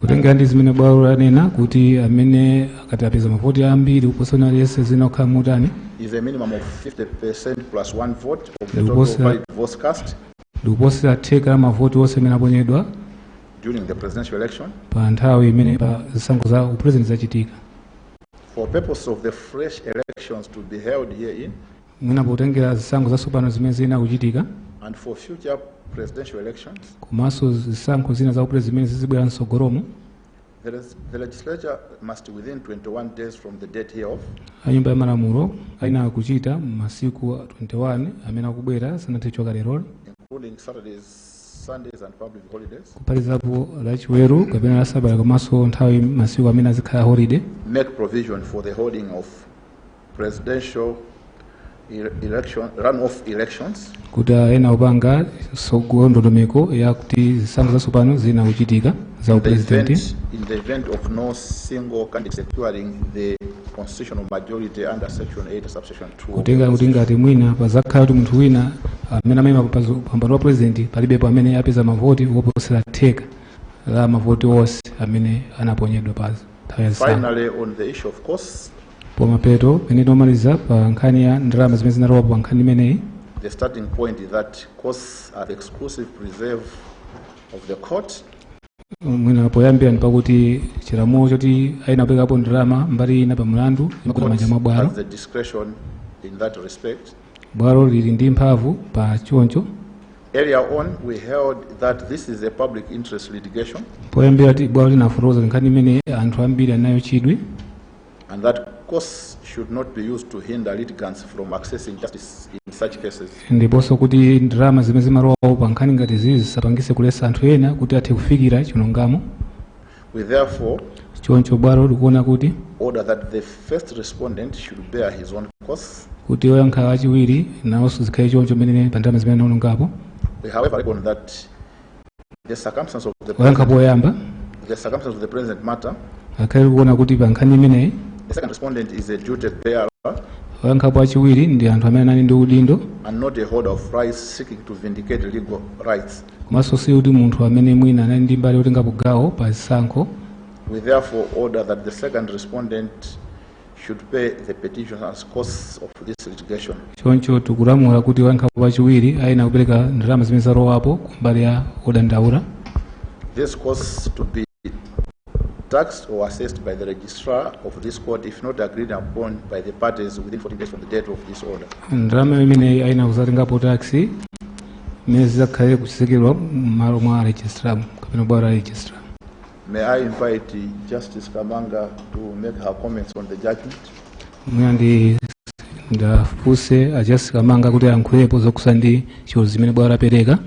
kutenga ndi zimene bwalo lanena kuti amene akati apeza mavoti ambiri kuposa aliyense zina kukhala mutani
is a minimum of 50% plus one vote of the total valid votes cast
ndikuposera theka la mavoti onse amene aponyedwa
during the presidential election
pa nthawi imene pa zisankho za upresident zachitika.
For purpose of the fresh elections to be held herein,
mwina potengera zisankho zatsopano zimene zina kuchitika,
and for future presidential elections,
komanso zisankho zina za upresident zimene zizibwera msogolomo,
the legislature must within 21 days from the date hereof,
anyumba ya malamulo ayina kuchita masiku 21 amene akubwera sanathe choka lero,
including Saturdays, Sundays and public holidays,
kupalizapo lachiweru kapena la sabata komanso nthawi masiku amene azikhala holiday,
make provision for the holding of presidential runoff elections
kuti ayena upanga ndondomeko ya kuti zisankho zatsopano zina kuchitika za upresident
in the event of no single candidate securing the constitutional majority under section 8 subsection 2.
kutenga kuti ngati mwina pazakhala kuti munthu wina amene amayima pambano wa president palibepo amene apeza mavoti woposera theka la mavoti onse amene anaponyedwa pa nthawi ya zisankho.
Finally, on the issue of costs,
pomapeto pene tomaliza pa nkhani ya ndalama zimene zinalowa pa nkhani imeneyi,
the starting point is that costs are the exclusive reserve of the court.
mwina poyambira ndi pakuti chilamulo choti ayina kupekapo ndalama mbali ina pa mlandu imakuta manja mwa bwalo.
The discretion in that respect.
Bwalo lili ndi mphamvu pa choncho.
Earlier on, we held that this is a public interest litigation.
Poyambira ti bwalo linafotokoza nkhani imene anthu ambiri anayo chidwi.
And that costs should not be used to hinder litigants from accessing justice in such cases.
Ndiponso kuti ndalama zimene zimalowa pa nkhani ngati zizi zisapangise kulesa anthu ena kuti athe kufikira chilungamo.
We therefore
choncho bwalo likuona kuti
order that the first respondent should bear his own costs.
kuti oyankha wachiwiri nawonso zikhale choncho mmene pa ndalama zimene anaonongapo.
We however reckon that the circumstance of the present matter,
akhale kuona kuti pa nkhani imeneyi
the second respondent is a duty bearer
oyankhapo wachiwiri ndi anthu amene anali ndi udindo
and not a holder of rights seeking to vindicate legal rights.
komanso si kuti munthu amene mwina anali ndi mbali yotengapo gawo pa zisankho.
We therefore order that the second respondent should pay the petitioner's costs of this litigation.
choncho tikulamula kuti oyankhapo wachiwiri ayina kupereka ndalama zimene zalowapo kumbali ya odandaula.
This costs to be taxed or assessed by the registrar of this court if not agreed upon by the parties within 14 days from the date of this order.
ndalama imene ayina kuzatengapo taxi imene zizakhale kuchisekedwa m'malo mwa registrar kapena bwalo la registrar.
May I invite Justice Kamanga to make her comments on the judgment?
mwina ndafunse a Justice Kamanga kuti ayankhulepo zokhuza ndi chiweruzo zimene bwalo lapereka.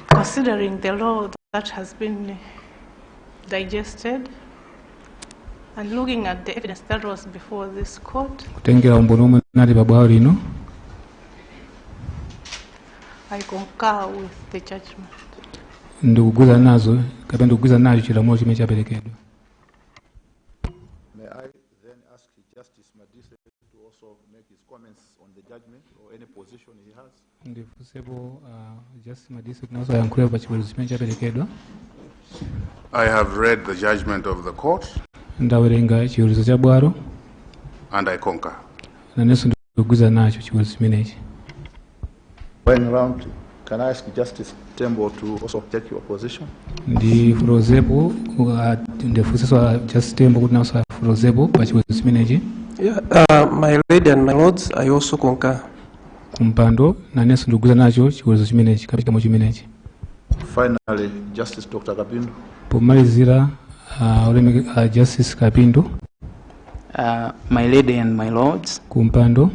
Considering the law that has been digested and looking at the evidence that was before this court,
kutengera umboni omwe nali pa bwalo lino,
I concur with the judgment.
ndikugwiza nazo kapena ndikugwiza nacho chilamulo chimene chaperekedwa.
May I then ask Justice Madise to also make his comments on the judgment or any position he has?
ndifunsepo Justice Madise kuti nazo ayankhulepo pa chiweruzo chimene chaperekedwa.
I have read the judgment of the court
ndawerenga chiweruzo cha bwalo
and I concur.
nanenso ndikugwiza nacho chiweruzo chimenechi.
Going round, can I ask Justice Tembo to also take your position?
ndifulozepo ndifunseso Justice Tembo kuti naso afotokozepo pa chiweruzo chimenechi.
My lady and my lords, I also concur.
Kumpando nanenso ndikugwirizana nacho chiweruzo chimenechi kapitamo chimenechi.
Finally, Justice Dr. Kapindo.
Pomalizira Justice Kapindo.
My lady and my lords,
Kumpando,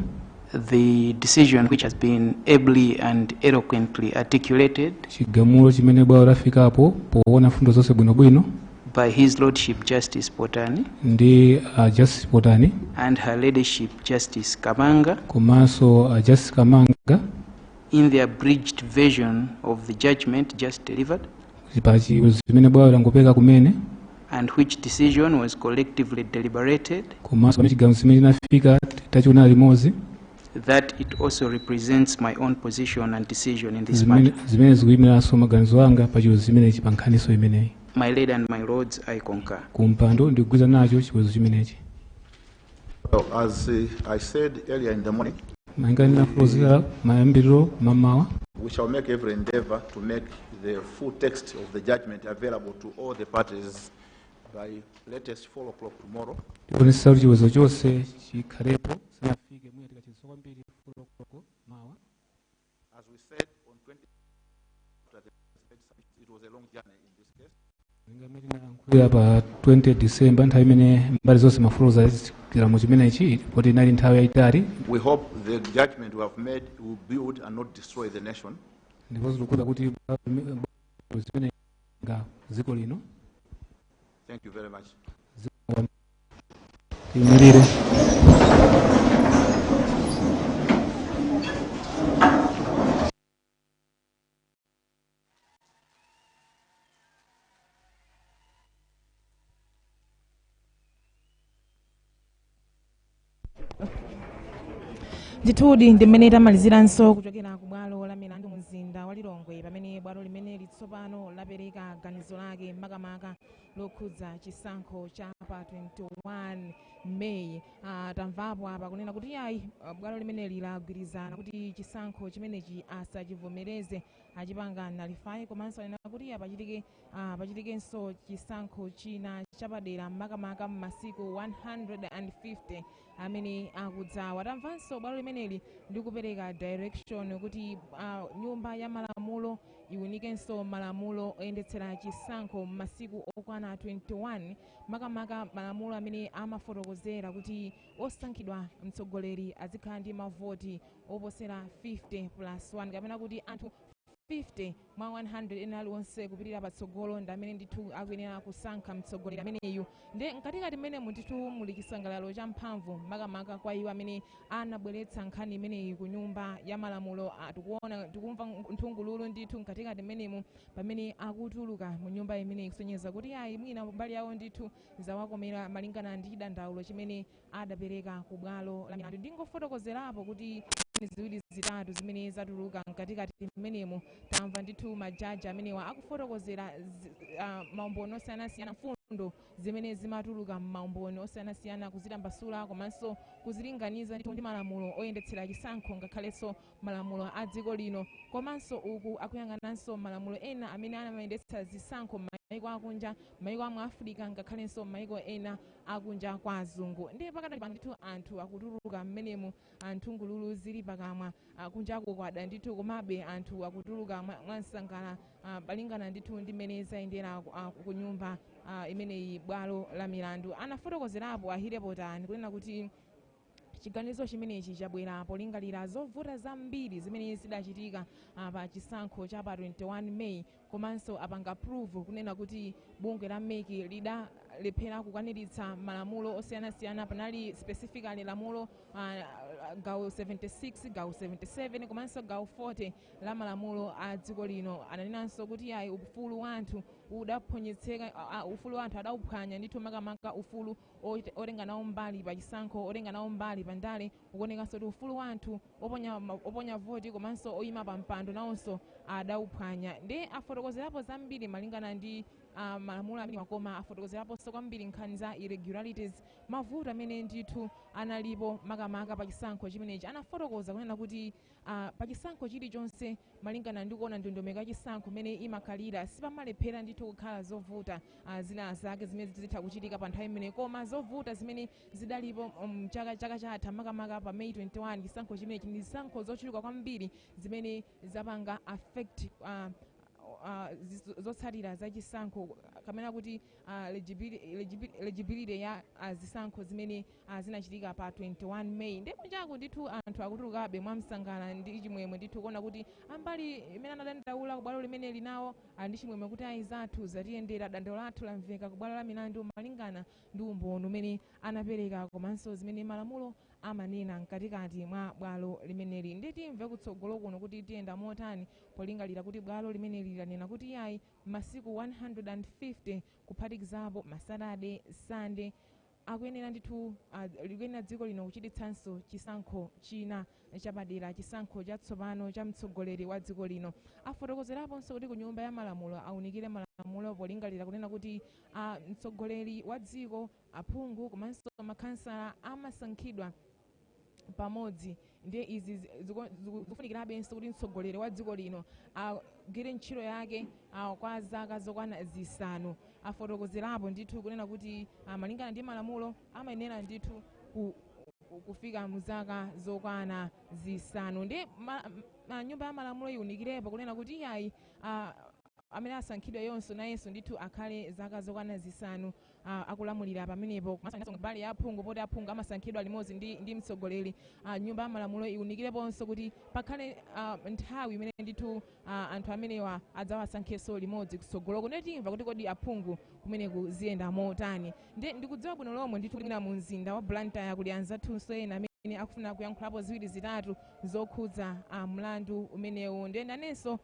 the decision which has been ably and eloquently articulated
chigamulo chimene bwalo lafikapo poona fundo zonse bwinobwino
by His Lordship Justice Potani
ndi Justice Potani
and Her Ladyship Justice Kamanga
komanso Justice Kamanga
in the abridged version of the judgment just delivered,
pa chiweruzo chimene bwalo langopeka kumene,
and which decision was collectively deliberated,
komanso pamene chigamulo chimene chinafika tachiona limodzi,
that it also represents my own position and decision in this matter.
zimene zikuyimiranso maganizo anga pa chiweruzo chimenechi pa nkhaniso imeneyi.
My lady and my lords, I concur.
Kumpando ndikugwirizana nacho chiweruzo chimenechi.
Well, as I said earlier in the morning, we shall make every endeavor to make the full text of the judgment available to all the parties by latest 4 o'clock tomorrow. As we said on 20, it was a long journey in this case.
Pa 20 December nthawi imene mbali zonse mafulo zachilamo chimenechi poti inali nthawi yayitali.
We hope the judgment we have made will build and not destroy the nation.
Ndipo zikuda kuti zimene nga ziko lino.
Thank you very much.
Timirire.
Ndithudi ndimene tamaliziranso kuchokera ku bwalo la milandu mzinda wa Lilongwe pamene bwalo limene litsopano lapereka ganizo lake makamaka lokhudza chisankho cha pa 21 May. Tamvapo apa kunena kuti ayi bwalo limene lagwirizana kuti chisankho chimenechi asachivomereze achipanga nalifayi komanso anena kuti pachitikenso chisankho china chapadera makamaka m'masiku 150 amene akudzawa. Tamvanso bwalo limeneli ndikupereka direction kuti nyumba ya malamulo iwunikenso malamulo oyendetsera chisankho m'masiku okwana 21 makamaka malamulo amene amafotokozera kuti osankhidwa mtsogoleri azikhala ndi mavoti oposera 50+1 kapena kuti anthu 50 mwa 100 ena aliwonse kupitira patsogolo ndi amene ndithu akuyenera kusankha mtsogoleri ameneyu. Ndi mkatikati mmene ndithu muli chisangalalo cha mphamvu makamaka kwa iwo amene anabweretsa nkhani imeneyi ku nyumba ya malamulo. Tikumva nthungululu ndithu mkatikati mmenemu pamene akutuluka mu nyumba imeneyi kusonyeza kuti ayi mwina mbali yawo ndithu zawakomera malingana ndi dandaulo chimene adapereka ku bwalo la milandu. Ndingofotokozerapo kuti ziwiri zitatu zimene zatuluka mkatikati mmenemu tamva ndithu majaji amenewa akufotokozera maumboni osiyanasiyana mfundo zimene zimatuluka m'maumboni osiyanasiyana kuzitambasula komanso kuzilinganiza ndithu ndi malamulo oyendetsera chisankho ngakhalenso malamulo a dziko lino komanso uku akuyang'ananso malamulo ena amene amayendetsa zisankho m'mayiko akunja m'mayiko amu Africa ngakhalenso m'mayiko ena akunja kwa azungu. Ndi pakati pa ndithu anthu akutuluka mmenemu nthungululu zili pakamwa kunjako kwada ndithu komabe anthu akutuluka mwansangala palingana ndithu ndi mmene zayendera ku nyumba imeneyi bwalo la milandu. Anafotokozerapo ahirepotani kunena kuti chiganizo chimenechi chabwera polingalira zovuta zambiri zimene zidachitika pa chisankho cha pa 21 May komanso apanga prove kunena kuti bungwe la MEC lidalephera kukwaniritsa malamulo osiyanasiyana. Panali specifically lamulo gawo 76 gawo 77 komanso gawo 40 la malamulo a dziko lino. Ananenanso kuti ayi ufulu wa anthu udaphonyetseka ufulu wa anthu adauphwanya ndithu makamaka ufulu otenga nawo mbali pa chisankho otenga nawo mbali pa ndale ukuonekanso kuti ufulu wa anthu oponya voti komanso oyima pa mpando nawonso adauphwanya ndi afotokozerapo zambiri malingana ndi malamulo amene wakoma afotokozeraponso kwambiri nkhani za irregularities mavuto amene ndithu analipo makamaka pa chisankho chimenechi. Anafotokoza kunena kuti pa chisankho chilichonse malingana ndi kuona ndondomeko ya chisankho imene imakhalira sipamalephera ndithu kukhala zovuta zina zake zimene zitha kuchitika pa nthawi imene, koma zovuta zimene zidalipo chaka chatha makamaka pa May 21 chisankho chimenechi ndi zisankho zochuluka kwambiri zimene zapanga affect zotsatira za chisankho kamena kuti legibility ya zisankho zimene zinachitika pa 21 May. Ndipo chako ndithu anthu akutulukabe mwamsangala ndi chimwemwe ndithu kuona kuti ambali imene anadandaula kubwalo limene linawo ndi chimwemwe kuti ayi zathu zatiyendera, dandaulo lathu lamveka kubwalo la milandu malingana ndi umboni umene anapereka komanso zimene malamulo amanena mkatikati mwa bwalo limeneli. Nditimve kutsogolo kuno kuti tiyenda motani polingalira kuti bwalo limeneli lanena kuti yayi masiku 150 kuphatikizapo masatade sande akuyenera ndithu likuyenera dziko lino kuchititsanso chisankho china chapadera, chisankho chatsopano cha mtsogoleri wa dziko lino. Afotokozeraponso kuti ku nyumba ya malamulo aunikire malamulo polingalira kunena kuti mtsogoleri wa dziko, aphungu komanso makhansala amasankhidwa pamodzi. Ndiye izi zikufunikirabenso kuti mtsogoleri wa dziko lino agwire ntchito yake kwa zaka zokwana zisanu. Afotokozerapo ndithu kunena kuti malingana ndi malamulo amayenera ndithu kufika mu zaka zokwana zisanu. Ndi nyumba ya malamulo iwunikirepo kunena kuti yayi amene asankhidwe yonso nayenso ndithu akhale zaka zokwana zisanu akulamulira pamenepo. Komanso mbali ya aphungu poti aphungu amasankhidwa limodzi ndi mtsogoleri. Nyumba ya malamulo iwunikireponso kuti pakhale nthawi imene ndithu anthu amenewa adzawasankhenso limodzi kutsogoloko. Nditimva kuti kodi aphungu kumeneku ziyenda motani. Ndikudziwa bwino lomwe ndithu kuti mu mzinda wa Blantyre kuli anzathunso ena amene akufuna kuyankhulapo ziwiri zitatu zokhudza mlandu umenewu. Nanenso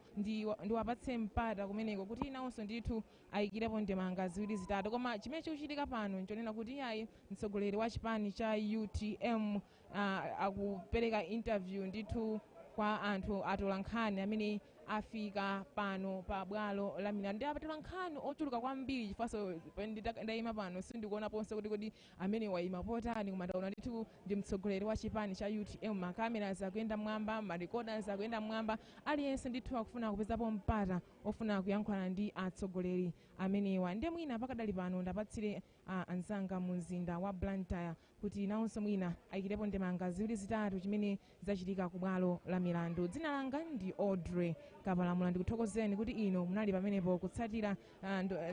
ndiwapatse mpata kumeneko kuti nawonso ndithu ayikirepo ndemanga ziwiri zitatu. Koma chimene chikuchitika pano nchonena kuti yayi mtsogoleri wa chipani cha UTM akupereka interview ndithu kwa anthu atolankhani amene afika pano pa bwalo la milandu. Ndi atolankhani ochuluka kwambiri chifaso ndayima pano sindikuonaponso kuti kodi amene wayima potani, koma ndaona ndithu ndi mtsogoleri wa chipani cha UTM. Makamera zakuyenda mwamba, marekoda zakuyenda mwamba, aliyense ndithu akufuna kupezapo mpata ofuna kuyankhula ndi atsogoleri amenewa. Ndiye mwina pakadali pano ndapatsire anzanga mu mzinda wa Blantyre kuti nawonso mwina ayikirepo ndemanga ziwiri zitatu chimene zachitika ku bwalo la milandu. Dzina langa ndi Audrey Kapalamula, ndikuthokozeni kuti ino munali pamenepo kutsatira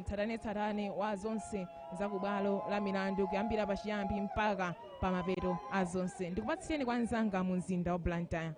tsatanetsatane wa zonse za ku bwalo la milandu kuyambira pachiyambi mpaka pa mapeto a zonse. Ndikupatsireni kwa anzanga mu mzinda wa Blantyre.